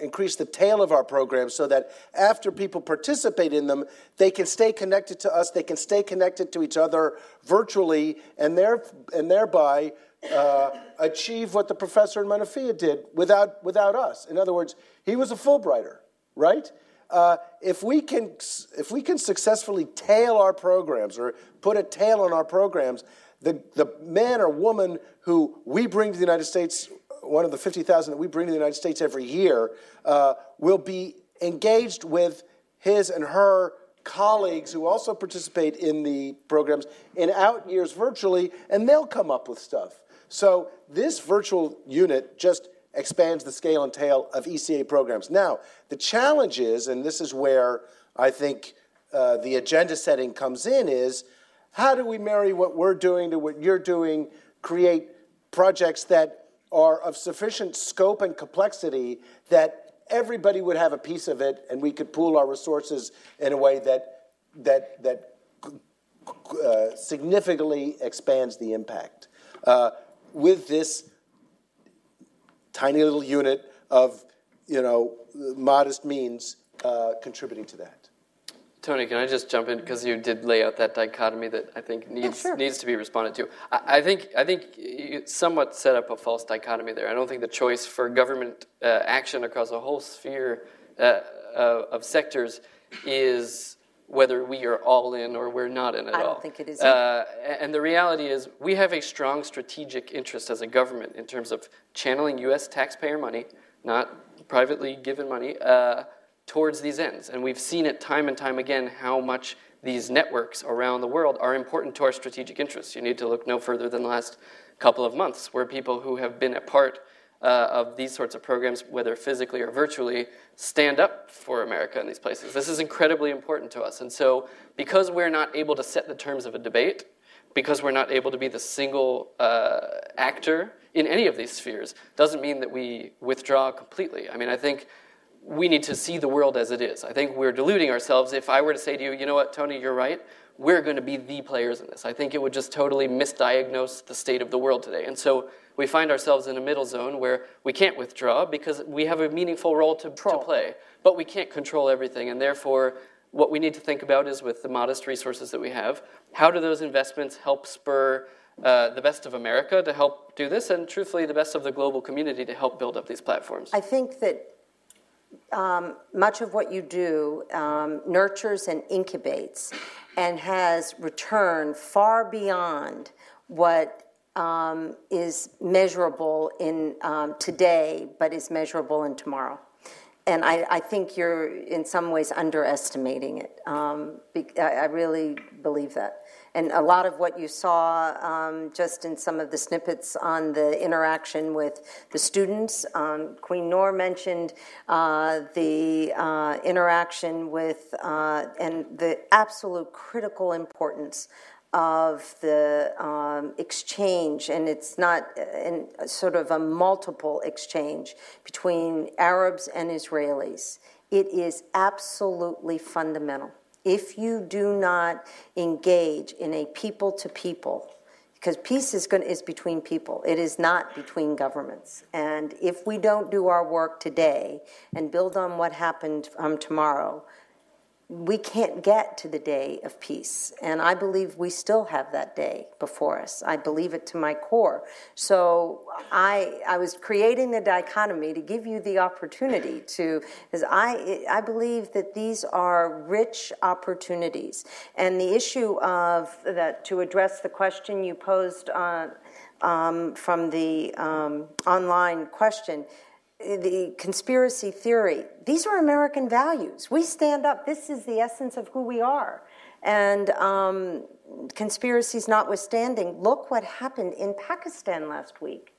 increase the tail of our programs so that after people participate in them, they can stay connected to us, they can stay connected to each other virtually, and thereby achieve what the professor in Manafia did without us. In other words, he was a Fulbrighter, right? If we can successfully tail our programs or put a tail on our programs, the man or woman who we bring to the United States, one of the 50,000 that we bring to the United States every year, will be engaged with his and her colleagues who also participate in the programs in out years virtually, and they'll come up with stuff. So this virtual unit just expands the scale and tail of ECA programs. Now, the challenge is, and this is where I think the agenda setting comes in, is how do we marry what we're doing to what you're doing, create projects that are of sufficient scope and complexity that everybody would have a piece of it, and we could pool our resources in a way that significantly expands the impact. With this tiny little unit of, modest means contributing to that. Tony, can I just jump in, because you did lay out that dichotomy that I think needs to be responded to. I think you somewhat set up a false dichotomy there. I don't think the choice for government action across a whole sphere of sectors is whether we are all in or we're not in at all. I don't think it is. And the reality is we have a strong strategic interest as a government in terms of channeling U.S. taxpayer money, not privately given money, towards these ends. And we've seen it time and time again how much these networks around the world are important to our strategic interests. You need to look no further than the last couple of months, where people who have been a part of these sorts of programs, whether physically or virtually, stand up for America in these places. This is incredibly important to us. And so because we're not able to set the terms of a debate, because we're not able to be the single actor in any of these spheres, doesn't mean that we withdraw completely. I mean, I think we need to see the world as it is. I think we're deluding ourselves. If I were to say to you, you know what, Tony, you're right, we're going to be the players in this, I think it would just totally misdiagnose the state of the world today. And so we find ourselves in a middle zone where we can't withdraw because we have a meaningful role to play, but we can't control everything. And therefore, what we need to think about is, with the modest resources that we have, how do those investments help spur the best of America to help do this, and truthfully the best of the global community to help build up these platforms? I think that much of what you do nurtures and incubates and has return far beyond what is measurable in today, but is measurable in tomorrow. And I think you're in some ways underestimating it. I really believe that. And a lot of what you saw just in some of the snippets on the interaction with the students, Queen Noor mentioned the interaction with and the absolute critical importance of the exchange, and it's not in sort of a multiple exchange between Arabs and Israelis. It is absolutely fundamental. If you do not engage in a people-to-people, because peace is between people, it is not between governments. And if we don't do our work today and build on what happened tomorrow, we can't get to the day of peace. And I believe we still have that day before us. I believe it to my core. So I was creating the dichotomy to give you the opportunity to, because I believe that these are rich opportunities. And the issue of that, to address the question you posed from the online question, the conspiracy theory, these are American values. We stand up. This is the essence of who we are. And conspiracies notwithstanding, look what happened in Pakistan last week.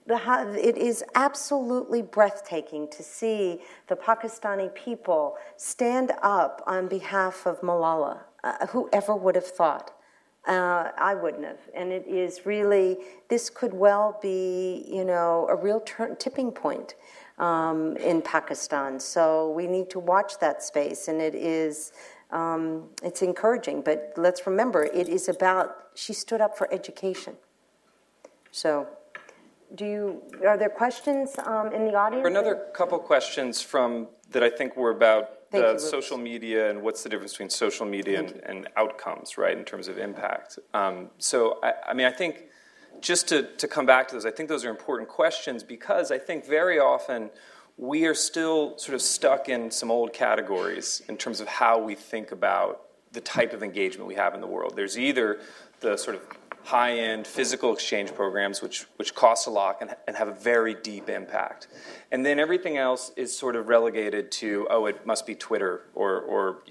it is absolutely breathtaking to see the Pakistani people stand up on behalf of Malala. Whoever would have thought? I wouldn't have. And it is really, this could well be, a real tipping point in Pakistan. So we need to watch that space, and it is, it's encouraging. But let's remember, it is about, she stood up for education. So, are there questions in the audience? Another couple questions that I think were about social media and what's the difference between social media and outcomes, right, in terms of impact. So, I think just to come back to those, I think those are important questions because I think very often we are still sort of stuck in some old categories in terms of how we think about the type of engagement we have in the world. There's either the sort of high-end physical exchange programs, which cost a lot and have a very deep impact. And then everything else is sort of relegated to, it must be Twitter or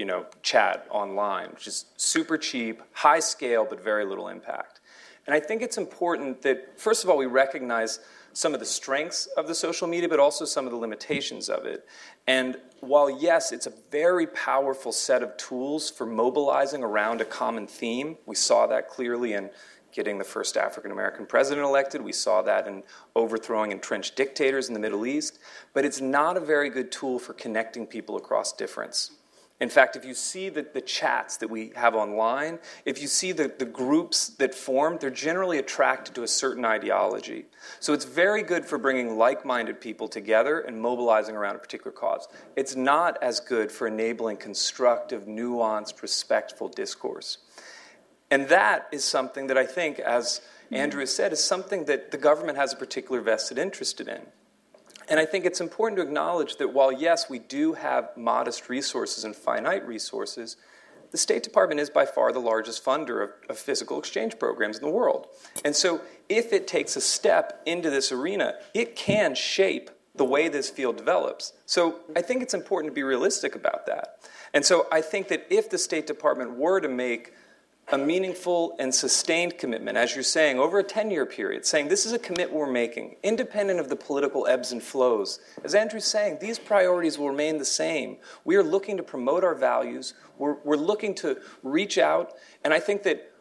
chat online, which is super cheap, high scale, but very little impact. And I think it's important that, first of all, we recognize some of the strengths of the social media, but also some of the limitations of it. And while, yes, it's a very powerful set of tools for mobilizing around a common theme, we saw that clearly in getting the first African-American president elected. We saw that in overthrowing entrenched dictators in the Middle East. But it's not a very good tool for connecting people across difference. In fact, if you see the chats that we have online, if you see the groups that form, they're generally attracted to a certain ideology. So it's very good for bringing like-minded people together and mobilizing around a particular cause. It's not as good for enabling constructive, nuanced, respectful discourse. And that is something that I think, as Andrew has said, is something that the government has a particular vested interest in. And I think it's important to acknowledge that while, yes, we do have modest resources and finite resources, the State Department is by far the largest funder of physical exchange programs in the world. And so if it takes a step into this arena, it can shape the way this field develops. So I think it's important to be realistic about that. And so I think that if the State Department were to make a meaningful and sustained commitment, as you're saying, over a 10-year period, saying this is a commitment we're making, independent of the political ebbs and flows. As Andrew's saying, these priorities will remain the same. We are looking to promote our values. We're looking to reach out. And I think that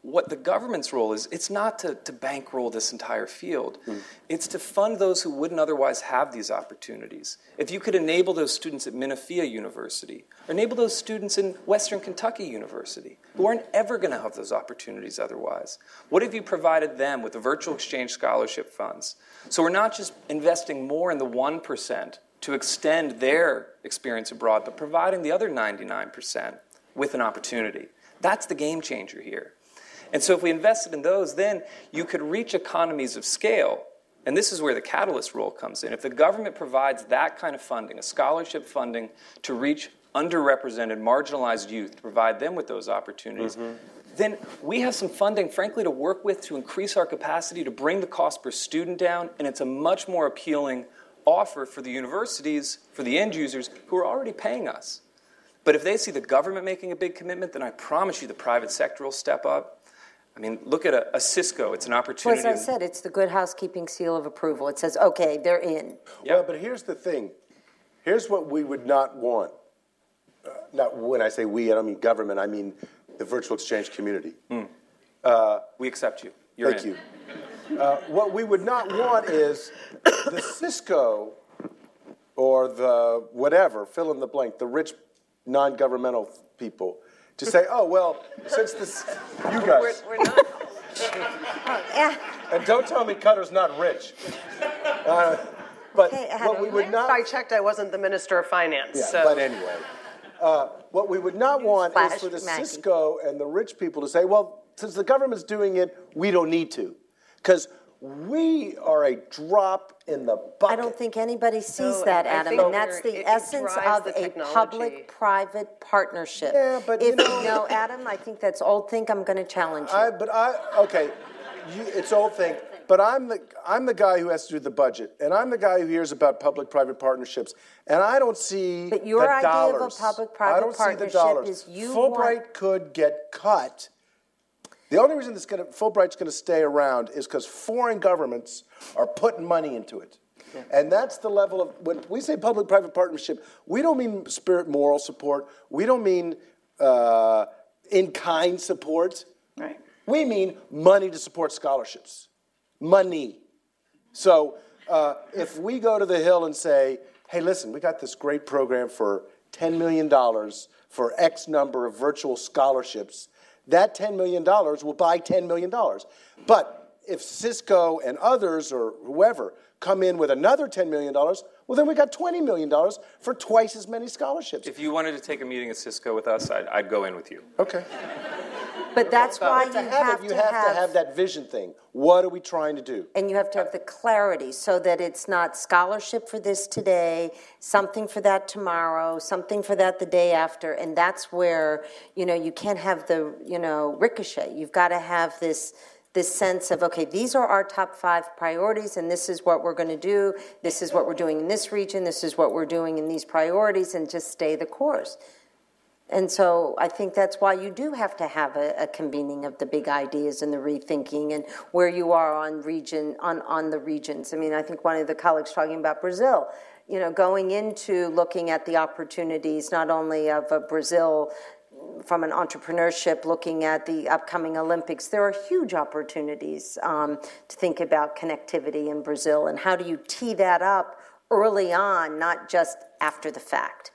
what the government's role is, it's not to bankroll this entire field. It's to fund those who wouldn't otherwise have these opportunities. If you could enable those students at Minafia University, or enable those students in Western Kentucky University, who aren't ever going to have those opportunities otherwise. What if you provided them with the virtual exchange scholarship funds? So we're not just investing more in the 1% to extend their experience abroad, but providing the other 99% with an opportunity. That's the game changer here. And so if we invested in those, then you could reach economies of scale. And this is where the catalyst role comes in. If the government provides that kind of funding, a scholarship funding to reach underrepresented, marginalized youth, to provide them with those opportunities, then we have some funding, frankly, to work with to increase our capacity to bring the cost per student down, and it's a much more appealing offer for the universities, for the end users, who are already paying us. But if they see the government making a big commitment, then I promise you the private sector will step up. I mean, look at a Cisco. It's an opportunity. Well, as I said, it's the good housekeeping seal of approval. It says, okay, they're in. Well, but here's the thing. Here's what we would not want. Not when I say we, I don't mean government. I mean the virtual exchange community. We accept you. Thank you. What we would not want is the Cisco or the whatever, fill in the blank, the rich non-governmental people, to say, oh, well, since this, you guys. We're not. And don't tell me Qatar's not rich. But what we would not. I checked, I wasn't the Minister of Finance. Yeah, so. but anyway. What we would not want is for the Cisco and the rich people to say, well, since the government's doing it, we don't need to. Because we are a drop in the bucket. I don't think anybody sees that, Adam, and that's the essence of a public-private partnership. Yeah, but if you know, Adam, I think that's old think. I'm going to challenge you. Okay, it's old think. But I'm the guy who has to do the budget, and I'm the guy who hears about public-private partnerships, and I don't see but your the dollars. Idea of a public-private partnership I don't see the dollars. Is you Fulbright could get cut The only reason Fulbright's going to stay around is because foreign governments are putting money into it. Yeah. And that's the level of, when we say public-private partnership, we don't mean spirit moral support. We don't mean in-kind support. Right. We mean money to support scholarships. Money. So if we go to the Hill and say, hey, listen, we got this great program for $10 million for X number of virtual scholarships, that $10 million will buy $10 million. But if Cisco and others or whoever come in with another $10 million, well, then we got $20 million for twice as many scholarships. If you wanted to take a meeting at Cisco with us, I'd go in with you. Okay. But that's why you have to have that vision thing. What are we trying to do? And you have to have the clarity so that it's not scholarship for this today, something for that tomorrow, something for that the day after. And that's where, you can't have the, ricochet. You've got to have this sense of, okay, these are our top 5 priorities, and this is what we're going to do. This is what we're doing in this region. This is what we're doing in these priorities, and just stay the course. And so I think that's why you do have to have a convening of the big ideas and the rethinking and where you are on the regions. I mean, I think one of the colleagues talking about Brazil, going into looking at the opportunities not only of Brazil from an entrepreneurship, looking at the upcoming Olympics, there are huge opportunities to think about connectivity in Brazil, and how do you tee that up early on, not just after the fact.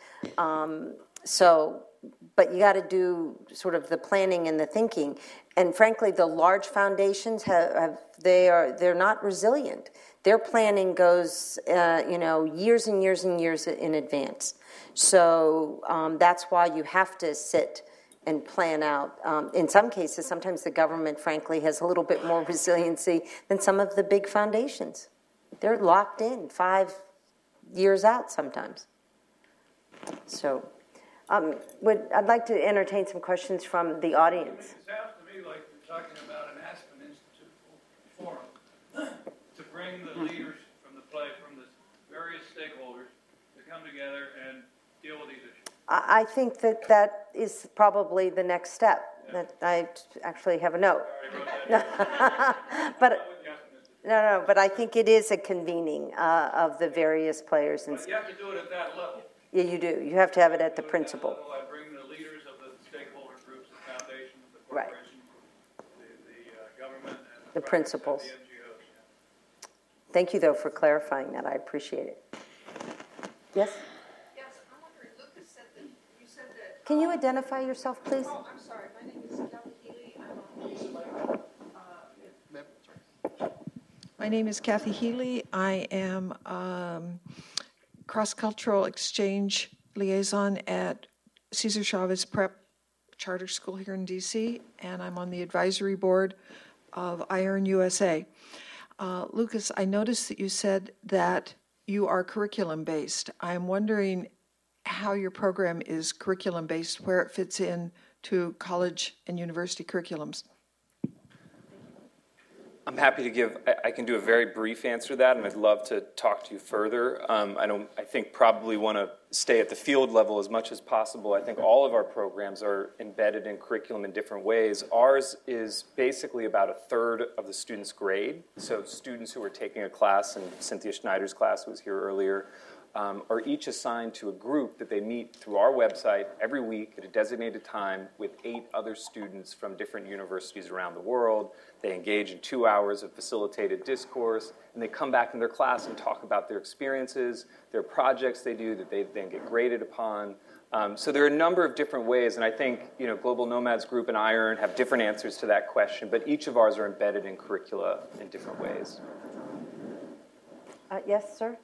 But you got to do sort of the planning and the thinking. And frankly, the large foundations they're not resilient. Their planning goes, years and years and years in advance. So that's why you have to sit and plan out. In some cases, sometimes the government, frankly, has a little bit more resiliency than some of the big foundations. They're locked in 5 years out sometimes. So I'd like to entertain some questions from the audience. It sounds to me like you're talking about an Aspen Institute forum to bring the leaders from the various stakeholders to come together and deal with these issues. I think that is probably the next step. Yeah. That I actually have a note. But I think it is a convening of the various players. But you have to do it at that level. Yeah, you do. You have to have it at the principal. I bring the leaders of the stakeholder groups, the foundations, the corporations, the government, and the principals. And the NGOs. Yeah. Thank you, though, for clarifying that. I appreciate it. Yes? Yes, I'm wondering, Lucas said that you said that... Can you identify yourself, please? Oh, I'm sorry. My name is Kathy Healy. My name is Kathy Healy. I am... cross-cultural exchange liaison at Cesar Chavez Prep Charter School here in D.C., and I'm on the advisory board of IEARN USA. Lucas, I noticed that you said that you are curriculum-based. I'm wondering how your program is curriculum-based, where it fits in to college and university curriculums. I'm happy to I can do a very brief answer to that, and I'd love to talk to you further. I think probably want to stay at the field level as much as possible. I think all of our programs are embedded in curriculum in different ways. Ours is basically about a third of the student's grade. So students who are taking a class, and Cynthia Schneider's class was here earlier, are each assigned to a group that they meet through our website every week at a designated time with 8 other students from different universities around the world. They engage in 2 hours of facilitated discourse, and they come back in their class and talk about their experiences, their projects they do that they then get graded upon. So there are a number of different ways, and I think Global Nomads Group and IEARN have different answers to that question, but each of ours are embedded in curricula in different ways. Yes, sir?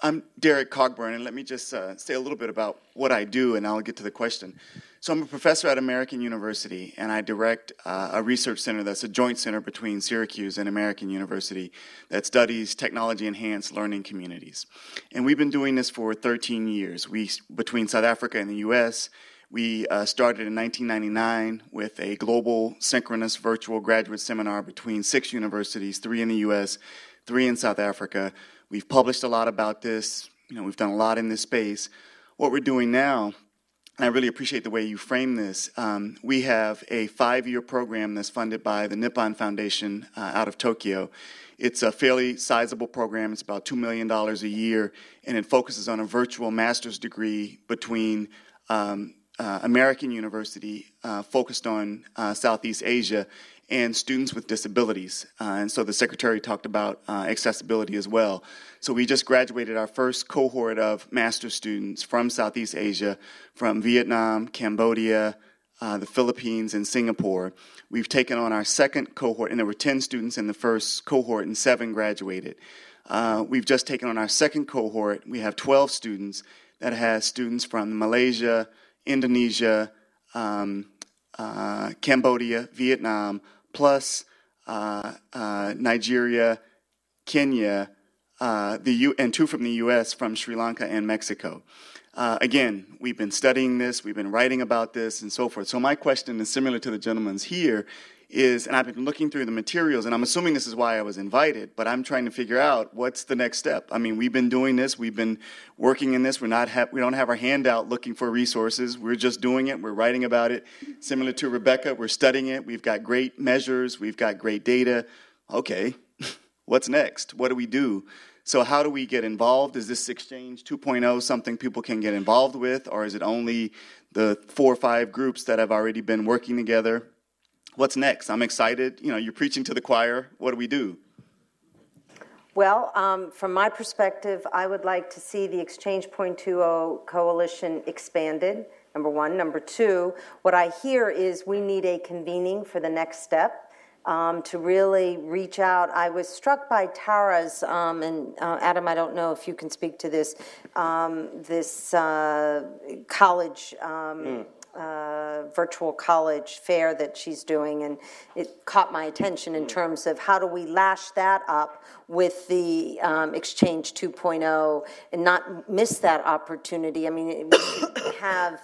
I'm Derek Cogburn, and let me just say a little bit about what I do, and I'll get to the question. So I'm a professor at American University, and I direct a research center that's a joint center between Syracuse and American University that studies technology-enhanced learning communities. And we've been doing this for 13 years. Between South Africa and the U.S., we started in 1999 with a global synchronous virtual graduate seminar between 6 universities, 3 in the U.S., 3 in South Africa. We've published a lot about this. We've done a lot in this space. what we're doing now, and I really appreciate the way you frame this, we have a 5-year program that's funded by the Nippon Foundation out of Tokyo. It's a fairly sizable program. It's about $2 million a year, and it focuses on a virtual master's degree between American University, focused on Southeast Asia, and students with disabilities. And so the Secretary talked about accessibility as well. So we just graduated our first cohort of master's students from Southeast Asia, from Vietnam, Cambodia, the Philippines, and Singapore. We've taken on our second cohort, and there were 10 students in the first cohort, and 7 graduated. We've just taken on our second cohort. We have 12 students that has students from Malaysia, Indonesia, Cambodia, Vietnam, plus Nigeria, Kenya, and 2 from the U.S., from Sri Lanka and Mexico. Again, we've been studying this, we've been writing about this, and so forth. So my question is similar to the gentleman's here, and I've been looking through the materials, and I'm assuming this is why I was invited, but I'm trying to figure out what's the next step. I mean, we've been doing this, we've been working in this, we don't have our hand out looking for resources, we're just doing it, we're writing about it. Similar to Rebecca, we're studying it, we've got great measures, we've got great data. Okay, what's next? What do we do? So how do we get involved? Is this Exchange 2.0 something people can get involved with, or is it only the 4 or 5 groups that have already been working together? What's next? I'm excited. You're preaching to the choir. What do we do? Well, from my perspective, I would like to see the Exchange 2.0 coalition expanded, number one. Number two, what I hear is we need a convening for the next step. To really reach out. I was struck by Tara's, and Adam, I don't know if you can speak to this, college, virtual college fair that she's doing, and it caught my attention in terms of how do we lash that up with the Exchange 2.0 and not miss that opportunity. I mean, we should have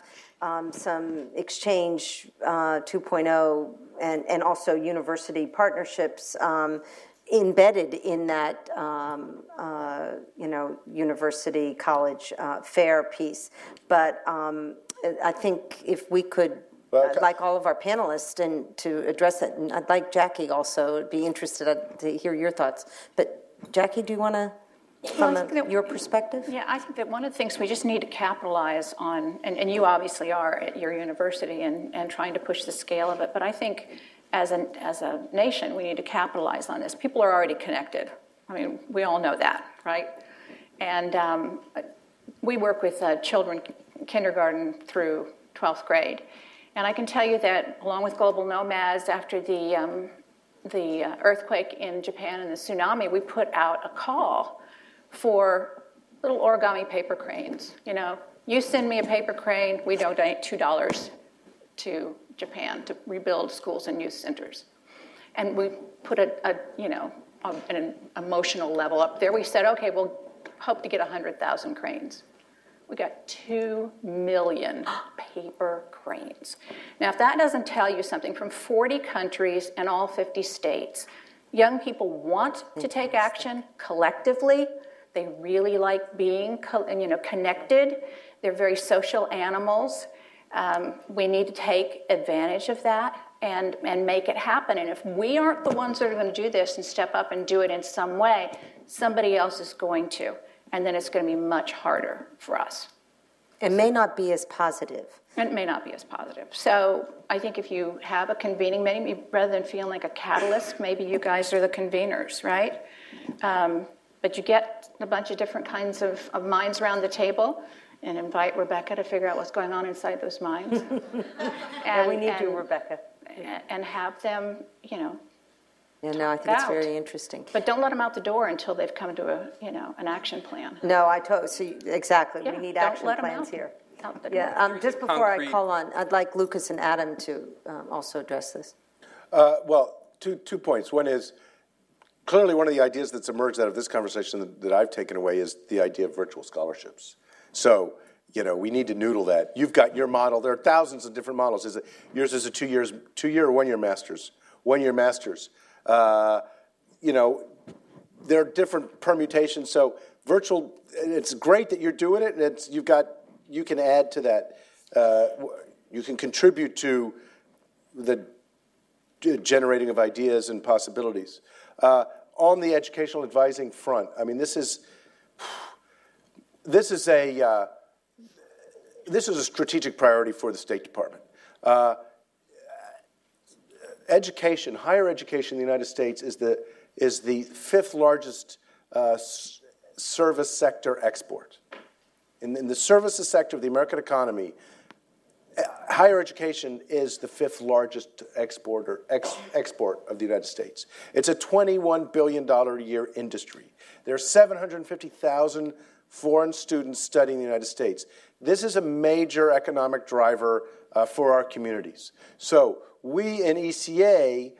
some Exchange 2.0 and also university partnerships embedded in that, university college fair piece. But I think if we could, like all of our panelists, and to address it, and I'd like Jackie also be interested to hear your thoughts. But Jackie, do you want to? From your perspective? Yeah, I think that one of the things we just need to capitalize on, and you obviously are at your university and trying to push the scale of it, but I think as a nation, we need to capitalize on this. People are already connected. I mean, we all know that, right? And we work with children kindergarten through 12th grade. And I can tell you that along with Global Nomads, after the earthquake in Japan and the tsunami, we put out a call for little origami paper cranes. You send me a paper crane, we donate $2 to Japan to rebuild schools and youth centers. And we put an emotional level up there. We said, okay, we'll hope to get 100,000 cranes. We got 2 million paper cranes. Now, if that doesn't tell you something, from 40 countries and all 50 states, young people want to take action collectively. They really like being connected. They're very social animals. We need to take advantage of that and make it happen. And if we aren't the ones that are going to do this and step up and do it in some way, somebody else is going to. And then it's going to be much harder for us. It may not be as positive. It may not be as positive. So I think if you have a convening, maybe rather than feeling like a catalyst, maybe you guys are the conveners, right? But you get a bunch of different kinds of minds around the table and invite Rebecca to figure out what's going on inside those minds. And we need you, Rebecca. And have them, Yeah, no, I think it's very interesting. But don't let them out the door until they've come to an action plan. No, I totally see exactly. Yeah, we need don't action let 'em plans out. here. Out the Yeah, door. just before I call on, I'd like Lucas and Adam to also address this. Well, two points. One is, clearly one of the ideas that's emerged out of this conversation that I've taken away is the idea of virtual scholarships. So, we need to noodle that. You've got your model. There are thousands of different models. Yours is a 2-year or 1-year master's? 1-year master's. There are different permutations. So virtual, it's great that you're doing it, and you've got you can add to that. You can contribute to the generating of ideas and possibilities. On the educational advising front, I mean, this is a strategic priority for the State Department. Education, higher education in the United States is the fifth largest service sector export. In the services sector of the American economy, higher education is the fifth largest export of the United States. It's a $21 billion a year industry. There are 750,000 foreign students studying in the United States. This is a major economic driver for our communities. So we in ECA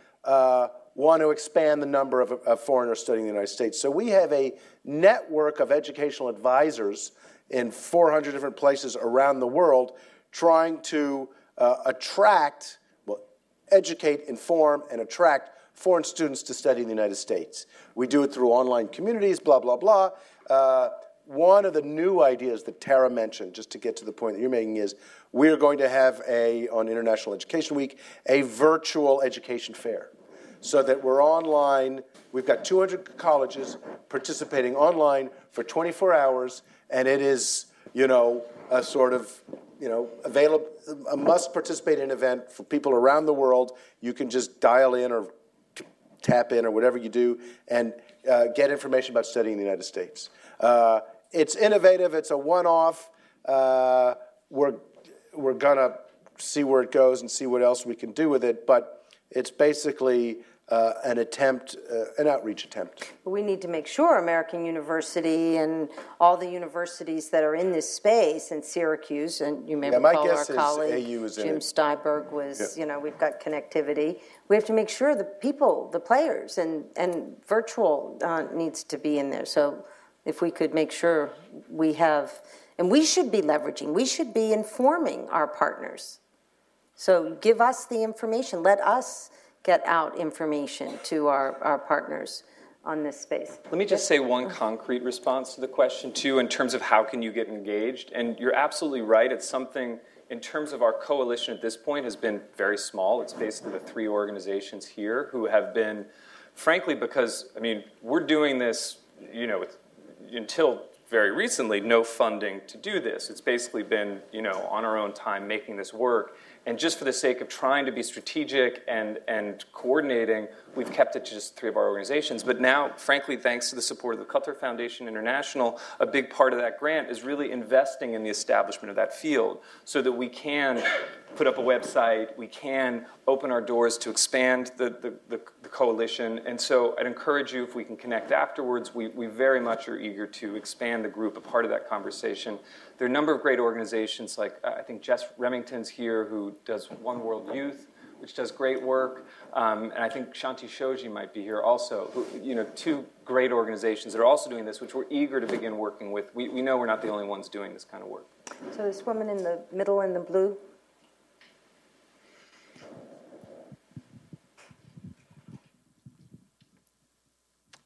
want to expand the number of foreigners studying in the United States. So we have a network of educational advisors in 400 different places around the world trying to educate, inform, and attract foreign students to study in the United States. We do it through online communities, blah, blah, blah. One of the new ideas that Tara mentioned, just to get to the point that you're making, is we're going to have on International Education Week, a virtual education fair. So that we're online, we've got 200 colleges participating online for 24 hours, and it is, a sort of, available, a must participate in event for people around the world. You can just dial in or tap in or whatever you do and get information about studying in the United States. It's innovative. It's a one-off. We're going to see where it goes and see what else we can do with it, but it's basically an outreach attempt. We need to make sure American University and all the universities that are in this space, and Syracuse, and you may recall our colleague Jim Steiberg was, we've got connectivity. We have to make sure the people, the players, and virtual needs to be in there. So if we could make sure we have, and we should be leveraging, we should be informing our partners. So give us the information. Let us get out information to our partners on this space. Let me just say one concrete response to the question, too, in terms of how can you get engaged. And you're absolutely right. It's something, in terms of our coalition at this point, has been very small. It's basically the 3 organizations here who have been, frankly, because, we're doing this, until very recently, no funding to do this. It's basically been, on our own time making this work. And just for the sake of trying to be strategic and coordinating, we've kept it to just 3 of our organizations. But now, frankly, thanks to the support of the Cutler Foundation International, a big part of that grant is really investing in the establishment of that field so that we can put up a website, we can open our doors to expand the coalition. And so I'd encourage you, if we can connect afterwards, we very much are eager to expand the group, a part of that conversation. There are a number of great organizations, like I think Jess Remington's here, who does One World Youth, which does great work. And I think Shanti Shoji might be here also, who, 2 great organizations that are also doing this, which we're eager to begin working with. We know we're not the only ones doing this kind of work. So this woman in the middle in the blue.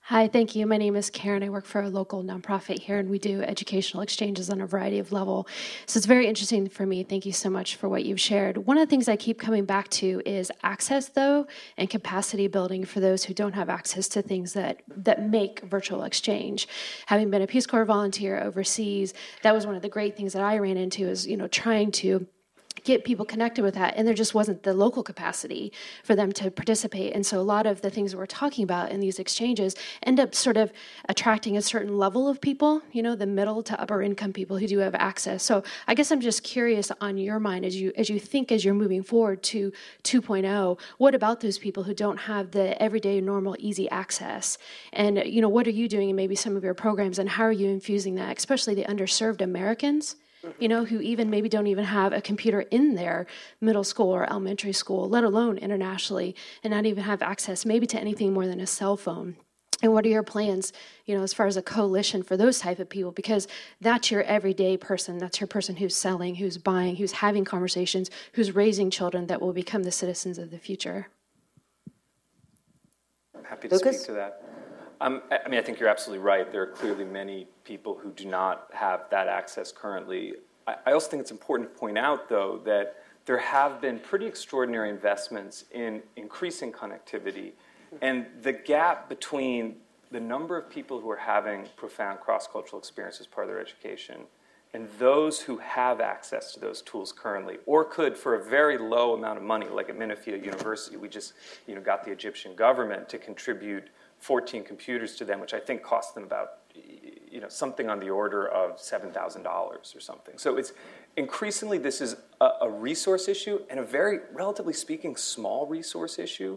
Hi, thank you. My name is Karen. I work for a local nonprofit here, and we do educational exchanges on a variety of levels. So it's very interesting for me. Thank you so much for what you've shared. One of the things I keep coming back to is access, though, and capacity building for those who don't have access to things that make virtual exchange. Having been a Peace Corps volunteer overseas, that was one of the great things that I ran into is, trying to get people connected with that, and there just wasn't the local capacity for them to participate. And so a lot of the things we're talking about in these exchanges end up sort of attracting a certain level of people, the middle to upper income people who do have access. So I guess I'm just curious on your mind as you think as you're moving forward to 2.0, what about those people who don't have the everyday normal easy access? And what are you doing in maybe some of your programs, and how are you infusing that, especially the underserved Americans? Who even maybe don't even have a computer in their middle school or elementary school, let alone internationally, and not even have access maybe to anything more than a cell phone. And what are your plans, as far as a coalition for those type of people? Because that's your everyday person. That's your person who's selling, who's buying, who's having conversations, who's raising children that will become the citizens of the future. Happy to speak to that. I think you're absolutely right. There are clearly many people who do not have that access currently. I also think it's important to point out, though, that there have been pretty extraordinary investments in increasing connectivity, and the gap between the number of people who are having profound cross-cultural experience as part of their education and those who have access to those tools currently, or could for a very low amount of money, like at Minafia University, we just got the Egyptian government to contribute 14 computers to them, which I think cost them about something on the order of $7,000 or something. So it's increasingly, this is a resource issue, and a very, relatively speaking, small resource issue.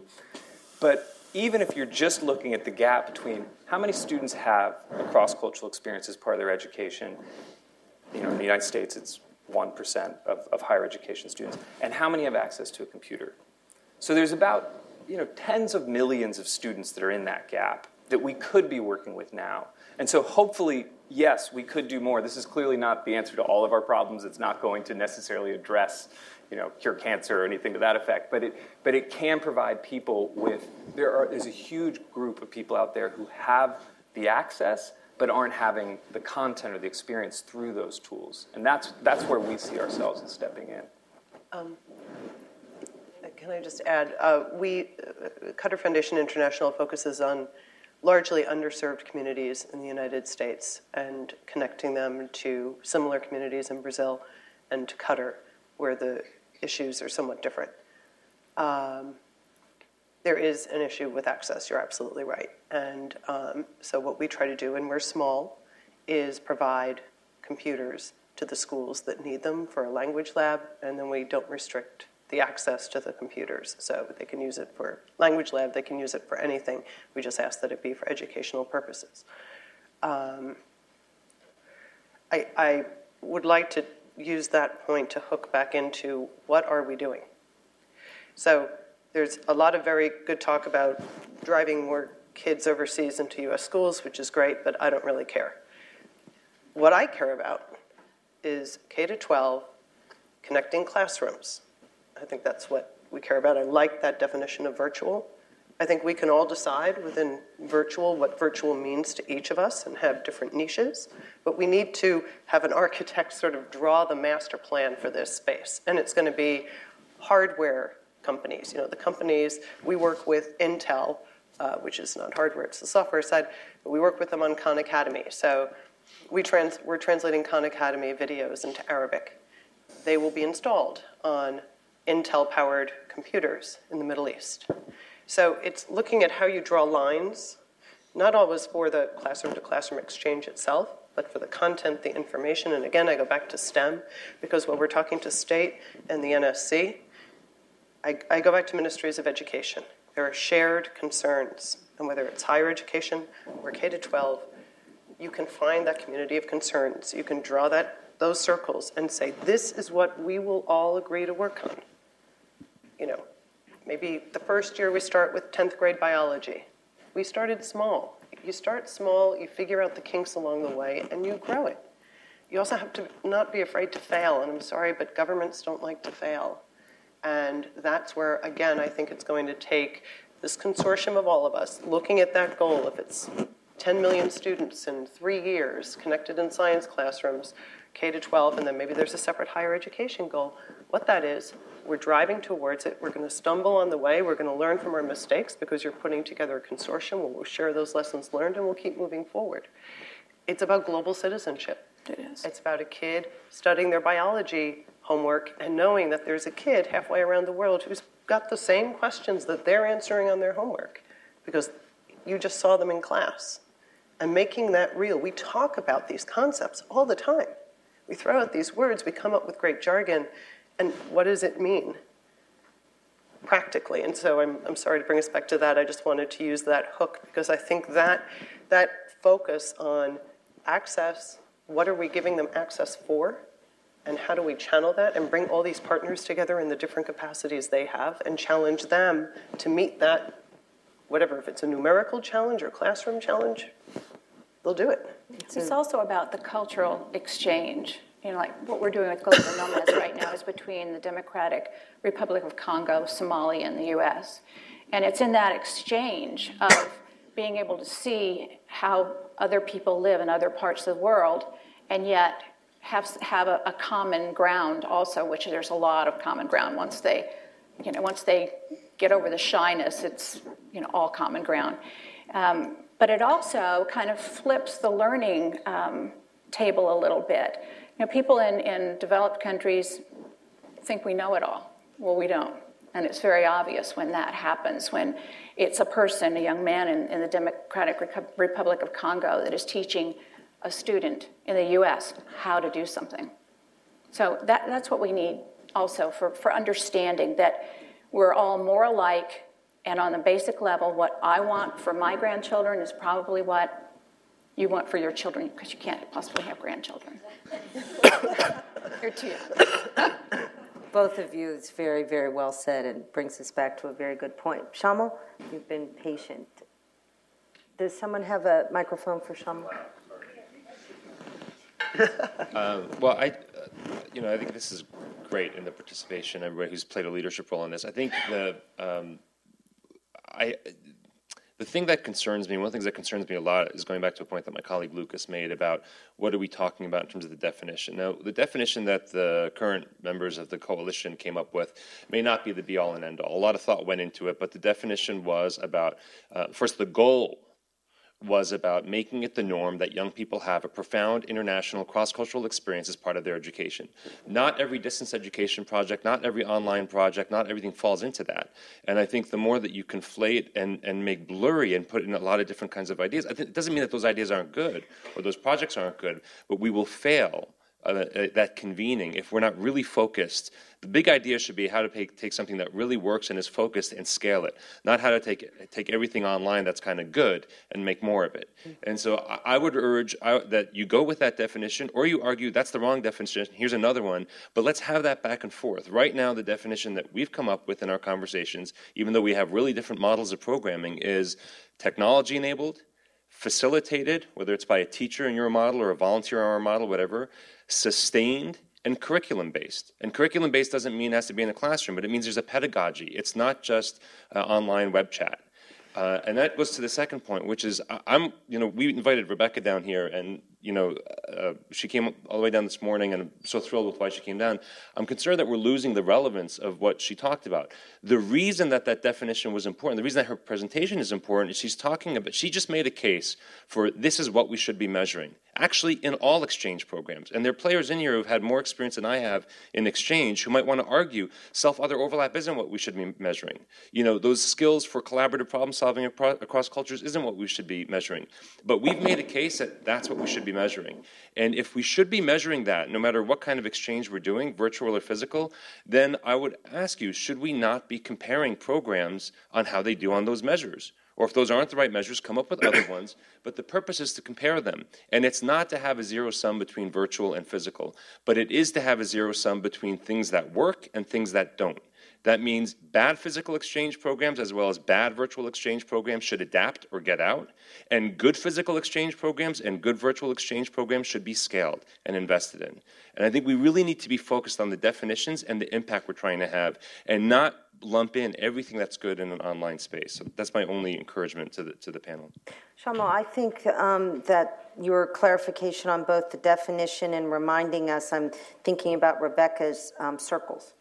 But even if you're just looking at the gap between how many students have a cross-cultural experience as part of their education, in the United States it's 1% of higher education students, and how many have access to a computer. So there's about tens of millions of students that are in that gap that we could be working with now. And so hopefully, yes, we could do more. This is clearly not the answer to all of our problems. It's not going to necessarily address, cure cancer or anything to that effect. But it can provide people with, there's a huge group of people out there who have the access but aren't having the content or the experience through those tools. And that's where we see ourselves as stepping in. Can I just add, Cutter Foundation International focuses on largely underserved communities in the United States and connecting them to similar communities in Brazil and to Qatar, where the issues are somewhat different. There is an issue with access, you're absolutely right. And so what we try to do, and we're small, is provide computers to the schools that need them for a language lab, and then we don't restrict the access to the computers. So they can use it for language lab, they can use it for anything. We just ask that it be for educational purposes. I would like to use that point to hook back into what are we doing? So there's a lot of very good talk about driving more kids overseas into U.S. schools, which is great, but I don't really care. What I care about is K-12 connecting classrooms. I think that's what we care about. I like that definition of virtual. I think we can all decide within virtual what virtual means to each of us and have different niches, but we need to have an architect sort of draw the master plan for this space. And it's going to be hardware companies. The companies, we work with Intel, which is not hardware, it's the software side, but we work with them on Khan Academy. So we're translating Khan Academy videos into Arabic. They will be installed on Intel-powered computers in the Middle East. So it's looking at how you draw lines, not always for the classroom-to-classroom exchange itself, but for the content, the information. And again, I go back to STEM, because when we're talking to state and the NSC, I go back to ministries of education. There are shared concerns, and whether it's higher education or K-12, you can find that community of concerns. You can draw those circles and say, this is what we will all agree to work on. Maybe the first year we start with 10th grade biology. We started small. You start small, you figure out the kinks along the way, and you grow it. You also have to not be afraid to fail, and I'm sorry, but governments don't like to fail. And that's where, again, I think it's going to take this consortium of all of us looking at that goal. If it's 10 million students in 3 years connected in science classrooms, K-12, and then maybe there's a separate higher education goal. What that is, we're driving towards it. We're going to stumble on the way. We're going to learn from our mistakes because you're putting together a consortium where we'll share those lessons learned and we'll keep moving forward. It's about global citizenship. It is. It's about a kid studying their biology homework and knowing that there's a kid halfway around the world who's got the same questions that they're answering on their homework because you just saw them in class. And making that real. We talk about these concepts all the time. We throw out these words, we come up with great jargon, and what does it mean practically? And so I'm sorry to bring us back to that. I just wanted to use that hook because I think that focus on access, what are we giving them access for, and how do we channel that and bring all these partners together in the different capacities they have and challenge them to meet that, whatever, if it's a numerical challenge or classroom challenge, they'll do it. It's also about the cultural exchange. Like what we're doing with Global Nomads right now is between the Democratic Republic of Congo, Somalia, and the U.S. And it's in that exchange of being able to see how other people live in other parts of the world and yet have a common ground also, which there's a lot of common ground. Once they get over the shyness, it's all common ground. But it also kind of flips the learning table a little bit. People in developed countries think we know it all. Well, we don't. And it's very obvious when that happens, when it's a person, a young man in the Democratic Republic of Congo that is teaching a student in the US how to do something. So that's what we need also for understanding that we're all more alike, and on the basic level, what I want for my grandchildren is probably what you want for your children, because you can't possibly have grandchildren. You're too young. Both of you, it's very, very well said, and brings us back to a very good point. Shamal, you've been patient. Does someone have a microphone for Shamal? Well, I think this is great in the participation. Everybody who's played a leadership role in this. I think the thing that concerns me, one of the things that concerns me a lot, is going back to a point that my colleague Lucas made about what are we talking about in terms of the definition. Now, the definition that the current members of the coalition came up with may not be the be-all and end-all. A lot of thought went into it, but the definition was about, first, the goal was about making it the norm that young people have a profound international cross-cultural experience as part of their education. Not every distance education project, not every online project, not everything falls into that. And I think the more that you conflate and make blurry and put in a lot of different kinds of ideas, I think it doesn't mean that those ideas aren't good or those projects aren't good, but we will fail that convening if we're not really focused. The big idea should be how to take something that really works and is focused and scale it, not how to take everything online that's kind of good and make more of it. And so I would urge that you go with that definition, or you argue that's the wrong definition, here's another one, but let's have that back and forth. Right now, the definition that we've come up with in our conversations, even though we have really different models of programming, is technology-enabled, facilitated, whether it's by a teacher in your model or a volunteer in our model, whatever, sustained, and curriculum-based. And curriculum-based doesn't mean it has to be in a classroom, but it means there's a pedagogy. It's not just online web chat. And that goes to the second point, which is we invited Rebecca down here, and she came all the way down this morning, and I'm so thrilled with why she came down. I'm concerned that we're losing the relevance of what she talked about. The reason that definition was important, the reason that her presentation is important, is she just made a case for this is what we should be measuring. Actually, in all exchange programs. And there are players in here who've had more experience than I have in exchange who might want to argue self-other overlap isn't what we should be measuring. Those skills for collaborative problem solving across cultures isn't what we should be measuring. But we've made a case that that's what we should be measuring. And if we should be measuring that, no matter what kind of exchange we're doing, virtual or physical, then I would ask you, should we not be comparing programs on how they do on those measures? Or if those aren't the right measures, come up with other ones. But the purpose is to compare them. And it's not to have a zero sum between virtual and physical, but it is to have a zero sum between things that work and things that don't. That means bad physical exchange programs as well as bad virtual exchange programs should adapt or get out, and good physical exchange programs and good virtual exchange programs should be scaled and invested in. And I think we really need to be focused on the definitions and the impact we're trying to have, and not lump in everything that's good in an online space. So that's my only encouragement to the panel. Shamal, I think that your clarification on both the definition and reminding us, I'm thinking about Rebecca's circles,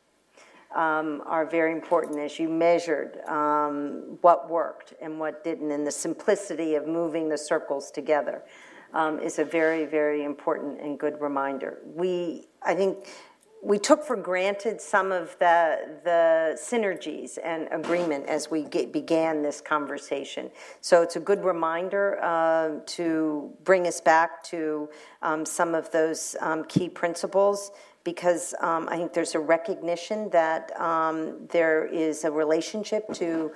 are very important as you measured what worked and what didn't, and the simplicity of moving the circles together is a very, very important and good reminder. I think we took for granted some of the synergies and agreement as we began this conversation. So it's a good reminder to bring us back to some of those key principles, because I think there's a recognition that there is a relationship to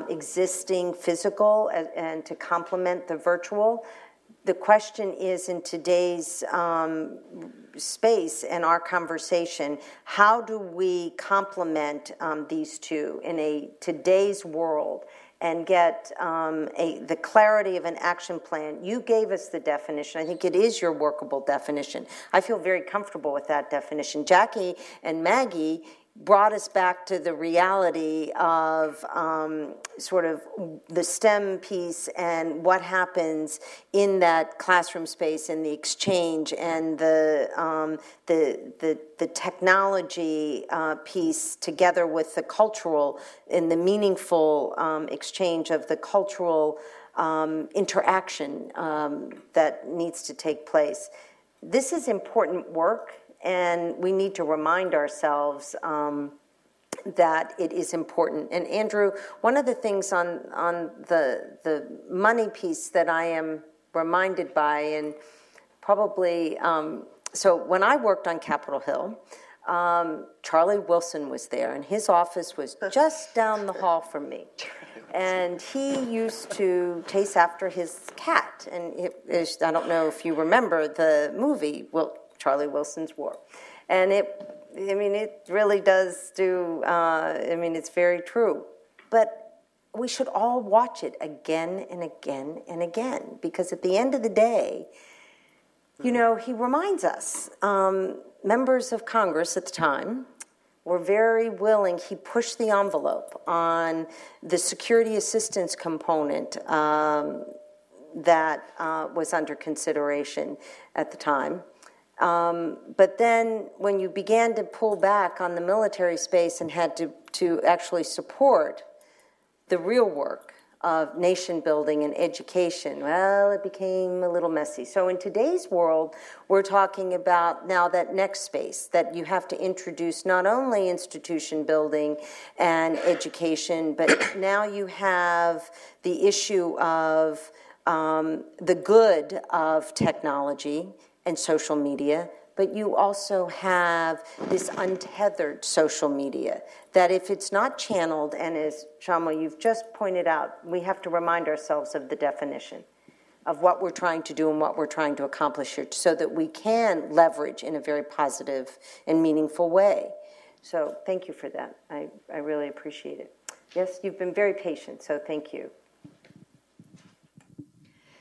existing physical and to complement the virtual. The question is, in today's space and our conversation, how do we complement these two in today's world and get the clarity of an action plan? You gave us the definition. I think it is your workable definition. I feel very comfortable with that definition. Jackie and Maggie brought us back to the reality of sort of the STEM piece and what happens in that classroom space and the exchange and the technology piece together with the cultural and the meaningful exchange of the cultural interaction that needs to take place. This is important work, and we need to remind ourselves that it is important. And Andrew, one of the things on the money piece that I am reminded by, and probably, so when I worked on Capitol Hill, Charlie Wilson was there, and his office was just down the hall from me. And he used to chase after his cat. And I don't know if you remember the movie, Charlie Wilson's War. And it really does do, it's very true. But we should all watch it again and again and again, because at the end of the day, he reminds us, members of Congress at the time were very willing. He pushed the envelope on the security assistance component that was under consideration at the time. But then when you began to pull back on the military space and had to actually support the real work of nation building and education, well, it became a little messy. So in today's world, we're talking about now that next space, that you have to introduce not only institution building and education, but now you have the issue of the good of technology and social media, but you also have this untethered social media that if it's not channeled, and as Shama, you've just pointed out, we have to remind ourselves of the definition of what we're trying to do and what we're trying to accomplish here so that we can leverage in a very positive and meaningful way. So thank you for that. I really appreciate it. Yes, you've been very patient, so thank you.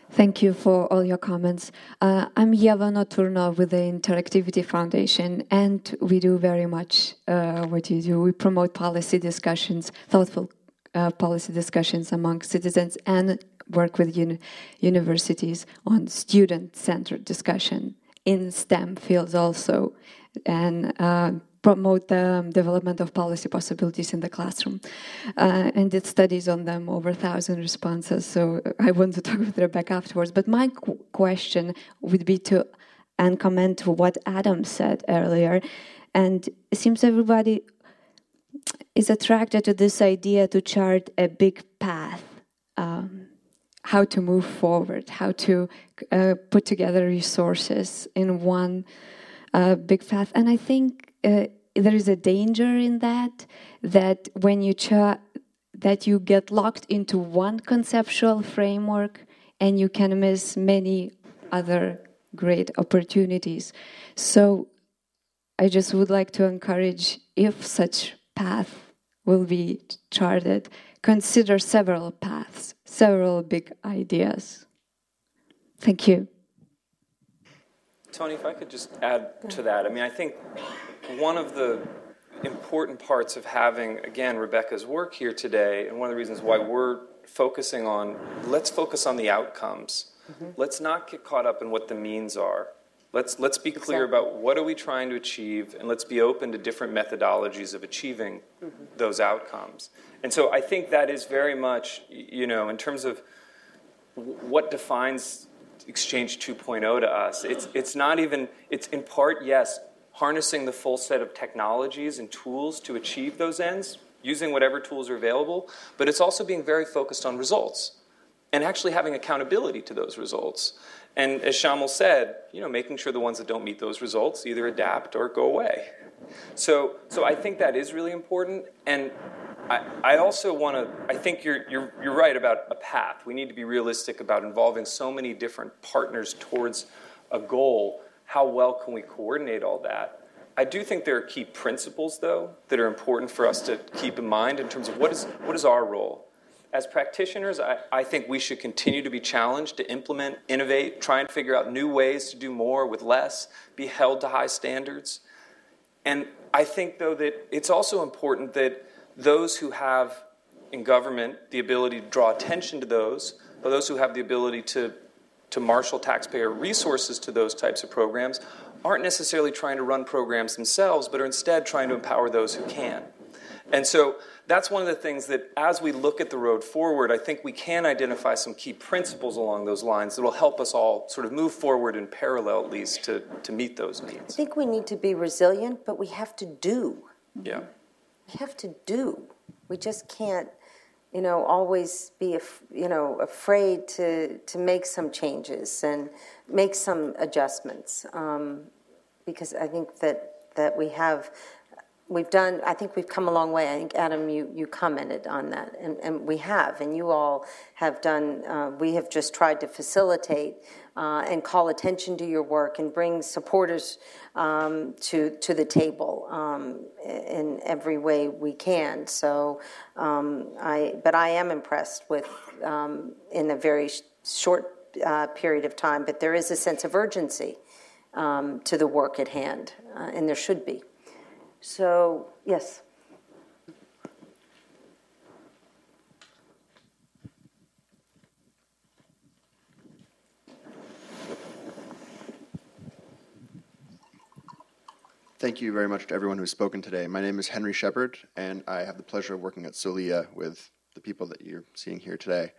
Thank you for all your comments. I'm Yeva Noturnov with the Interactivity Foundation, and we do very much what you do. We promote policy discussions, thoughtful policy discussions among citizens, and work with universities on student-centered discussion in STEM fields also, and promote the development of policy possibilities in the classroom. And did studies on them, over 1,000 responses. So I want to talk with Rebecca afterwards. But my question would be and comment to what Adam said earlier. And it seems everybody is attracted to this idea to chart a big path, how to move forward, how to put together resources in one big path. And I think there is a danger in that when you that you get locked into one conceptual framework and you can miss many other great opportunities. So I just would like to encourage, if such path will be charted, consider several paths, several big ideas. Thank you. Tony, if I could just add to that. I think one of the important parts of having, again, Rebecca's work here today, and one of the reasons why we're focusing on, let's focus on the outcomes. Mm-hmm. Let's not get caught up in what the means are. Let's be clear about what are we trying to achieve, and let's be open to different methodologies of achieving those outcomes. And so I think that is very much, in terms of what defines Exchange 2.0 to us, it's not even, it's in part, yes, harnessing the full set of technologies and tools to achieve those ends, using whatever tools are available, but it's also being very focused on results and actually having accountability to those results. And as Shamal said, making sure the ones that don't meet those results either adapt or go away. So I think that is really important. And I also want to, I think you're right about a path. We need to be realistic about involving so many different partners towards a goal. How well can we coordinate all that? I do think there are key principles, though, that are important for us to keep in mind in terms of what is our role. As practitioners, I think we should continue to be challenged to implement, innovate, try and figure out new ways to do more with less, be held to high standards. And I think, though, that it's also important that those who have in government the ability to draw attention to those, or those who have the ability to marshal taxpayer resources to those types of programs, aren't necessarily trying to run programs themselves, but are instead trying to empower those who can. And so that's one of the things that, as we look at the road forward, I think we can identify some key principles along those lines that will help us all sort of move forward in parallel, at least, to meet those needs. I think we need to be resilient, but we have to do. Yeah. We have to do. We just can't, always be, afraid to make some changes and make some adjustments. Because I think that I think we've come a long way. I think, Adam, you commented on that, and we have, and you all have done, we have just tried to facilitate and call attention to your work and bring supporters to the table in every way we can. So, but I am impressed with, in a very short period of time, but there is a sense of urgency to the work at hand, and there should be. So, yes. Thank you very much to everyone who's spoken today. My name is Henry Shepard, and I have the pleasure of working at Solia with the people that you're seeing here today.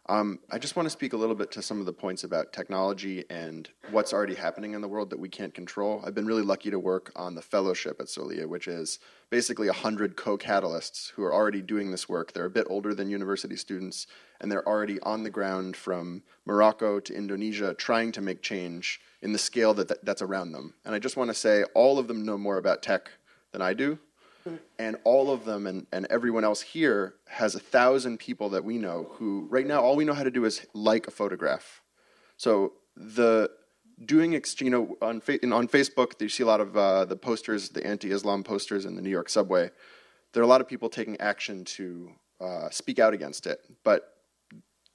I just want to speak a little bit to some of the points about technology and what's already happening in the world that we can't control. I've been really lucky to work on the fellowship at Solia, which is basically 100 co-catalysts who are already doing this work. They're a bit older than university students, and they're already on the ground from Morocco to Indonesia trying to make change in the scale that's around them. And I just want to say all of them know more about tech than I do. And all of them and everyone else here has 1,000 people that we know who, right now, all we know how to do is like a photograph. So on Facebook, you see a lot of the posters, the anti-Islam posters in the New York subway. There are a lot of people taking action to speak out against it. But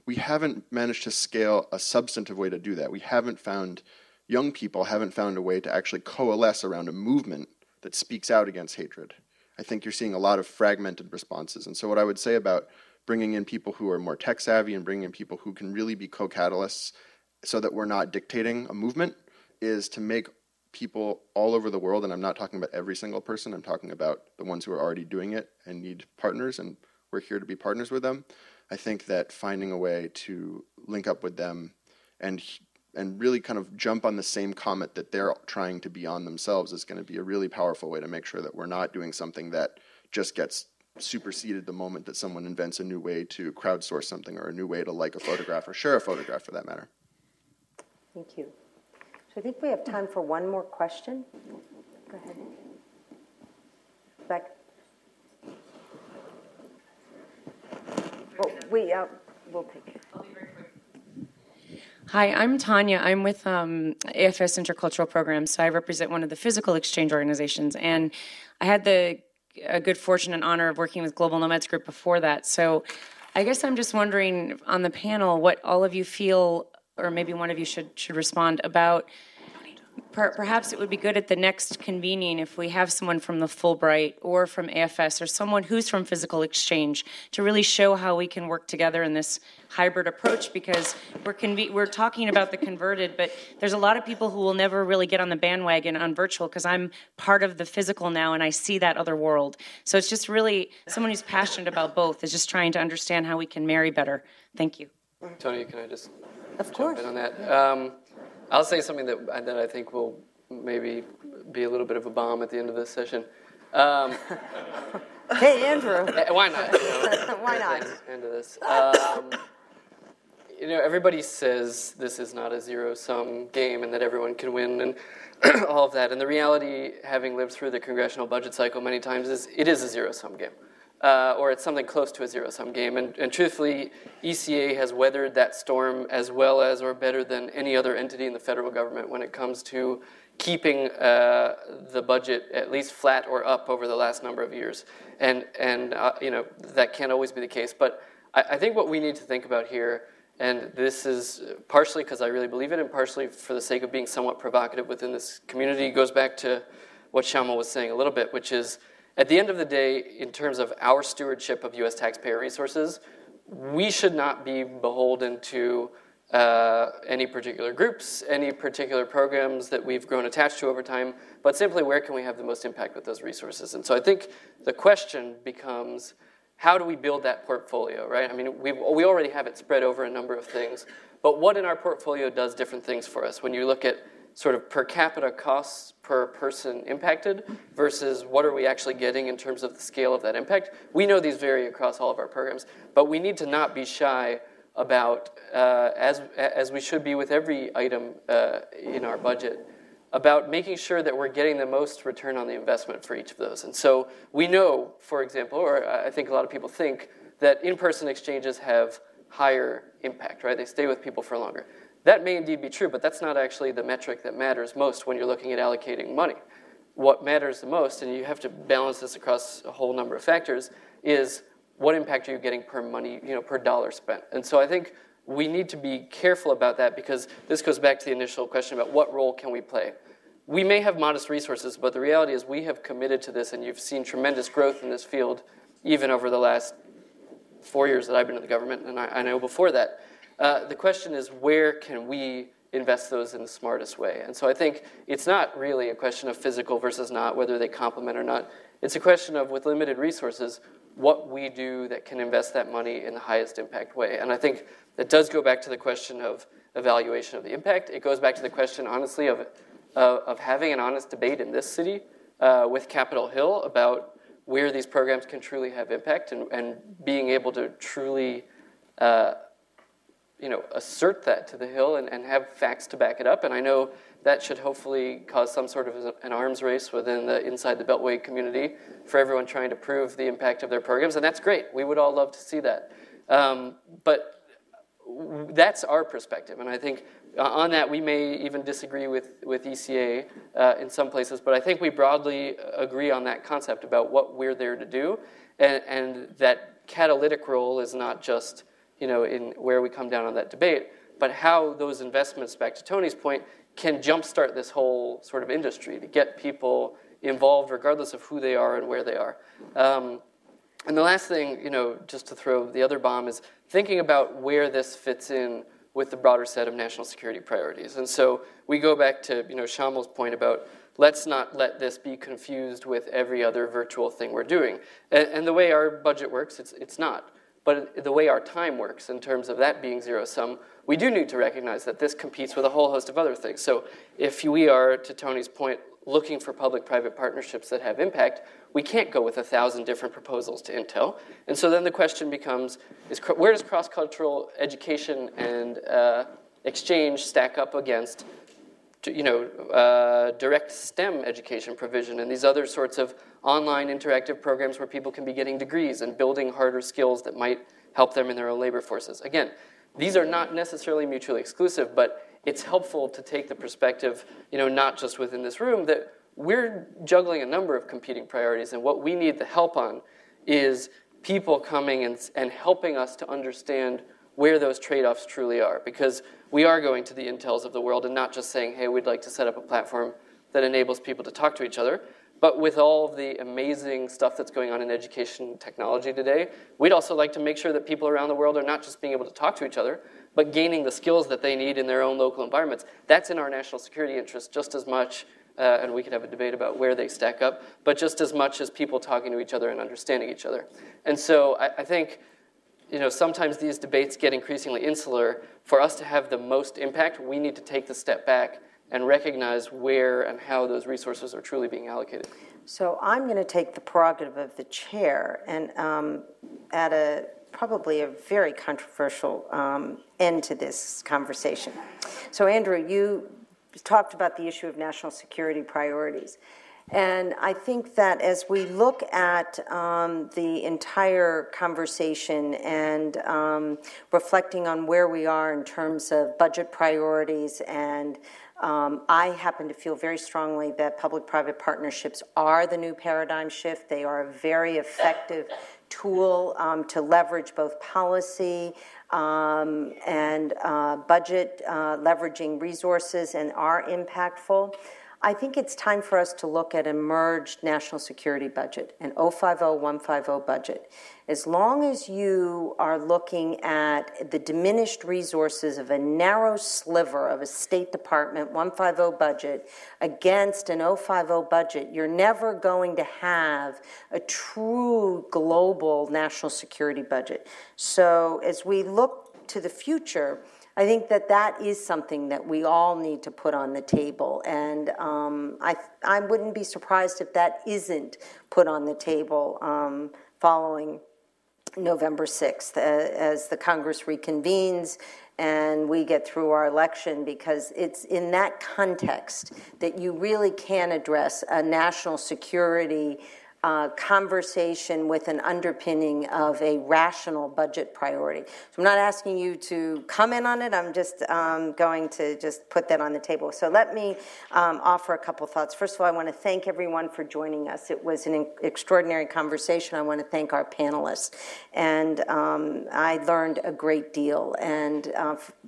we haven't managed to scale a substantive way to do that. Young people haven't found a way to actually coalesce around a movement that speaks out against hatred. I think you're seeing a lot of fragmented responses. And so what I would say about bringing in people who are more tech savvy and bringing in people who can really be co-catalysts so that we're not dictating a movement is to make people all over the world, and I'm not talking about every single person, I'm talking about the ones who are already doing it and need partners, and we're here to be partners with them. I think that finding a way to link up with them and really kind of jump on the same comet that they're trying to be on themselves is going to be a really powerful way to make sure that we're not doing something that just gets superseded the moment that someone invents a new way to crowdsource something or a new way to like a photograph or share a photograph for that matter. Thank you. So I think we have time for one more question. Go ahead. Back. Well, we'll take it. Hi, I'm Tanya. I'm with AFS Intercultural Programs, so I represent one of the physical exchange organizations. And I had a good fortune and honor of working with Global Nomads Group before that. So I guess I'm just wondering on the panel what all of you feel, or maybe one of you should respond about. Perhaps it would be good at the next convening if we have someone from the Fulbright or from AFS or someone who's from physical exchange to really show how we can work together in this hybrid approach, because we're talking about the converted, but there's a lot of people who will never really get on the bandwagon on virtual because I'm part of the physical now and I see that other world. So it's just really someone who's passionate about both is just trying to understand how we can marry better. Thank you. Tony, can I just jump in on that? I'll say something that I think will maybe be a little bit of a bomb at the end of this session. Hey, Andrew. Why not? Why not? End of this. Everybody says this is not a zero-sum game and that everyone can win and all of that. And the reality, having lived through the congressional budget cycle many times, is it is a zero-sum game. Or it's something close to a zero-sum game. And truthfully, ECA has weathered that storm as well as or better than any other entity in the federal government when it comes to keeping the budget at least flat or up over the last number of years. And that can't always be the case. But I think what we need to think about here, and this is partially because I really believe it and partially for the sake of being somewhat provocative within this community, goes back to what Shama was saying a little bit, which is, at the end of the day, in terms of our stewardship of U.S. taxpayer resources, we should not be beholden to any particular groups, any particular programs that we've grown attached to over time, but simply where can we have the most impact with those resources. And so I think the question becomes, how do we build that portfolio, right? I mean, we already have it spread over a number of things, but what in our portfolio does different things for us? When you look at sort of per capita costs per person impacted versus what are we actually getting in terms of the scale of that impact, we know these vary across all of our programs, but we need to not be shy about, as we should be with every item in our budget, about making sure that we're getting the most return on the investment for each of those. And so we know, for example, or I think a lot of people think, that in-person exchanges have higher impact, right? They stay with people for longer. That may indeed be true, but that's not actually the metric that matters most when you're looking at allocating money. What matters the most, and you have to balance this across a whole number of factors, is what impact are you getting per dollar spent? And so I think we need to be careful about that, because this goes back to the initial question about what role can we play. We may have modest resources, but the reality is we have committed to this, and you've seen tremendous growth in this field even over the last 4 years that I've been in the government, and I know before that. The question is, where can we invest those in the smartest way? And so I think it's not really a question of physical versus not, whether they complement or not. It's a question of, with limited resources, what we do that can invest that money in the highest impact way. And I think that does go back to the question of evaluation of the impact. It goes back to the question, honestly, of having an honest debate in this city with Capitol Hill about where these programs can truly have impact, and being able to truly assert that to the Hill and have facts to back it up. And I know that should hopefully cause some sort of an arms race inside the Beltway community for everyone trying to prove the impact of their programs, and that's great. We would all love to see that. But that's our perspective, and I think on that we may even disagree with ECA in some places, but I think we broadly agree on that concept about what we're there to do, and that catalytic role is not just in where we come down on that debate, but how those investments, back to Tony's point, can jumpstart this whole sort of industry to get people involved regardless of who they are and where they are. And the last thing, just to throw the other bomb, is thinking about where this fits in with the broader set of national security priorities. And so we go back to Shamal's point about, let's not let this be confused with every other virtual thing we're doing. And the way our budget works, it's not. But the way our time works, in terms of that being zero-sum, we do need to recognize that this competes with a whole host of other things. So if we are, to Tony's point, looking for public-private partnerships that have impact, we can't go with 1,000 different proposals to Intel. And so then the question becomes, where does cross-cultural education and exchange stack up against direct STEM education provision and these other sorts of online interactive programs where people can be getting degrees and building harder skills that might help them in their own labor forces? Again, these are not necessarily mutually exclusive, but it's helpful to take the perspective, not just within this room, that we're juggling a number of competing priorities, and what we need the help on is people coming and helping us to understand where those trade-offs truly are, because we are going to the Intels of the world and not just saying, hey, we'd like to set up a platform that enables people to talk to each other. But with all of the amazing stuff that's going on in education technology today, we'd also like to make sure that people around the world are not just being able to talk to each other, but gaining the skills that they need in their own local environments. That's in our national security interest just as much, and we could have a debate about where they stack up, but just as much as people talking to each other and understanding each other. And so I think sometimes these debates get increasingly insular. For us to have the most impact, we need to take the step back and recognize where and how those resources are truly being allocated. So I'm going to take the prerogative of the chair and add probably a very controversial end to this conversation. So Andrew, you talked about the issue of national security priorities. And I think that as we look at the entire conversation and reflecting on where we are in terms of budget priorities, and I happen to feel very strongly that public-private partnerships are the new paradigm shift. They are a very effective tool to leverage both policy and budget, leveraging resources, and are impactful. I think it's time for us to look at a merged national security budget, an 050-150 budget. As long as you are looking at the diminished resources of a narrow sliver of a State Department 150 budget against an 050 budget, you're never going to have a true global national security budget. So as we look to the future, I think that is something that we all need to put on the table, and I wouldn't be surprised if that isn't put on the table following November 6th as the Congress reconvenes and we get through our election, because it's in that context that you really can address a national security conversation with an underpinning of a rational budget priority. So I'm not asking you to comment on it. I'm just going to just put that on the table. So let me offer a couple thoughts. First of all, I want to thank everyone for joining us. It was an extraordinary conversation. I want to thank our panelists. And I learned a great deal. And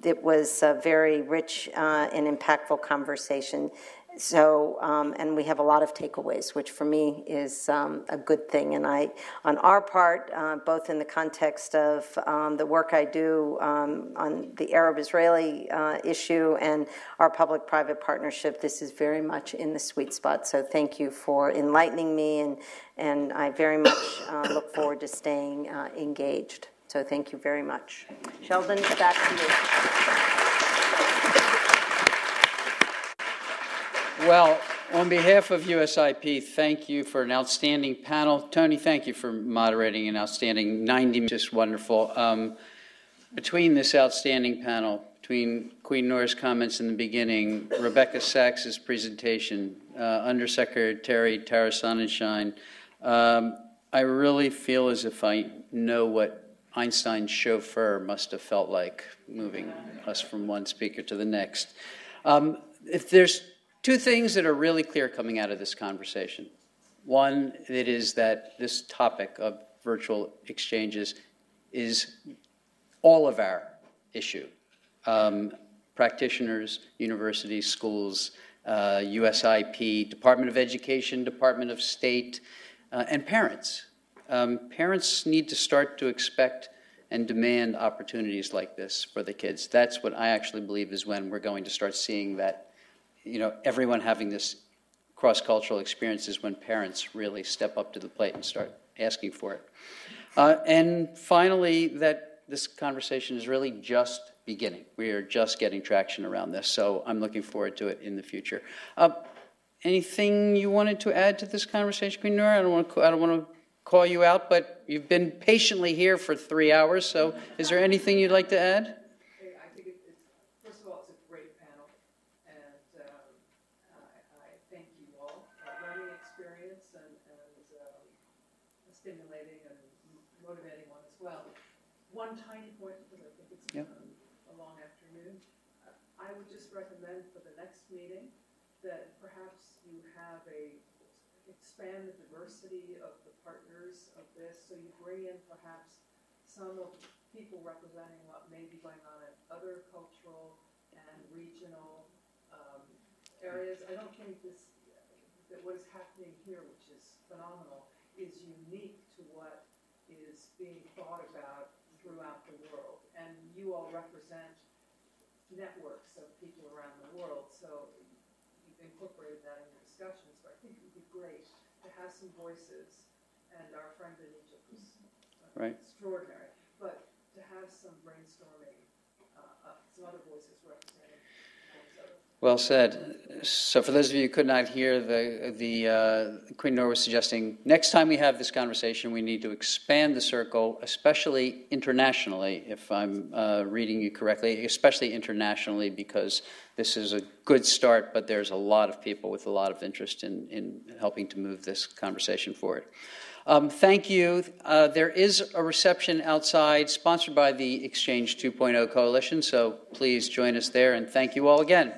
it was a very rich and impactful conversation. So, and we have a lot of takeaways, which for me is a good thing. And on our part, both in the context of the work I do on the Arab-Israeli issue and our public-private partnership, this is very much in the sweet spot. So thank you for enlightening me, and I very much look forward to staying engaged. So thank you very much. Sheldon, back to you. Well, on behalf of USIP, thank you for an outstanding panel. Tony, thank you for moderating an outstanding 90 minutes. Just wonderful. Between this outstanding panel, between Queen Nora's comments in the beginning, Rebecca Sachs's presentation, Undersecretary Tara Sonnenschein, I really feel as if I know what Einstein's chauffeur must have felt like moving us from one speaker to the next. If there's two things that are really clear coming out of this conversation. One, it is that this topic of virtual exchanges is all of our issue. Practitioners, universities, schools, USIP, Department of Education, Department of State, and parents. Parents need to start to expect and demand opportunities like this for the kids. That's what I actually believe is when we're going to start seeing that, everyone having this cross-cultural experience is when parents really step up to the plate and start asking for it. And finally, that this conversation is really just beginning. We are just getting traction around this, so I'm looking forward to it in the future. Anything you wanted to add to this conversation, Queen Nora? I don't want to call you out, but you've been patiently here for 3 hours, so is there anything you'd like to add? One tiny point, because I think it's a long afternoon. I would just recommend for the next meeting that perhaps you have expand the diversity of the partners of this, so you bring in perhaps some of people representing what may be going on in other cultural and regional areas. I don't think that what is happening here, which is phenomenal, is unique to what is being thought about throughout the world, and you all represent networks of people around the world, so you've incorporated that in your discussions, but I think it would be great to have some voices, and our friend in Egypt was extraordinary, but to have some brainstorming, some other voices representing. Well said. So for those of you who could not hear, the Queen Nora was suggesting next time we have this conversation, we need to expand the circle, especially internationally, if I'm reading you correctly, especially internationally, because this is a good start, but there's a lot of people with a lot of interest in helping to move this conversation forward. Thank you. There is a reception outside sponsored by the Exchange 2.0 Coalition, so please join us there, and thank you all again.